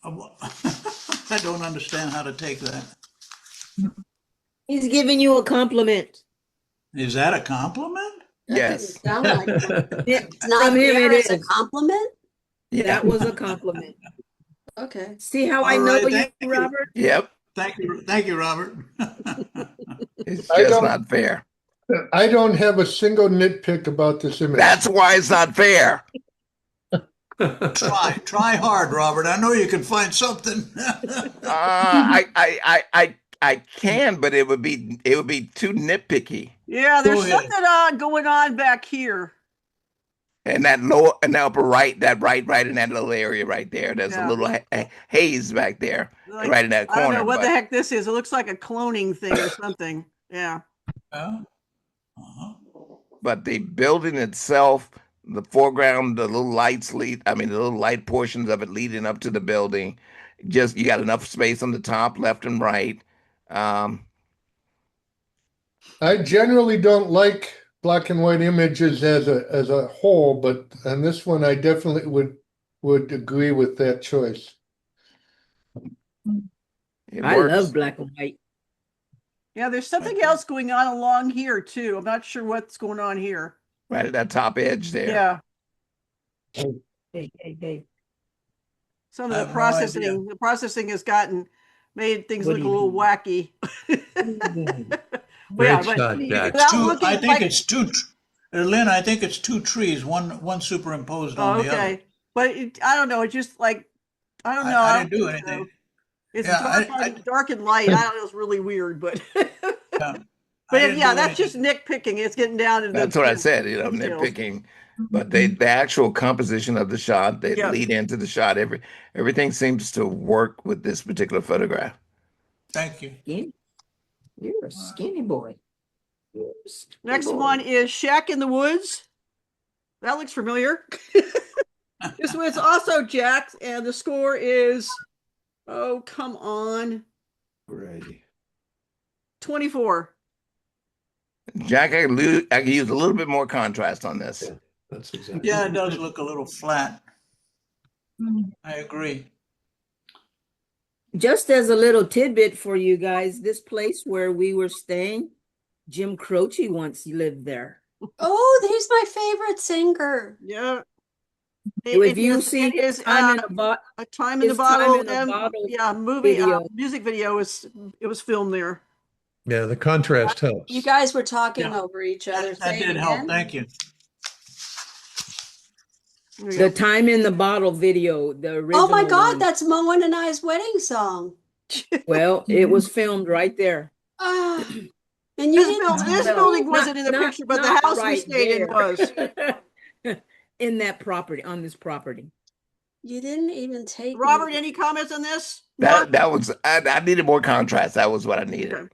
I don't understand how to take that. He's giving you a compliment. Is that a compliment? Yes. Sound like it's not From him, fair it as a is. compliment. Yeah. That was a compliment. Okay. See how All I know right, you, thank you. Robert? Yep. Thank you, Robert. It's I just don't- not fair. I don't have a single nitpick about this image. That's why it's not fair. Try hard, Robert. I know you can find something. I can, but it would be too nitpicky. Yeah, there's Go ahead. something going on back here. And that lower and the upper right, that right in that little area right there. There's Yeah. a little haze back there, Like, right in that I don't corner. know what but, the heck this is. It looks like a cloning thing or something. Yeah. but the building itself, the foreground, the little the little light portions of it leading up to the building, just you got enough space on the top, left and right. I generally don't like black and white images as a whole, but on this one, I definitely would agree with that choice. It I works. love black and white. Yeah, there's something else going on along here too. I'm not sure what's going on here. Right at that top edge there. Yeah. Hey. Some of I the have no idea. processing has made things What look do a you little mean? wacky. Great Yeah, shot, Jack. without Two, looking I think like- it's two. Lynn, I think it's two trees, one superimposed on the other. okay. But I don't know. It's just like, I don't know. I I didn't do don't think so. anything. It's Yeah, dark and light. I don't know. It's really weird, but Yeah. but I didn't yeah, do that's anything. just nitpicking. It's getting down to That's the, what I said, details. Nitpicking. But the actual composition of the shot, they lead into the shot. Everything seems to work with this particular photograph. Thank you. Skinny. You're a skinny boy. Next one is Shack in the Woods. That looks familiar. This one's also Jack's, and the score is, oh, come on, Right. 24. Jack, I can use a little bit more contrast on this. Yeah, that's exactly. Yeah, it does look a little flat. I agree. Just as a little tidbit for you guys, this place where we were staying, Jim Croce once lived there. Oh, he's my favorite singer. Yeah. If you see it is Time in a Time in the his Time Bottle, in the Bottle yeah, movie video. music video it was filmed there. Yeah, the contrast helps. You guys were talking Yeah. over each other. That Say it did help. again. Thank you. There you The go. Time in the Bottle video, the original. Oh my God, one. that's Moen and I's wedding song. Well, it was filmed right there. Ah, and you didn't This tell building me? wasn't in the picture, but the not house we right stayed in there. was. In that property, on this property. You didn't even take Robert, any comments on this? That was I needed more contrast. That was what I needed. Okay.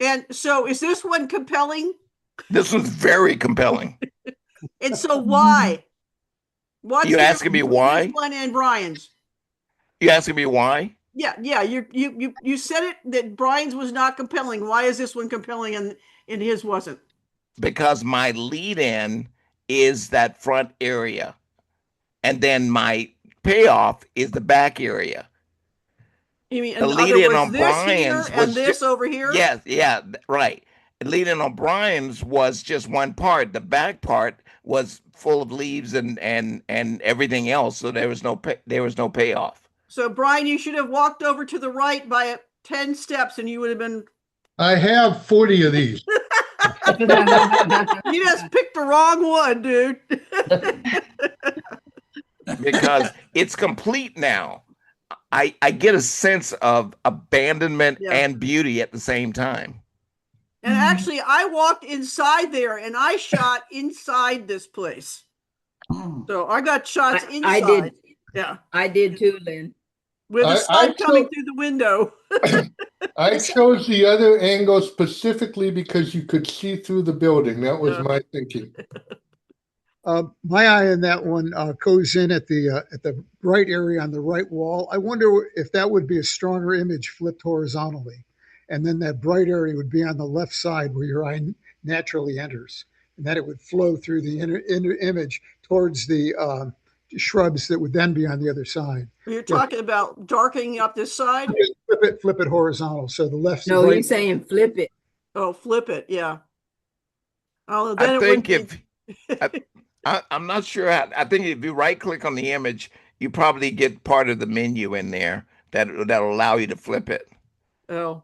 And so is this one compelling? This was very compelling. And so why? What's You the asking me difference between why? this one and Brian's? You asking me why? Yeah. You said it that Brian's was not compelling. Why is this one compelling and his wasn't? Because my lead in is that front area. And then my payoff is the back area. You mean, The in lead other in words, on this here Brian's and was this over here? yes, yeah, right. The lead in on Brian's was just one part. The back part was full of leaves and everything else. So there was no payoff. So Brian, you should have walked over to the right by 10 steps and you would have been. I have 40 of these. You just picked the wrong one, dude. Because it's complete now. I get a sense of abandonment and beauty at the same time. And actually, I walked inside there and I shot inside this place. So I got shots inside. I did. Yeah. I did too, Lynn. With the sun coming through the window. I chose the other angle specifically because you could see through the building. That was my thinking. My eye on that one goes in at the bright area on the right wall. I wonder if that would be a stronger image flipped horizontally. And then that bright area would be on the left side where your eye naturally enters. And that it would flow through the inner image towards the shrubs that would then be on the other side. You're talking about darkening up this side? Flip it horizontal. So the left. No, you're saying flip it. Oh, flip it. Yeah. Oh, then I think I'm not sure. I think if you right click on the image, you probably get part of the menu in there that'll allow you to flip it. Oh.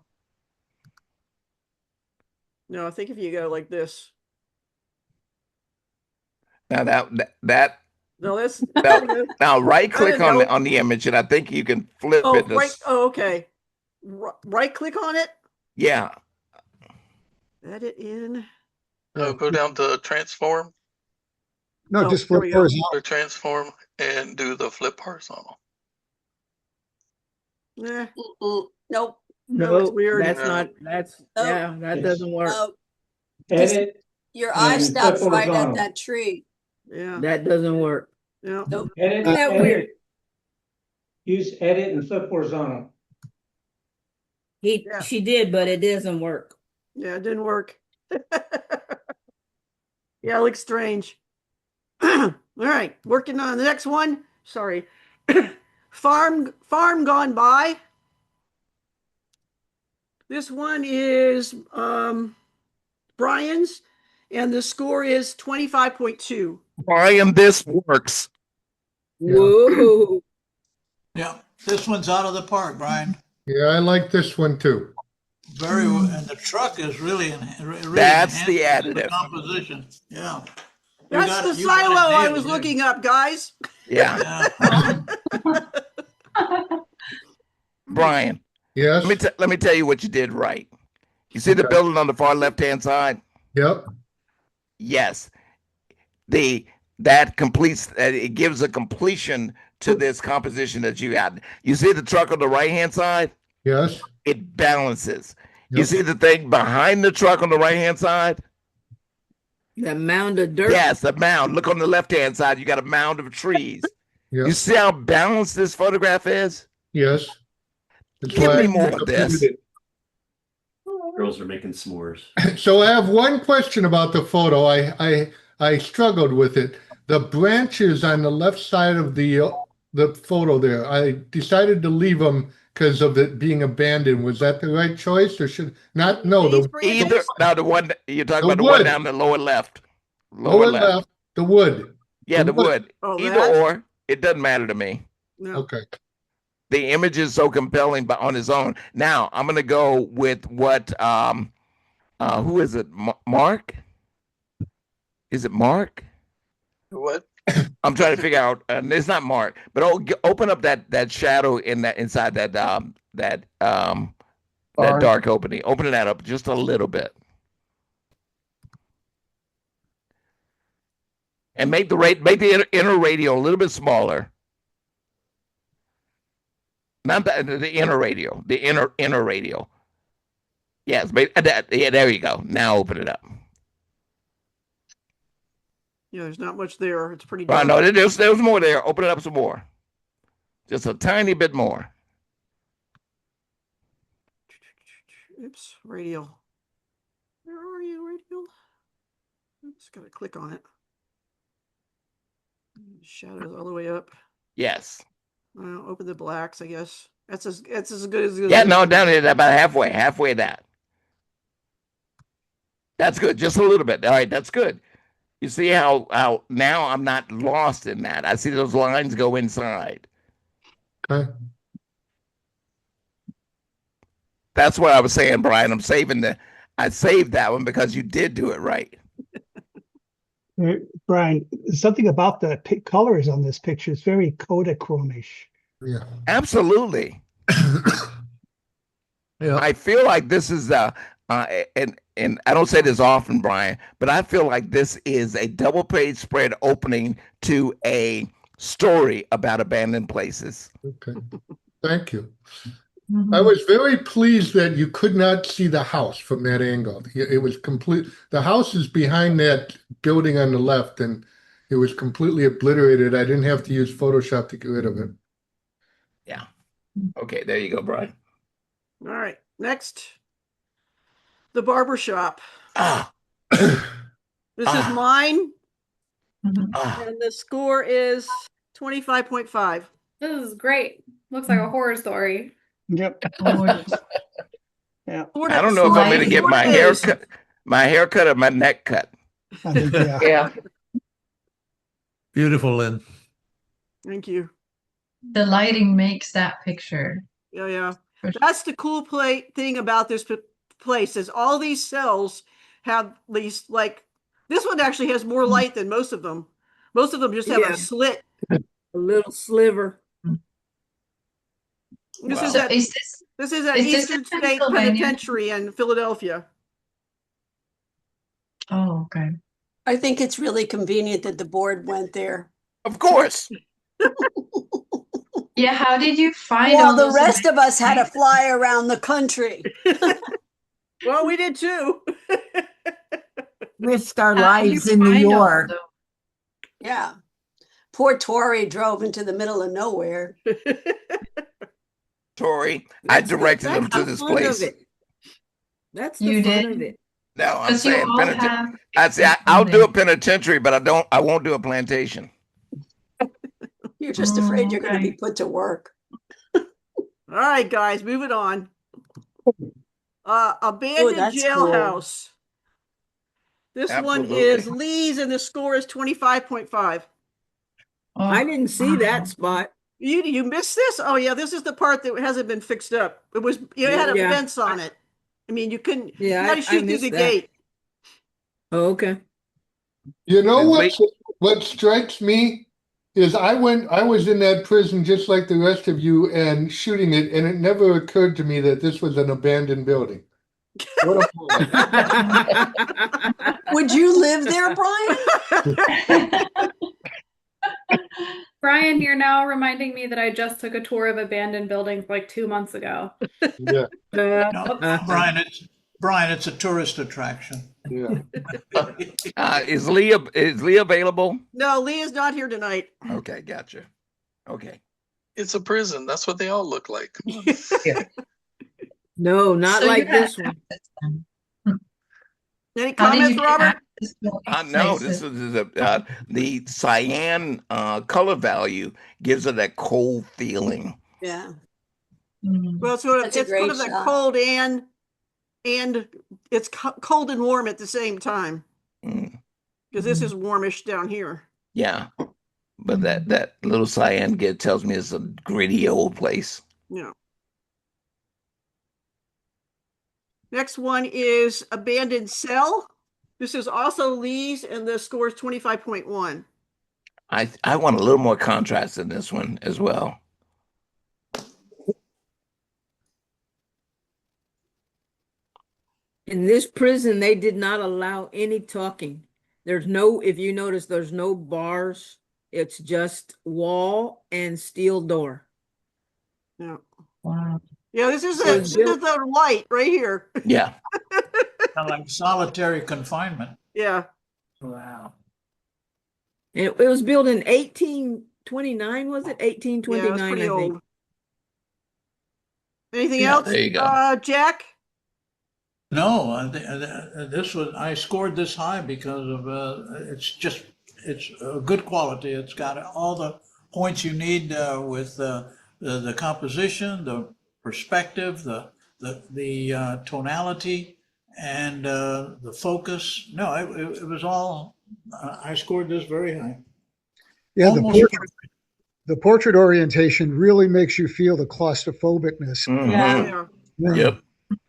No, I think if you go like this. Now no, that's now right click on the image and I think you can flip it. Right. Oh, okay. Right click on it. Yeah. Edit in. Go down to transform. No, just flip horizontal. Or transform and do the flip horizontal. Nope. No, it's weird. That's not. That doesn't work. Edit. Your eye stops right at that tree. Yeah. That doesn't work. Yeah. Nope. Edit. Isn't that weird? Use edit and flip horizontal. She did, but it doesn't work. Yeah, it didn't work. Yeah, it looks strange. All right, working on the next one. Sorry. Farm Gone By. This one is Brian's, and the score is 25.2. Brian, this works. Whoa. Yeah, this one's out of the park, Brian. Yeah, I like this one too. Very well, and the truck is really that's the additive. The composition. Yeah. That's the silo I was looking up, guys. Yeah. Brian. Yes. Let me tell you what you did right. You see the building on the far left-hand side? Yep. Yes. That completes. It gives a completion to this composition that you had. You see the truck on the right-hand side? Yes. It balances. Yep. You see the thing behind the truck on the right-hand side? The mound of dirt. Yes, the mound. Look on the left-hand side. You got a mound of trees. Yep. You see how balanced this photograph is? Yes. Give me more of this. Girls are making s'mores. So I have one question about the photo. I struggled with it. The branches on the left side of the photo there, I decided to leave them because of it being abandoned. Was that the right choice, or should not? No, the one you're talking about, the one down the lower left. Lower left, the wood. Yeah, the wood. Oh, either or, it doesn't matter to me. No. Okay. The image is so compelling, but on its own. Now I'm gonna go with what? Who is it? Mark? Is it Mark? What? I'm trying to figure out. It's not Mark, but open up that shadow inside that dark opening. Open that up just a little bit. And make the inner radio a little bit smaller. Not the inner radio, the inner radio. Yes, yeah, there you go. Now open it up. Yeah, there's not much there. It's pretty Oh, dark. no, there's more there. Open it up some more. Just a tiny bit more. Oops, radio. Where are you, radio? Oops, gotta click on it. Shadows all the way up. Yes. Open the blacks, I guess. That's as good as Yeah, no, down here about halfway that. That's good. Just a little bit. All right, that's good. You see how now I'm not lost in that. I see those lines go inside. Okay. That's what I was saying, Brian. I saved that one because you did do it right. Brian, something about the colors on this picture is very Kodachromish. Yeah. Absolutely. Yeah. I feel like this is and I don't say this often, Brian, but I feel like this is a double page spread opening to a story about abandoned places. Okay. Thank you. I was very pleased that you could not see the house from that angle. It was complete. The house is behind that building on the left, and it was completely obliterated. I didn't have to use Photoshop to get rid of it. Yeah. Okay, there you go, Brian. All right, next. The barber shop. Ah. This is mine. Ah. And the score is 25.5. This is great. Looks like a horror story. Yep. Yeah. I don't know if I'm going to get my hair cut or my neck cut. I think, yeah. Yeah. Beautiful, Lynn. Thank you. The lighting makes that picture. Yeah. That's the cool thing about this place is all these cells have these, like, this one actually has more light than most of them. Most of them just have a slit. A little sliver. This Wow. is So at is Eastern this in State Pennsylvania? Penitentiary in Philadelphia. Oh, okay. I think it's really convenient that the board went there. Of course. Yeah, how did you find Well, all the those rest of us had to amazing fly around the country. Well, we did too. Risked our How did you lives in New find all York. those? Yeah. Poor Tori drove into the middle of nowhere. Tori, I directed them to this place. That's You the fun did? of it. No, I'm Because you saying all penitentiary. have I say I'll do a penitentiary, but I won't do a plantation. You're just afraid you're going to okay. be put to work. All right, guys, moving on. Abandoned that's jailhouse. This one Absolutely. is Lee's, and the score is 25.5. Oh, I didn't see that spot. You missed this? Oh yeah, this is the part that hasn't been fixed up. It had a Yeah. fence on it. I mean, you couldn't. Yeah, you had to I shoot through missed the that. gate. Oh, okay. You know Wait. what strikes me is I was in that prison just like the rest of you and shooting it, and it never occurred to me that this was an abandoned building. What a moment. Would you live there, Brian? Brian, you're now reminding me that I just took a tour of abandoned buildings like 2 months ago. Yeah. No, Brian, it's a tourist attraction. Yeah. Is Lee available? No, Lee is not here tonight. Okay, gotcha. Okay. It's a prison. That's what they all look like. Come on. No, not So you like had this one. access then. Any How did comments, you get Robert? access to all these No, this places? is the cyan color value gives it that cold feeling. Yeah. Mhm. Well, it's sort of That's a it's sort great of that shot. cold and it's cold and warm at the same time Mm, because this is warmish down here. yeah, but that little cyan tells me it's a gritty old place. Yeah. Next one is abandoned cell. This is also Lee's, and the score is 25.1. I want a little more contrast in this one as well. In this prison, they did not allow any talking. There's no, if you notice, there's no bars. It's just wall and steel door. Yeah. Wow. Yeah, this is So a it's this is built. the light right here. Yeah. Kind of like solitary confinement. Yeah. Wow. It was built in 1829, was it? Yeah, it's 1829, pretty I think. old. Anything Yeah, else, there you go. Jack? No, this was, I scored this high because of, it's a good quality. It's got all the points you need with the composition, the perspective, the tonality, and the focus. No, it was all, I scored this very high. Yeah, Almost perfect. the portrait orientation really makes you feel the claustrophobicness. Yeah. Yeah, Yep.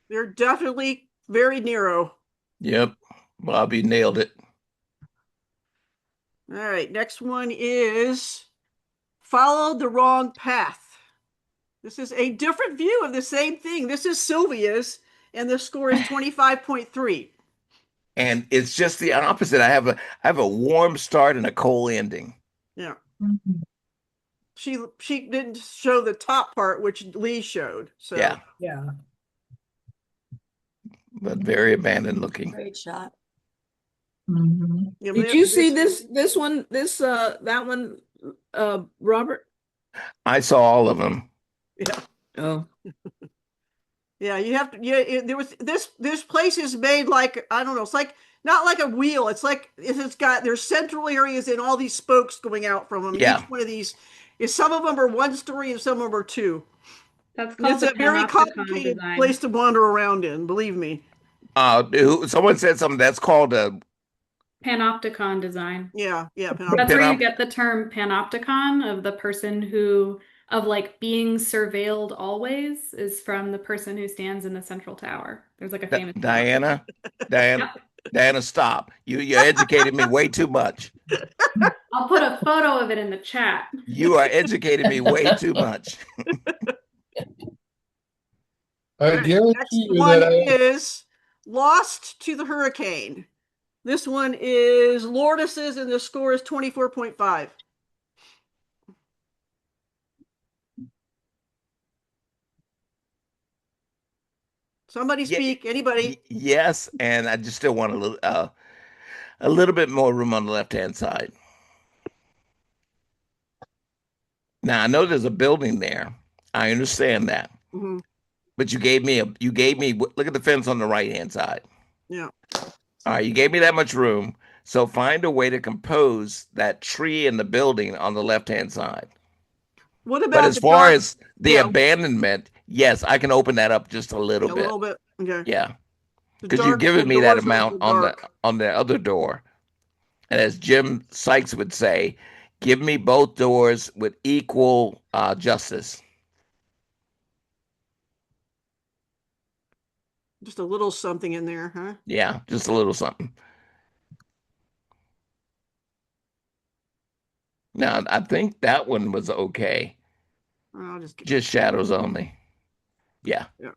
they're definitely very narrow. Yep. Bobby nailed it. All right, next one is followed the wrong path. This is a different view of the same thing. This is Sylvia's, and the score is 25.3. And it's just the opposite. I have a warm start and a cold ending. Yeah. Mhm. She didn't show the top part, which Lee showed. So Yeah. Yeah. But very abandoned looking. Great shot. Mhm. yeah, Did you see this one, that one, Robert? I saw all of them. Yeah. Oh. Yeah, you have to. Yeah, there was this place is made like, I don't know. It's like not like a wheel. It's like it's got there's central areas and all these spokes going out from them. Yeah. Each one of these is, some of them are one story and some of them are two. That's And called it's the a very panopticon complicated design. place to wander around in. Believe me. Someone said something that's called a Panopticon design. Yeah, yeah. That's where you panop- get the term panopticon, of the person who, of like being surveilled always, is from the person who stands in the central tower. There's like a famous Diana. Yep. Diana, stop. You educated me way too much. I'll put a photo of it in the chat. You are educating me way too much. I Next guarantee you one that is Lost to the Hurricane. This one is Lourdes's, and the score is 24.5. Somebody speak. Anybody? Yes, and I just still want a little bit more room on the left-hand side. Now I know there's a building there. I understand that. Mhm. But you gave me look at the fence on the right-hand side. Yeah. All right, you gave me that much room. So find a way to compose that tree in the building on the left-hand side. What But about as the far dark? as the Yeah. abandonment, yes, I can open that up just a little A bit. little bit. Okay. Yeah. The Because you've dark, the given me that doors are amount dark. on the other door. And as Jim Sykes would say, give me both doors with equal justice. Just a little something in there, huh? Yeah, just a little something. Now, I think that one was okay. I'll Just shadows only. Yeah. Yeah.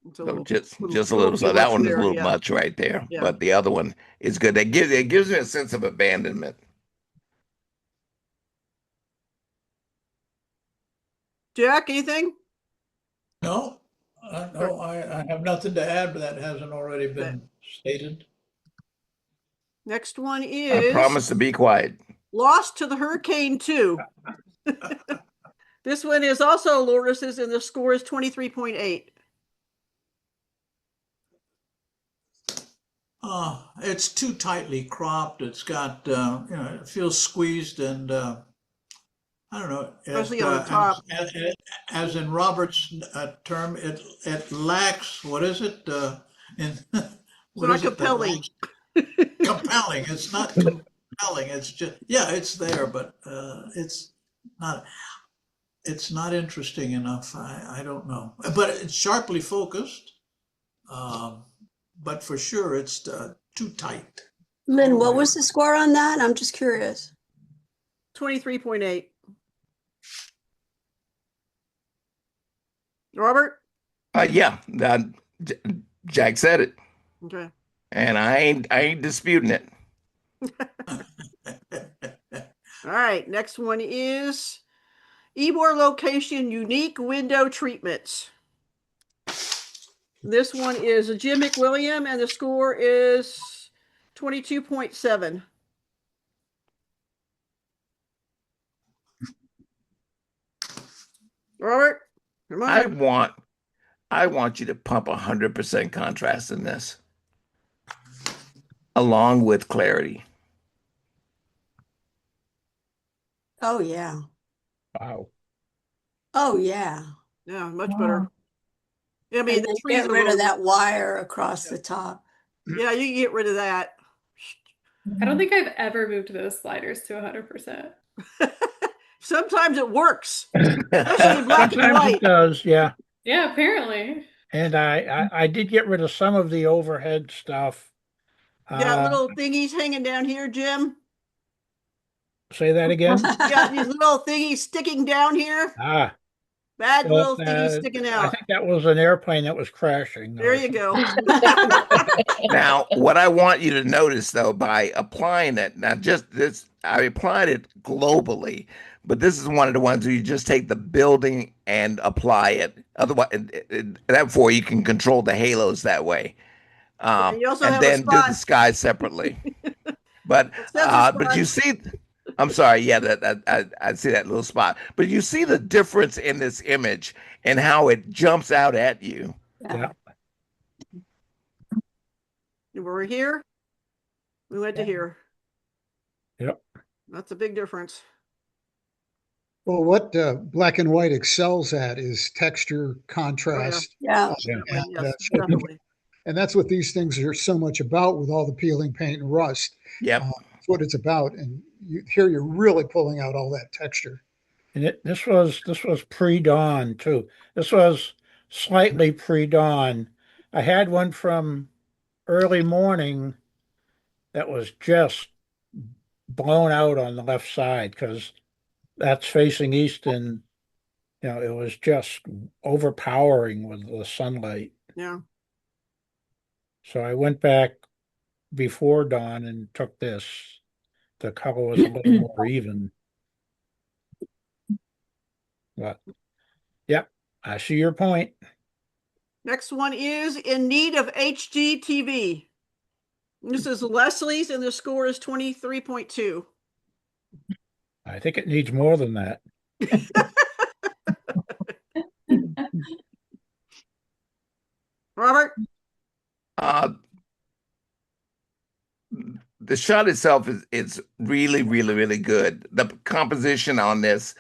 It's a So little, just a little little. too So that much one is a there, little yeah. much right there. Yeah. But the other one is good. It gives me a sense of abandonment. Jack, anything? No, no, I have nothing to add, but that hasn't already been stated. Next one I is promise to be quiet. Lost to the Hurricane 2. This one is also Lourdes's, and the score is 23.8. It's too tightly cropped. It's got, it feels squeezed, and I don't know. Especially on the top. As in Robert's term, it lacks, what is it? What not is it that compelling. lacks? Compelling. It's not compelling. It's just, yeah, it's there, but it's not interesting enough. I don't know. But it's sharply focused. But for sure, it's too tight. Lynn, what was the score on that? I'm just curious. 23.8. Robert? Yeah. Jack said it, Okay. and I ain't disputing it. All right, next one is Ybor location unique window treatments. This one is a Jim McWilliam, and the score is 22.7. Robert, come on. I want you to pump 100% contrast in this, along with clarity. Oh, yeah. Wow. Oh, yeah. Yeah, much better. I mean, And the then trees get are rid of little- that wire across the top. Yeah, you can get rid of that. I don't think I've ever moved those sliders to 100%. Sometimes it works, especially in black and Sometimes white. it does, yeah. Yeah, apparently. And I did get rid of some of the overhead stuff. You got little thingies hanging down here, Jim. Say that again? You got these little thingies sticking down here. Ah, Bad well, little thingies sticking I out. think that was an airplane that was crashing. There you go. Now, what I want you to notice though, by applying it, now just this, I applied it globally, but this is one of the ones where you just take the building and apply it. Otherwise, therefore you can control the halos that way. And you also And have a then do spot. the sky separately. But Sensor but you spot. see, I'm sorry, yeah, I see that little spot. But you see the difference in this image and how it jumps out at you. Yeah. We're here. We went to here. Yep. That's a big difference. Well, what black and white excels at is texture, contrast. Yeah. And, Yes, definitely. and that's what these things are so much about with all the peeling paint and rust. Yep. That's what it's about. And here you're really pulling out all that texture. And this was pre-dawn too. This was slightly pre-dawn. I had one from early morning that was just blown out on the left side because that's facing east, and it was just overpowering with the sunlight. Yeah. So I went back before dawn and took this. The color was a little more even. But yeah, I see your point. Next one is in need of HD TV. This is Leslie's, and the score is 23.2. I think it needs more than that. Robert? The shot itself is really, really, really good. The composition on this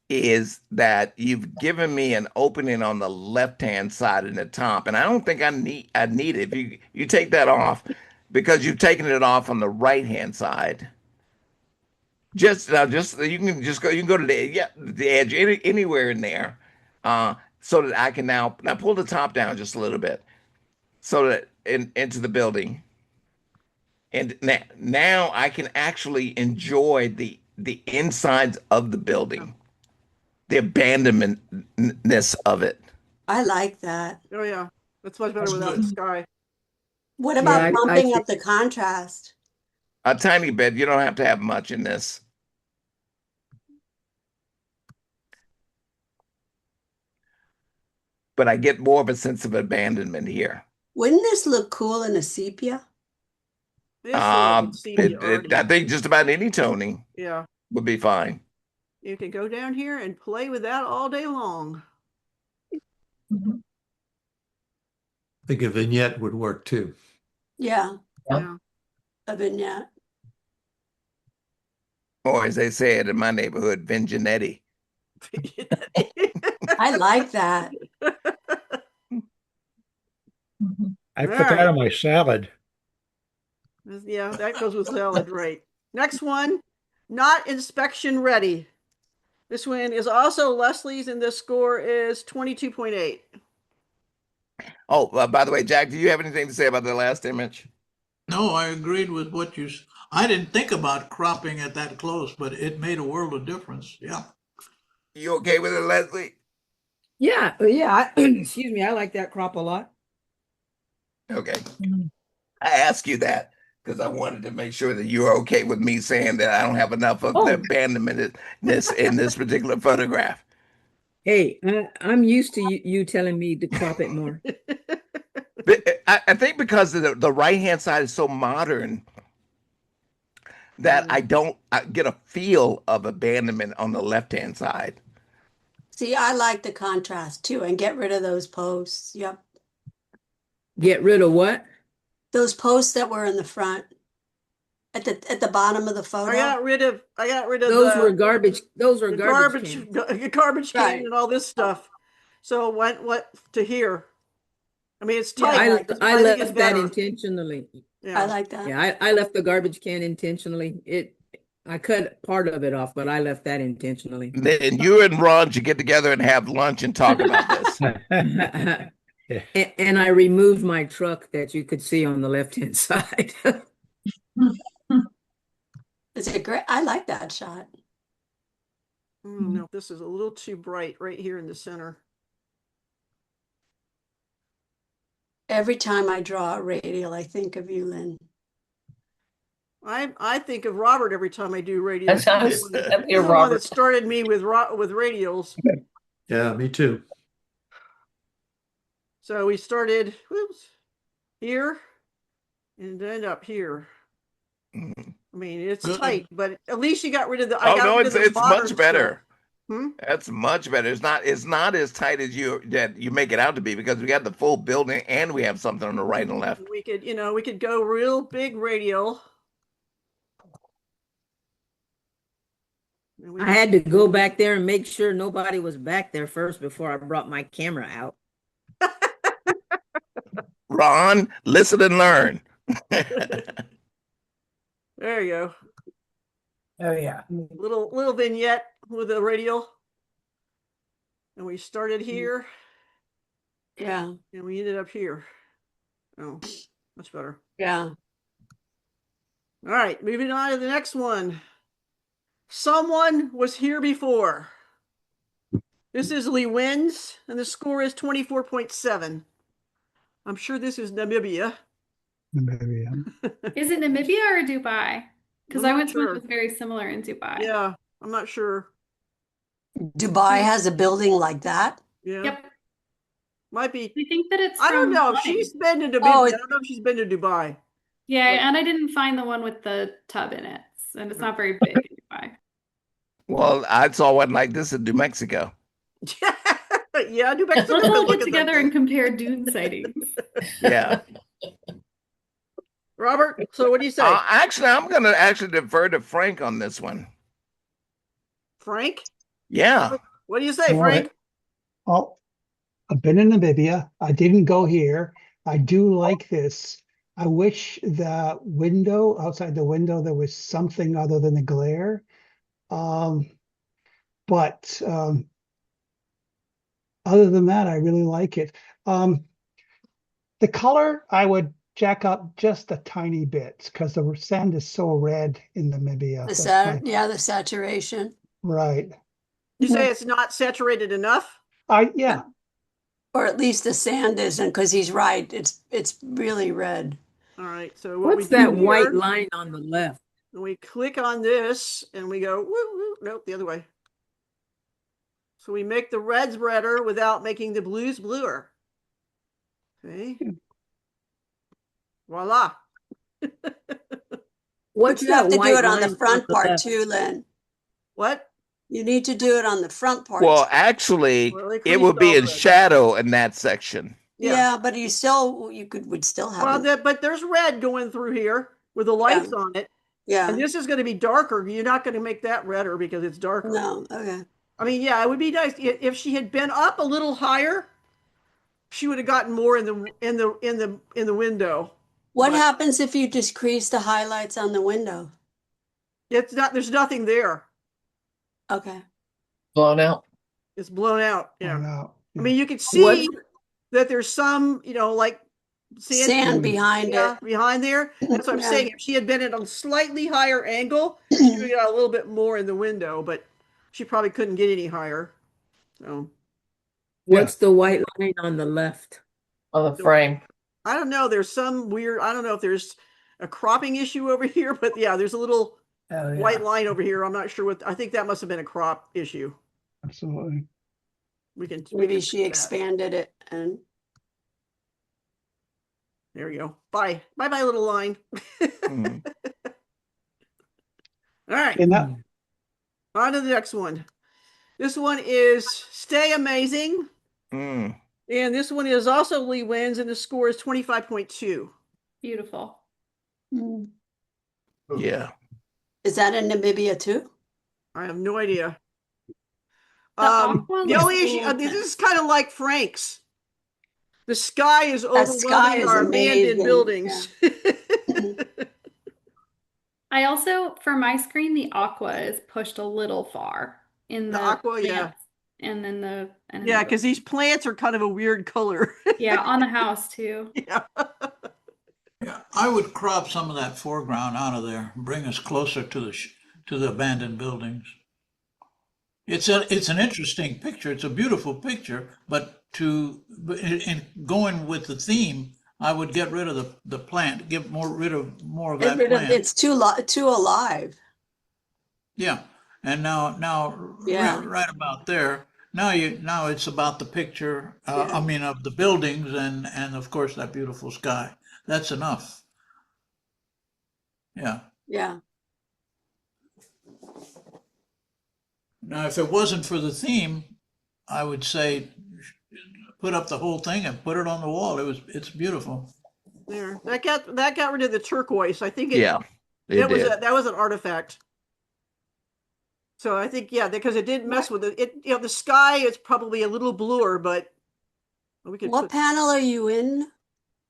is that you've given me an opening on the left-hand side in the top, and I don't think I need it. If you take that off, because you've taken it off on the right-hand side. You can go to the edge anywhere in there, so that I can now pull the top down just a little bit, so that into the building. And now I can actually enjoy the insides of the building, the abandonmentness of it. I like that. Oh, yeah. That's much better without the sky. What about bumping up the contrast? A tiny bit. You don't have to have much in this. But I get more of a sense of abandonment here. Wouldn't this look cool in a sepia? I think just about any toning would be fine. You can go down here and play with that all day long. I think a vignette would work too. Yeah. Yeah. A vignette. Or as they say it in my neighborhood, Vinginetti. I like that. I put that on my salad. Yeah, that goes with salad, right? Next one, not inspection ready. This one is also Leslie's, and the score is 22.8. Oh, by the way, Jack, do you have anything to say about the last image? No, I agreed with what I didn't think about cropping it that close, but it made a world of difference. Yeah. You okay with it, Leslie? Yeah, yeah. Excuse me. I like that crop a lot. Okay. I asked you that because I wanted to make sure that you are okay with me saying that I don't have enough of the abandonmentness in this particular photograph. Hey, I'm used to you telling me to crop it more. But I think because the right-hand side is so modern that I get a feel of abandonment on the left-hand side. See, I like the contrast too, and get rid of those posts. Yep. Get rid of what? Those posts that were in the front. At the bottom of the photo. I got rid of Those were garbage. Those were the garbage garbage can Right. and all this stuff. So what to here? I mean, it's Yeah, tight. I like but I I think it's left that better. intentionally. Yeah. I like that. Yeah, I left the garbage can intentionally. I cut part of it off, but I left that intentionally. And you and Ron should get together and have lunch and talk about this. And I removed my truck that you could see on the left-hand side. It's a great. I like that shot. No, this is a little too bright right here in the center. Every time I draw a radial, I think of you, Lynn. I think of Robert every time I do radials. That sounds He's the you're one that Robert. started me with radials. Yeah, me too. So we started here and end up here. I mean, it's tight, but at least you got rid of the. I Oh got no, rid of the it's modern much better. stuff. That's much better. It's not as tight as you make it out to be because we got the full building and we have something on the right and left. We could go real big radial. I had to go back there and make sure nobody was back there first before I brought my camera out. Ron, listen and learn. There you go. Oh yeah. Little vignette with a radial. And we started here. Yeah. And we ended up here. Oh, much better. Yeah. All right, moving on to the next one. Someone was here before. This is Lee Wins, and the score is 24.7. I'm sure this is Namibia. Namibia. Is it Namibia or Dubai? Because I'm I not went to one sure. that was very similar in Dubai. Yeah, I'm not sure. Dubai has a building like that. Yeah. Yep. Might be. I think that it's I don't from know. flooding. She's been to Namibia. Oh, I don't know if she's been to Dubai. Yeah, and I didn't find the one with the tub in it, and it's not very big in Dubai. Well, I saw one like this in New Mexico. Yeah, New Mexico. Let's all look get at together that. and compare dune sightings. Yeah. Robert, so what do you say? Actually, I'm going to actually defer to Frank on this one. Frank? Yeah. What do you say, Well, Frank? Oh, I've been in Namibia. I didn't go here. I do like this. I wish the window, outside the window, there was something other than the glare. But other than that, I really like it. The color, I would jack up just a tiny bit because the sand is so red in Namibia. The saturation. Right. You say it's not saturated enough? Yeah. Or at least the sand isn't, because he's right. It's really red. All right. So what What's we that do here, white line on the left? we click on this and we go, woo, woo, nope, the other way. So we make the reds redder without making the blues bluer. Okay. Voila. But you have to do it on the front part left? too, Lynn. What? You need to do it on the front part. Well, actually, Well, they it would be in creased all shadow in that section. Yeah, but you would still have Well, but there's red going through here with the lights on it. Yeah. And this is going to be darker. You're not going to make that redder because it's darker. No, okay. I mean, yeah, it would be nice if she had been up a little higher. She would have gotten more in the window. What happens if you decrease the highlights on the window? It's not. There's nothing there. Okay. Blown out. It's blown out. Yeah. Blown out. I mean, you could see that there's some, like Sand behind it. Behind there. That's what I'm Yeah. saying. If she had been at a slightly higher angle, she would have got a little bit more in the window, but she probably couldn't get any higher. So What's the white line on the left? On the frame. I don't know. There's some weird, I don't know if there's a cropping issue over here, but yeah, there's a little white line over here. I'm not sure what, I think that must have been a crop issue. Absolutely. We can Maybe fix she that. expanded it and There you go. Bye. Bye bye, little line. Mm. All right. And that, On to the next one. This one is Stay Amazing. Mm. And this one is also Lee wins, and the score is 25.2. Beautiful. Yeah. is that in Namibia too? I have no idea. The aqua The looks only a issue, little this thin. is kind of like Frank's. The sky is That sky overwhelming is our abandoned amazing. buildings. I also, for my screen, the aqua is pushed a little far in The the aqua, yeah. plants and then the and in Yeah, the because these plants are kind of a weird color. yeah, on the house too. Yeah. Yeah, I would crop some of that foreground out of there, and bring us closer to the abandoned buildings. It's an interesting picture. It's a beautiful picture, but in going with the theme, I would get rid of the plant, rid of more of that plant. It's too alive. Yeah, and now Yeah. right about there. Now it's about the picture. Yeah. I mean, of the buildings and of course that beautiful sky. That's enough. Yeah. Yeah. Now, if it wasn't for the theme, I would say put up the whole thing and put it on the wall. It's beautiful. There. That got rid of the turquoise. I think Yeah. It did. That was an artifact. So I think, yeah, because it didn't mess with it. The sky is probably a little bluer, but we could What panel are you in,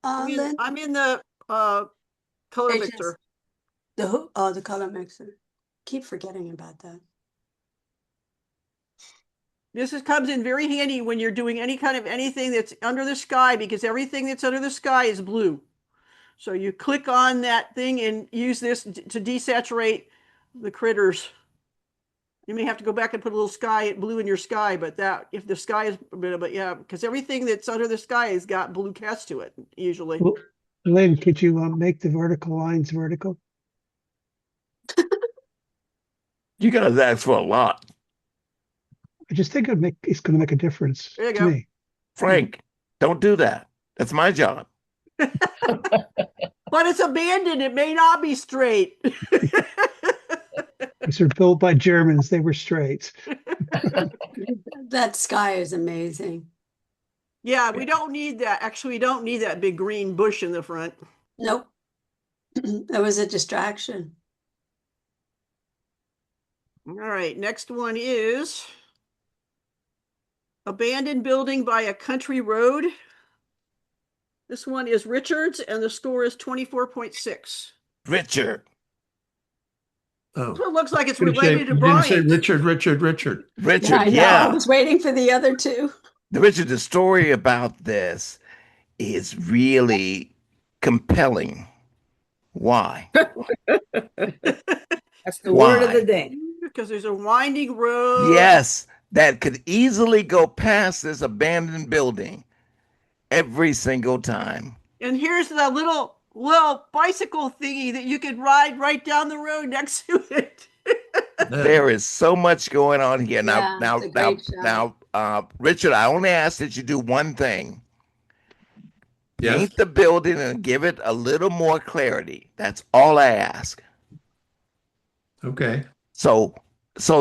Lynn? I'm in the color mixer. The color mixer. Keep forgetting about that. Comes in very handy when you're doing any kind of anything that's under the sky, because everything that's under the sky is blue. So you click on that thing and use this to desaturate the critters. You may have to go back and put a little blue in your sky, but if the sky is, but yeah, because everything that's under the sky has got blue cast to it usually. well, Lynn, could you make the vertical lines vertical? You guys ask for a lot. I just think it's going to make a difference There you to go. me. Frank, don't do that. That's my job. But it's abandoned. It may not be straight. These are built by Germans. They were straight. That sky is amazing. Yeah, we don't need that. Actually, we don't need that big green bush in the front. Nope. That was a distraction. All right, next one is abandoned building by a country road. This one is Richards, and the score is 24.6. Richard. Oh, So it looks like it's you related to didn't Brian. say Richard. Richard, I know. yeah. I was waiting for the other two. Richard, the story about this is really compelling. Why? That's the word of the day. Because there's a winding road. Yes, that could easily go past this abandoned building every single time. And here's the little bicycle thingy that you could ride right down the road next to it. There is so much going on here. Yeah, it's a great shot. Richard, I only ask that you do one thing. Yes. Paint the building and give it a little more clarity. That's all I ask. Okay. So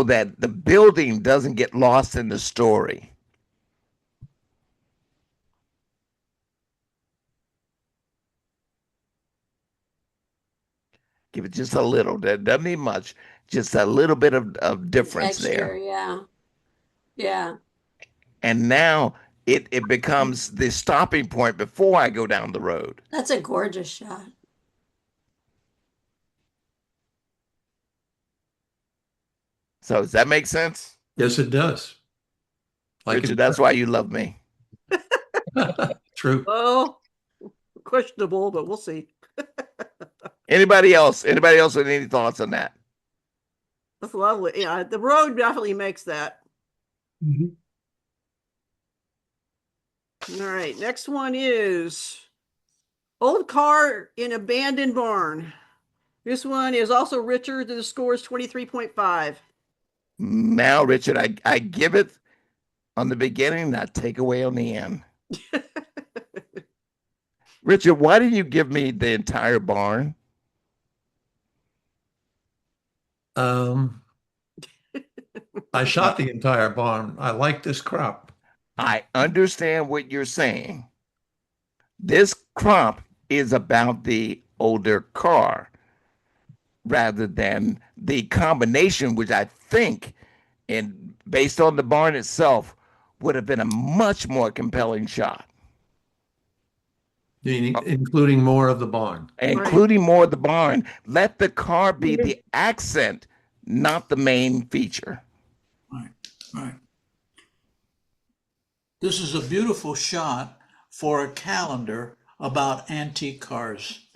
that the building doesn't get lost in the story. Give it just a little. That doesn't need much. Just a little bit of difference there. Yeah. Yeah. And now it becomes the stopping point before I go down the road. That's a gorgeous shot. So does that make sense? Yes, it does. Richard, that's why you love me. True. Well, questionable, but we'll see. Anybody else? Anybody else with any thoughts on that? That's lovely. Yeah, the road definitely makes that. Mhm. All right, next one is Old car in abandoned barn. This one is also Richard. The score is 23.5. Now, Richard, I give it on the beginning, I take away on the end. Richard, why did you give me the entire barn? I shot the entire barn. I like this crop. I understand what you're saying. This crop is about the older car rather than the combination, which I think, and based on the barn itself, would have been a much more compelling shot. Including more of the barn. Including more of the barn. Let the car be the accent, not the main feature. Right. This is a beautiful shot for a calendar about antique cars.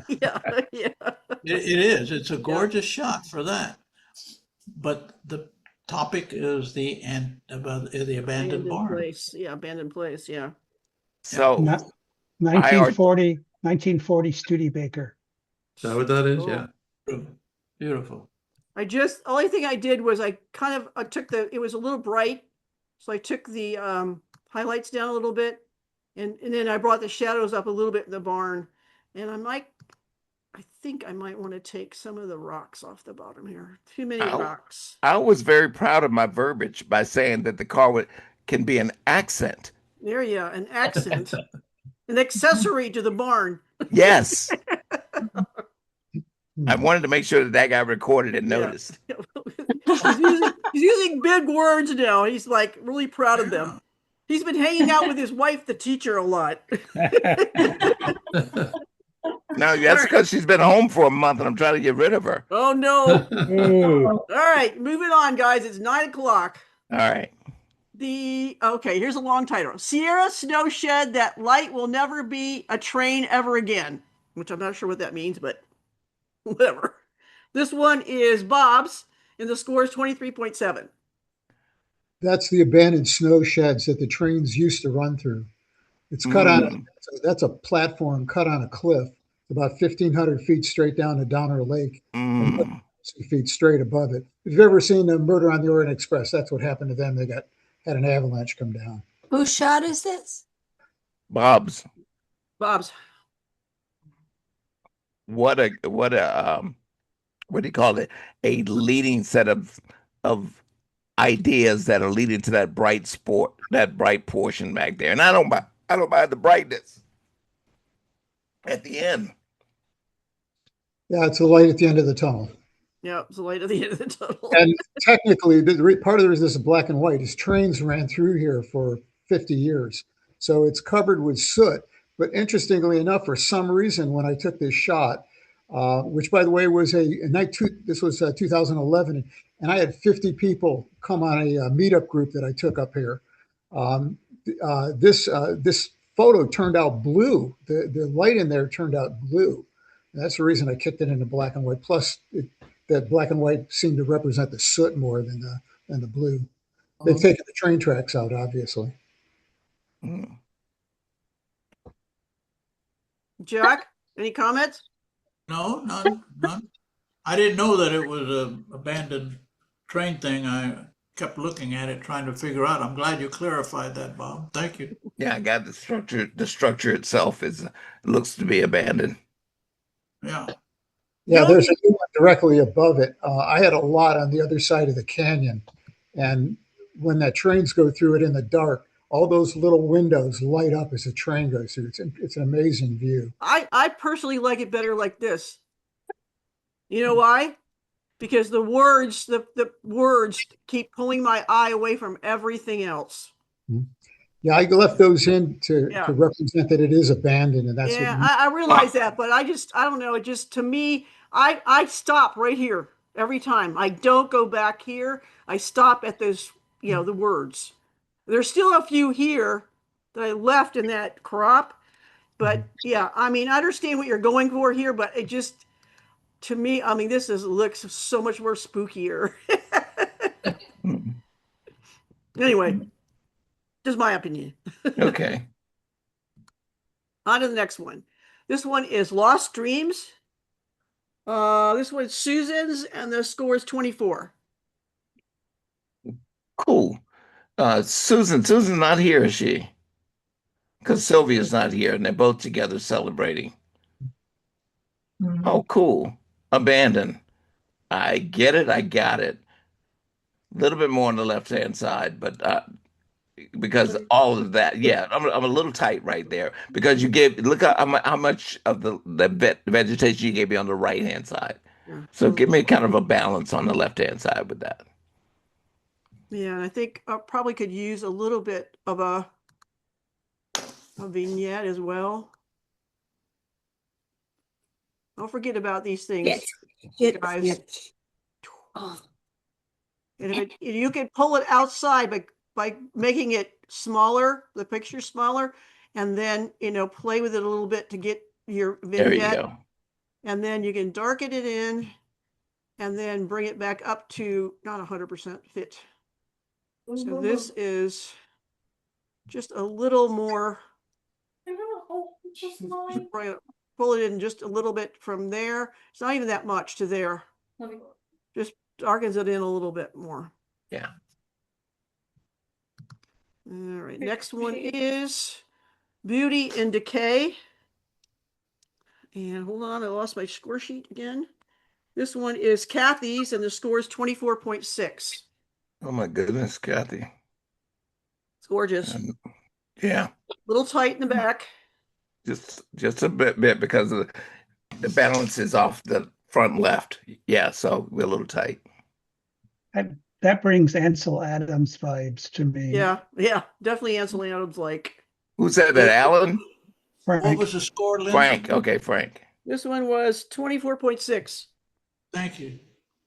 Yeah. It is. It's a gorgeous shot for that. But the topic is about the abandoned barn. Place. Yeah, abandoned place. Yeah. So 1940 Studebaker. Is that what that is? Yeah. Beautiful. Only thing I did was I took it was a little bright. So I took the highlights down a little bit and then I brought the shadows up a little bit in the barn. And I think I might want to take some of the rocks off the bottom here. Too many rocks. I was very proud of my verbiage by saying that the car can be an accent. There, yeah, an accent. An accessory to the barn. Yes. I wanted to make sure that got recorded and noticed. He's using big words now. He's like really proud of them. He's been hanging out with his wife, the teacher, a lot. No, that's because she's been home for a month and I'm trying to get rid of her. Oh, no. All right, moving on, guys. It's 9 o'clock. All right. Okay, here's a long title. Sierra Snow Shed That Light Will Never Be a Train Ever Again, which I'm not sure what that means, but whatever. This one is Bob's, and the score is 23.7. That's the abandoned snow sheds that the trains used to run through. It's cut on, that's a platform cut on a cliff, about 1,500 feet straight down to Donner Lake, and 60 feet straight above it. If you've ever seen the Murder on the Orient Express, that's what happened to them. They had an avalanche come down. Whose shot is this? Bob's. What do you call it? A leading set of ideas that are leading to that bright portion back there. And I don't buy the brightness at the end. Yeah, it's a light at the end of the tunnel. Yeah, it's a light at the end of the tunnel. And technically, part of the reason this is black and white is trains ran through here for 50 years. So it's covered with soot. But interestingly enough, for some reason, when I took this shot, which by the way was this was 2011, and I had 50 people come on a meetup group that I took up here. This photo turned out blue. The light in there turned out blue. And that's the reason I kicked it into black and white. Plus, that black and white seemed to represent the soot more than the blue. They've taken the train tracks out, obviously. Jack, any comments? No, none. I didn't know that it was an abandoned train thing. I kept looking at it, trying to figure out. I'm glad you clarified that, Bob. Thank you. Yeah, I got the structure. The structure itself looks to be abandoned. Yeah. Yeah, there's a new one directly above it. I had a lot on the other side of the canyon, and when that trains go through it in the dark, all those little windows light up as the train goes through. It's an amazing view. I personally like it better like this. You know why? Because the words keep pulling my eye away from everything else. Yeah, I left those in to represent that it is abandoned, and that's I realize that, but I don't know. It just, to me, I stop right here every time. I don't go back here. I stop at those, the words. There's still a few here that I left in that crop, but yeah, I mean, I understand what you're going for here, but it just, to me, I mean, looks so much more spookier. Anyway, just my opinion. Okay. On to the next one. This one is Lost Dreams. This one's Susan's, and the score is 24. Cool. Susan's not here, is she? Because Sylvia's not here, and they're both together celebrating. Oh, cool. Abandon. I get it. I got it. A little bit more on the left-hand side, but because all of that, yeah, I'm a little tight right there because you gave look at how much of the vegetation you gave me on the right-hand side. So give me kind of a balance on the left-hand side with that. Yeah, and I think I probably could use a little bit of a vignette as well. Don't forget about these things, guys. And if you can pull it outside by making it smaller, the picture smaller, and then play with it a little bit to get your There you vignette. go. And then you can darken it in, and then bring it back up to not 100% fit. So this is just a little more. Pull it in just a little bit from there. It's not even that much to there. Just darkens it in a little bit more. Yeah. All right. Next one is Beauty and Decay. And hold on, I lost my score sheet again. This one is Kathy's, and the score is 24.6. Oh my goodness, Kathy. It's gorgeous. Yeah. Little tight in the back. Just a bit because of the balance is off the front left. Yeah, so we're a little tight. That brings Ansel Adams vibes to me. Yeah, definitely Ansel Adams like. Who said that, Alan? Frank. What was the score, Linda? Frank. Okay, Frank. This one was 24.6. Thank you.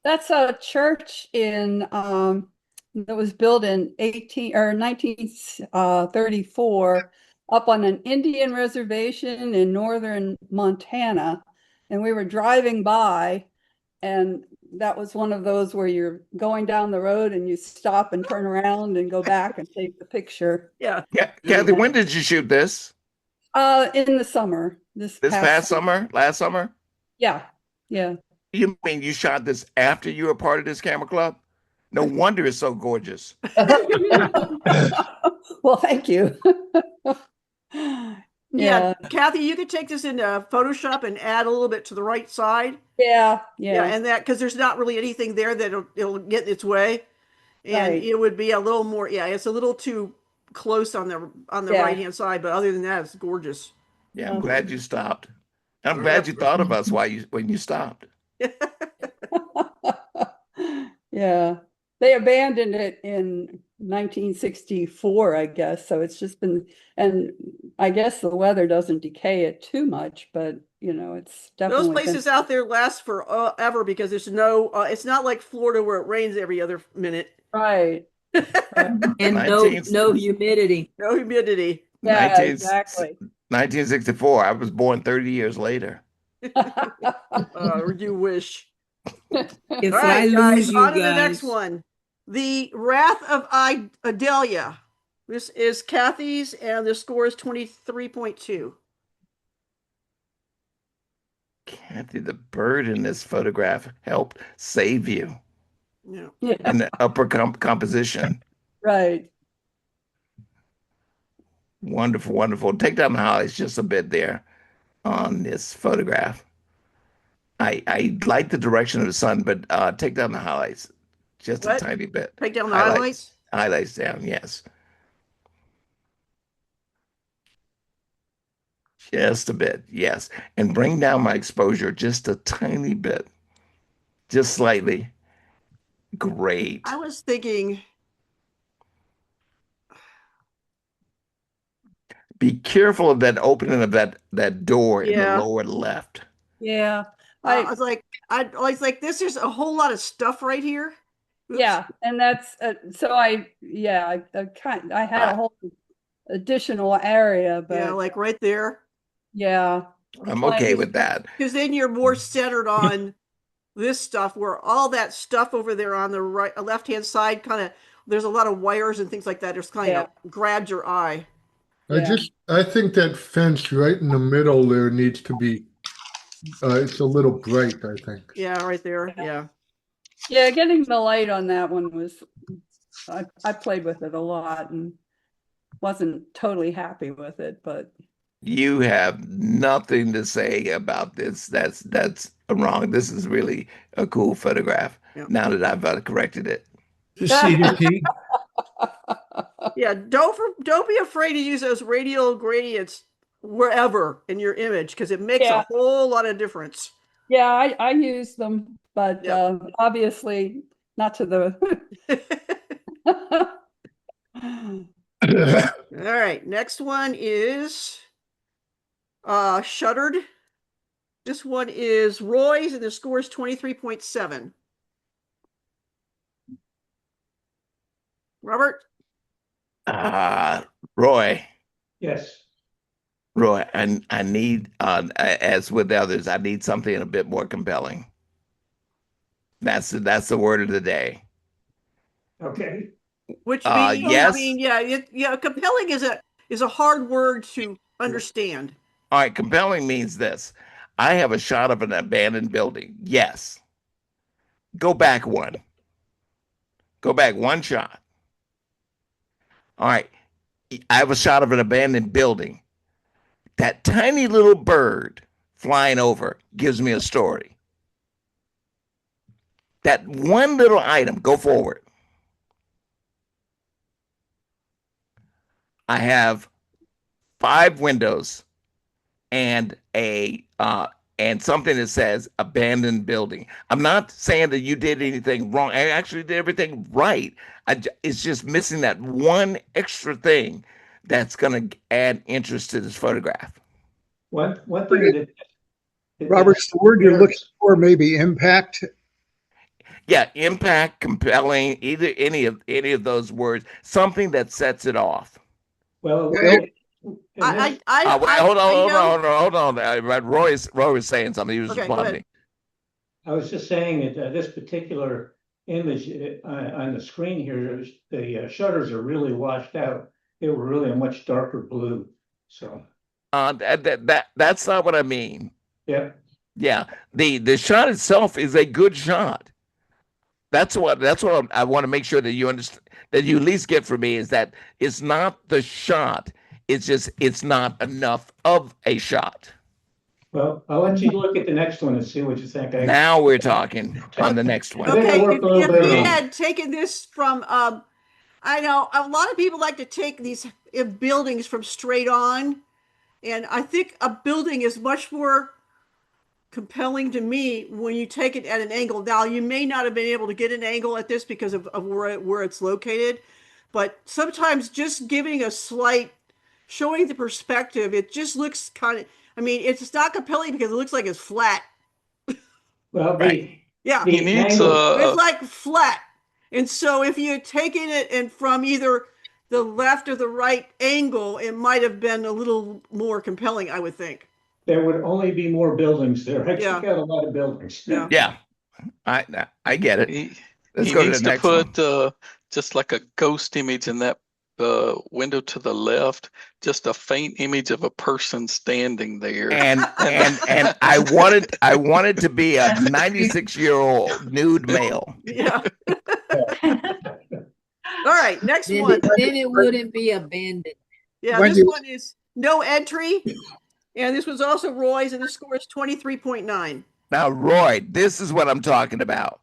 That's a church in that was built in 1934 up on an Indian reservation in northern Montana. And we were driving by, and that was one of those where you're going down the road and you stop and turn around and go back and take the picture. Yeah. Kathy, when did you shoot this? In the summer. This past summer? Last summer? Yeah. Yeah. You mean you shot this after you were part of this camera club? No wonder it's so gorgeous. Well, thank you. Yeah, Kathy, you could take this into Photoshop and add a little bit to the right side. Yeah, and that because there's not really anything there that it'll get its way, and Right. it would be a little more. Yeah, it's a little too close on the right hand side, but other than that, it's gorgeous. Yeah, I'm glad you stopped. I'm glad you thought of us when you stopped. Yeah. They abandoned it in 1964, I guess. So it's just been, and I guess the weather doesn't decay it too much, but it's definitely Those places out there last forever because there's no. It's not like Florida where it rains every other minute. Right. And no humidity. No humidity. Yeah, exactly. 1964. I was born 30 years later. You wish. If All right, I guys, lose you on to the guys. next one. The Wrath of Adelia. This is Kathy's, and the score is 23.2. Kathy, the bird in this photograph helped save you. Yeah. In the upper composition. Right. Wonderful, wonderful. Take down the highlights just a bit there on this photograph. I like the direction of the sun, but take down the highlights just a tiny bit. Take down the highlights? Highlights down, yes. Just a bit, yes. And bring down my exposure just a tiny bit. Just slightly. Great. I was thinking. Be careful of that opening of that door in the Yeah. lower left. Yeah. I was like, this is a whole lot of stuff right here. Oops. Yeah, and that's so I had a whole additional area, but Yeah, like right there. yeah. I'm okay with that. Because then you're more centered on this stuff, where all that stuff over there on the right, left hand side, kind of, there's a lot of wires and things like that. Just kind of grabbed your eye. Yeah. I think that fence right in the middle there needs to be, it's a little bright, I think. Yeah, right there. Yeah. Yeah, getting the light on that one was, I played with it a lot and wasn't totally happy with it, but You have nothing to say about this. That's wrong. This is really a cool photograph. Yeah. Now that I've corrected it. Cedar Key. Yeah, don't be afraid to use those radial gradients wherever in your image because it makes Yeah. a whole lot of difference. yeah, I use them, but obviously not to the. All right, next one is Shuttered. This one is Roy's and the score is 23.7. Robert? Roy. Yes. Roy, I need, as with the others, I need something a bit more compelling. That's the word of the day. Okay. Which means, yes. compelling is a hard word to understand. All right, compelling means this. I have a shot of an abandoned building. Yes. Go back one. Go back one shot. All right. I have a shot of an abandoned building. That tiny little bird flying over gives me a story. That one little item, go forward. I have 5 windows and and something that says abandoned building. I'm not saying that you did anything wrong. I actually did everything right. It's just missing that one extra thing that's going to add interest to this photograph. One thing that Robert, the word you're looking for maybe impact. Yeah, impact, compelling, either any of those words, something that sets it off. Well, hold on. Roy was saying something. He was responding. I was just saying that this particular image on the screen here, the shutters are really washed out. They were really a much darker blue. So that's not what I mean. yeah. Yeah, the shot itself is a good shot. That's what I want to make sure that you understand, that you at least get from me, is that it's not the shot. It's just it's not enough of a shot. Well, I'll let you look at the next one and see what you think. Now we're talking on the next one. Okay, if we had taken this from, I know a lot of people like to take these buildings from straight on, and I think a building is much more compelling to me when you take it at an angle. Now, you may not have been able to get an angle at this because of where it's located, but sometimes just giving a slight, showing the perspective, it just looks kind of, I mean, it's not compelling because it looks like it's flat. Well, yeah, He needs it's like flat. And so if you had taken it and from either the left or the right angle, it might have been a little more compelling, I would think. There would only be more buildings there. I took out a lot of buildings. Yeah, I get it. Let's He go to needs the to next one. put just like a ghost image in that window to the left, just a faint image of a person standing there. And I wanted to be a 96-year-old nude male. Yeah. All right, next one. Then it wouldn't be abandoned. Yeah, this one is no entry. And this was also Roy's, and the score is 23.9. Now, Roy, this is what I'm talking about.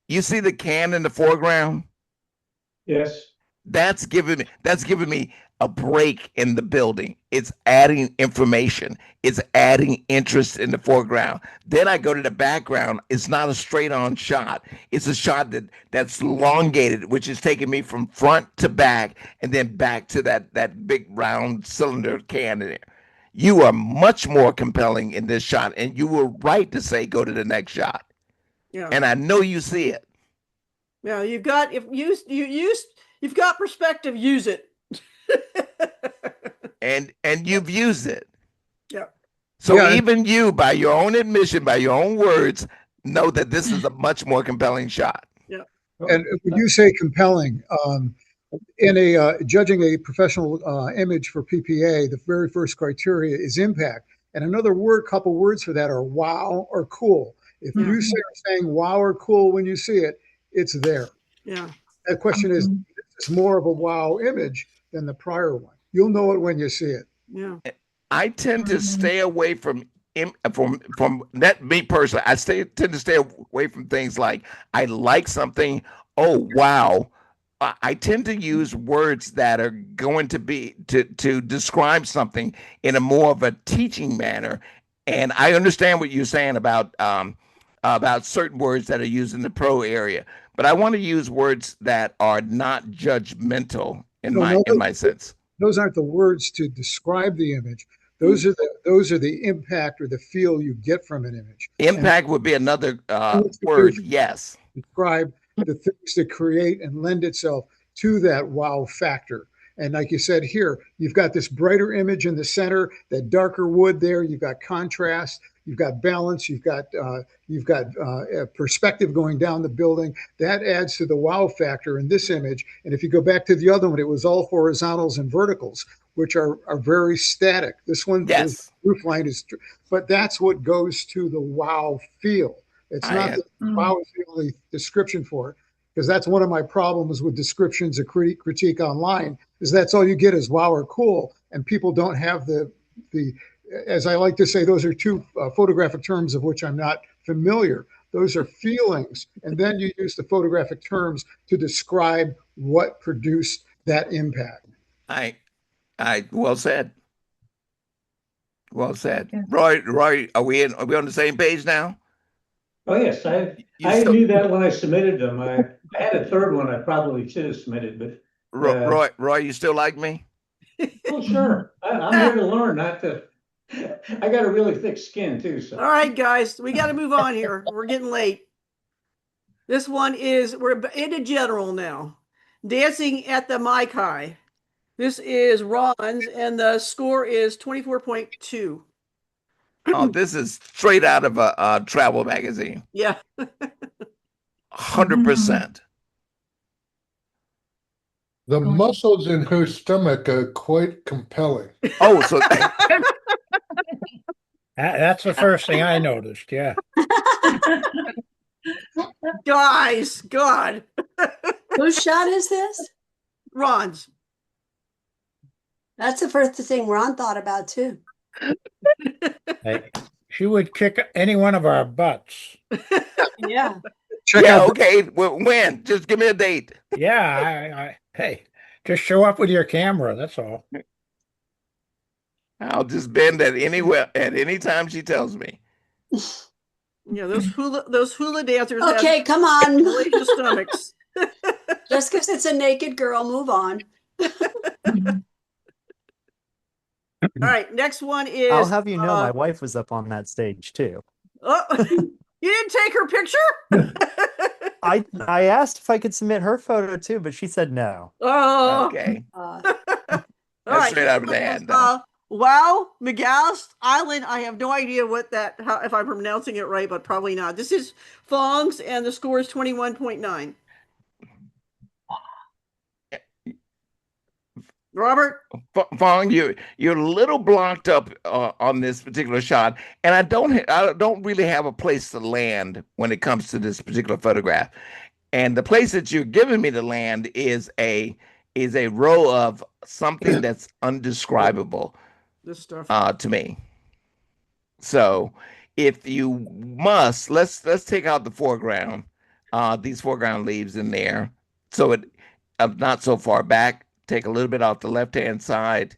You see the can in the foreground? Yes. That's giving me a break in the building. It's adding information. It's adding interest in the foreground. Then I go to the background. It's not a straight on shot. It's a shot that's elongated, which is taking me from front to back and then back to that big round cylinder can in there. You are much more compelling in this shot, and you were right to say go to the next shot. Yeah. And I know you see it. Yeah, you've got you've got perspective, use it. and you've used it. Yeah. So even you, by your own admission, by your own words, know that this is a much more compelling shot. Yeah. And when you say compelling, In a judging a professional image for PPA, the very first criteria is impact, and another couple words for that are wow or cool. If Yeah. you are saying wow or cool when you see it, it's there. Yeah. The question is it's more of a wow image than the prior one. You'll know it when you see it. Yeah. I tend to stay away from that me personally. Tend to stay away from things like I like something. Oh wow. I tend to use words that are going to be to describe something in a more of a teaching manner. And I understand what you're saying about certain words that are used in the pro area, but I want to use words that are not judgmental in No, no, my sense. those aren't the words to describe the image. Those are the impact or the feel you get from an image. Impact would be another word. Yes. Describe the things that create and lend itself to that wow factor. And like you said here, you've got this brighter image in the center, that darker wood there. You've got contrast, you've got balance, you've got perspective going down the building. That adds to the wow factor in this image. And if you go back to the other one, it was all horizontals and verticals, which are very static. This one, the roof line is, but that's what goes to the wow feel. It's not that wow is the only description for it, because that's one of my problems with descriptions of critique online, is that's all you get is wow or cool, and people don't have the as I like to say, those are two photographic terms of which I'm not familiar. Those are feelings, and then you use the photographic terms to describe what produced that impact. Well said. Well said. Roy, are we on the same page now? Oh, yes, I knew that when I submitted them. I had a third one I probably should have submitted, but Roy, you still like me? Oh, sure. I'm here to learn, not to. I got a really thick skin too. So. All right, guys, we got to move on here. We're getting late. This one is, we're into general now. Dancing at the Maikai. This is Ron's, and the score is 24.2. Oh, this is straight out of a travel magazine. Yeah. 100%. The muscles in her stomach are quite compelling. Oh, so that's the first thing I noticed. Yeah. Guys, God. Whose shot is this? Ron's. That's the first thing Ron thought about too. Hey, she would kick any one of our butts. Yeah. Okay. Well, when? Just give me a date. Yeah. Hey, just show up with your camera. That's all. I'll just bend at any time she tells me. Yeah, those hula dancers. Okay, come on. Hellacious stomachs. Just because it's a naked girl, move on. All right, next one is. I'll have you know, my wife was up on that stage too. Oh, you didn't take her picture? I asked if I could submit her photo too, but she said no. Oh, okay. All right. Straight out of the hand. Wow, McGallis Island. I have no idea if I'm pronouncing it right, but probably not. This is Fong's, and the score is 21.9. Robert? Fong, you're a little blocked up on this particular shot, and I don't really have a place to land when it comes to this particular photograph. And the place that you're giving me to land is a row of something that's undescribable this stuff to me. So if you must, let's take out the foreground, these foreground leaves in there, so it not so far back. Take a little bit off the left-hand side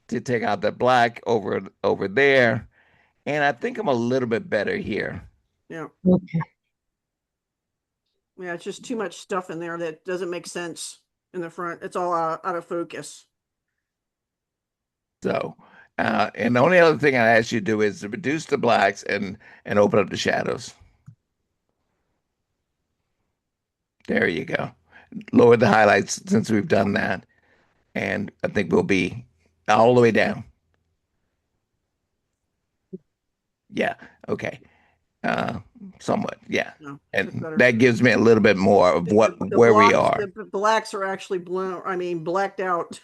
to take out the black over there. And I think I'm a little bit better here. Yeah. Okay. Yeah, it's just too much stuff in there that doesn't make sense in the front. It's all out of focus. So, and the only other thing I ask you to do is to reduce the blacks and open up the shadows. There you go. Lower the highlights since we've done that. And I think we'll be all the way down. Yeah. Okay. somewhat, yeah. No, that's And better. that gives me a little bit more of where we are. The blacks are actually blacked out.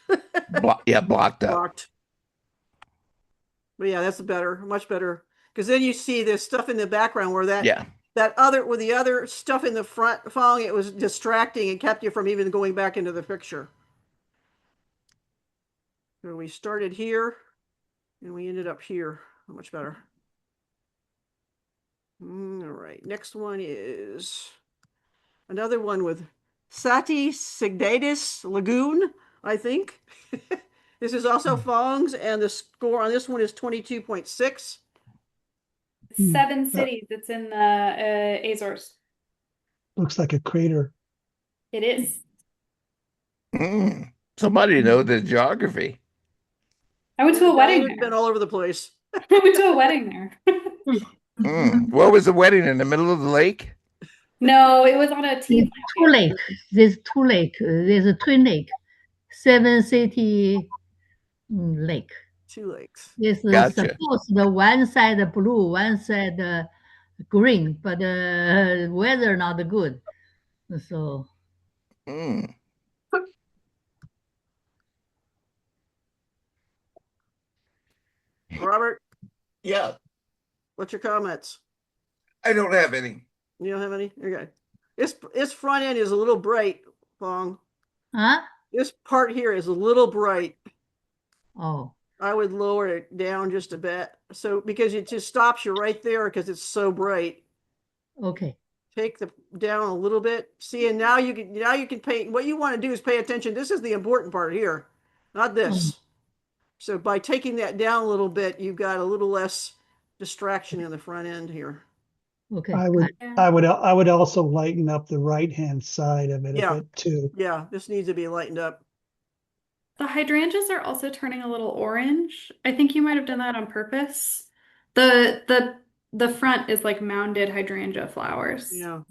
Yeah, blocked up. Blocked. But yeah, that's better, much better. Because then you see this stuff in the background where Yeah. with the other stuff in the front following it was distracting and kept you from even going back into the picture. So we started here and we ended up here. Much better. All right, next one is another one with Sati Sigdatis Lagoon, I think. This is also Fong's, and the score on this one is 22.6. 7 cities. It's in the Azores. Looks like a crater. It is. Somebody know the geography. I went to a wedding I've been all over the place. I went to a wedding there. What was the wedding in the middle of the lake? No, it was on a tea Two lake. There's two lake. There's a twin lake. 7 city lake. 2 lakes. Yes, Gotcha. suppose the one side blue, one side green, but weather not good. So Robert, yeah. what's your comments? I don't have any. You don't have any? Okay. This front end is a little bright, Fong. Huh? This part here is a little bright. Oh. I would lower it down just a bit. So because it just stops you right there because it's so bright. Okay. Take the down a little bit. See, and now you can pay what you want to do is pay attention. This is the important part here, not this. So by taking that down a little bit, you've got a little less distraction in the front end here. Okay. I would also lighten up the right-hand side of it a bit too. Yeah, this needs to be lightened up. The hydrangeas are also turning a little orange. I think you might have done that on purpose. The front is like mounded hydrangea flowers. Yeah.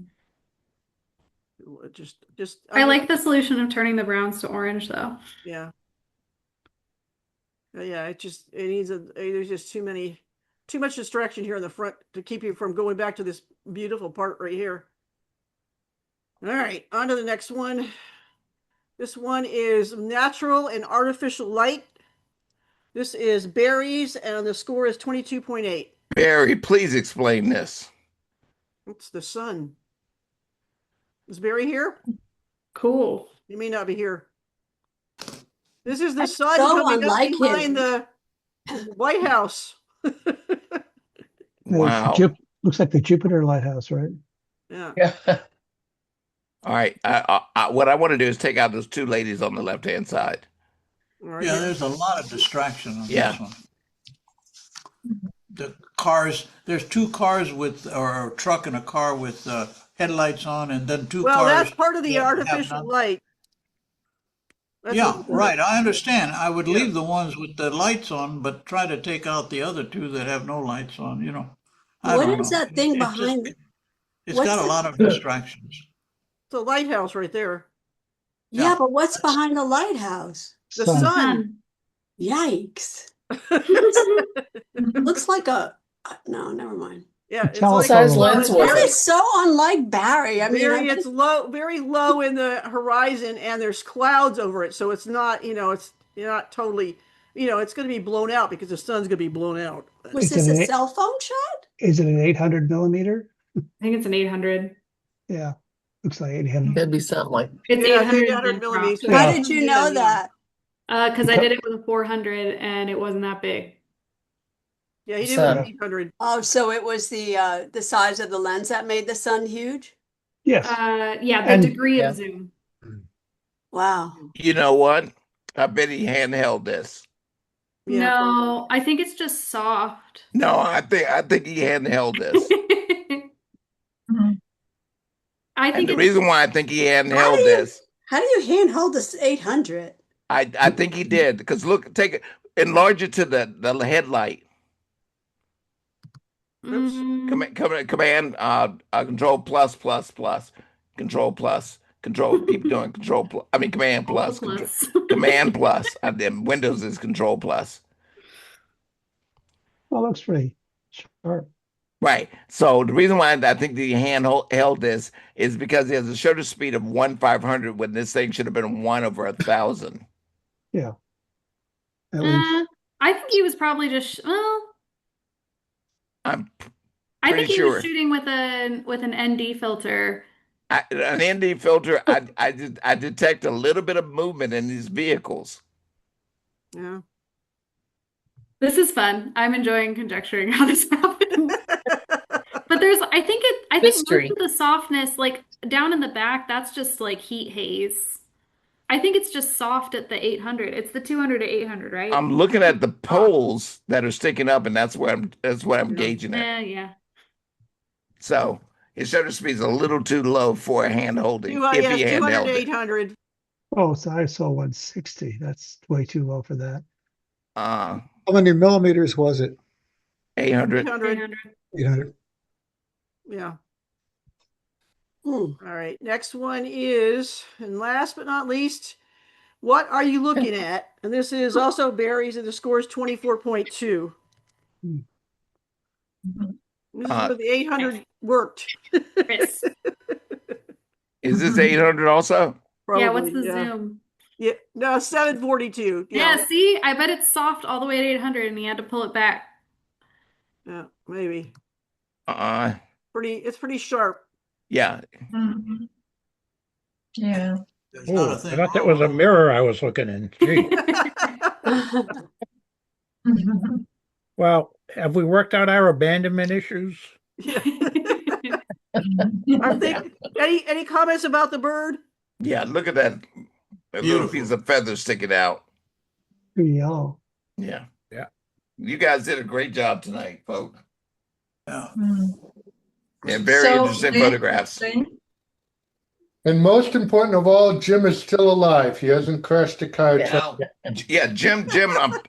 Just I like the solution of turning the browns to orange though. Yeah. Yeah, there's just too much distraction here in the front to keep you from going back to this beautiful part right here. All right, on to the next one. This one is natural and artificial light. This is berries, and the score is 22.8. Barry, please explain this. It's the sun. Is Barry here? Cool. He may not be here. This is the That's sun so coming up unlike behind him. the White House. Wow. Looks like the Jupiter Lighthouse, right? Yeah. All right. What I want to do is take out those two ladies on the left-hand side. Yeah, there's a lot of distraction on Yeah. this one. The cars, there's 2 cars or a truck and a car with headlights on, and then 2 Well, cars. that's part of the that have artificial none. light. That's Yeah, what- right. I understand. I would leave the ones with the lights on, but try to take out the other 2 that have no lights on, you know. I What don't is know. that thing It's just- behind? It's what's got a the- lot of distractions. It's a lighthouse right there. Yeah, but what's behind the lighthouse? The sun. Yikes. Looks like no, never mind. Yeah, it's Telephone like lens. lens was That it? is so unlike Barry. I mean, it's low, very low in the horizon, and there's clouds over it, so it's not, it's not totally, it's going to be blown out because the sun's going to be blown out. was this a cell phone shot? Is it an 800 millimeter? I think it's an 800. Yeah, looks like 800. That'd be something like. It's Yeah, 800, 800 millimeters. Yeah. How did you know that? Because I did it with a 400 and it wasn't that big. Yeah, he did Sun. with 800. Oh, so it was the size of the lens that made the sun huge? Yes. Yeah, the And- degree Yeah. of zoom. Wow. You know what? I bet he handheld this. Yeah, No, I think it's just soft. No, I think he handheld this. I And think the it's reason why I think he How handheld do you- this, How do you handhold this 800? I think he did. Because look, enlarge it to the headlight. Command control plus plus plus control plus control. Keep doing control plus. I mean command plus control, command plus. And then Windows is control plus. Well, looks pretty sharp. Right. So the reason why I think the held this is because there's a shutter speed of 1/500 when this thing should have been 1/1,000. Yeah. At least. I think he was probably just well. I'm I think pretty he was sure. shooting with an ND filter. An ND filter, I detect a little bit of movement in these vehicles. Yeah. This is fun. I'm enjoying conjecturing how this happened. But I think most Mystery. of the softness, like down in the back, that's just like heat haze. I think it's just soft at the 800. It's the 200 to 800, right? I'm looking at the poles that are sticking up, and that's what I'm gauging it. Yeah. So his shutter speed is a little too low for a hand holding. If Yes, he 200 handheld to it, 800. Oh, so I saw 160. That's way too low for that. uh, How many millimeters was it? 800. 800. 800. Yeah. All right. Next one is, and last but not least, what are you looking at? And this is also Barry's, and the score is 24.2. This is where the 800 worked. Chris. Is this 800 also? Yeah, what's Probably, the zoom? Yeah, no, 742. Yeah, see? I bet it's soft all the way at 800 and he had to pull it back. Yeah, maybe. Uh, It's pretty sharp. yeah. Yeah. Oh, I thought that was a mirror I was looking in. Gee. Well, have we worked out our abandonment issues? I think any comments about the bird? Yeah, look at that little piece of feather sticking out. Pretty yellow. Yeah. Yeah. You guys did a great job tonight, folks. Yeah. And very interesting photographs. And most important of all, Jim is still alive. He hasn't crashed a car. Yeah, Jim,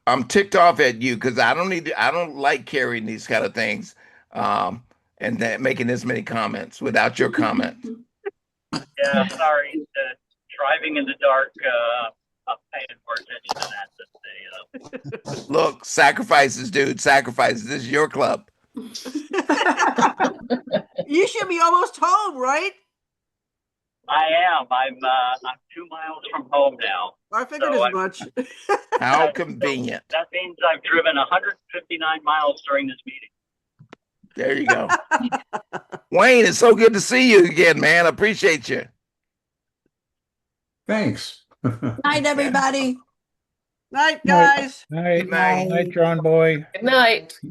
I'm ticked off at you because I don't like carrying these kind of things, and making this many comments without your comment. Yeah, sorry. Driving in the dark, I'm paying more attention to that than the. Look, sacrifices, dude, sacrifices. This is your club. You should be almost home, right? I am. I'm 2 miles from home now. I figured So as much. How convenient. That means I've driven 159 miles during this meeting. There you go. Wayne, it's so good to see you again, man. I appreciate you. Thanks. Night, everybody. Night, guys. Night, Good night. night, John boy. Good night.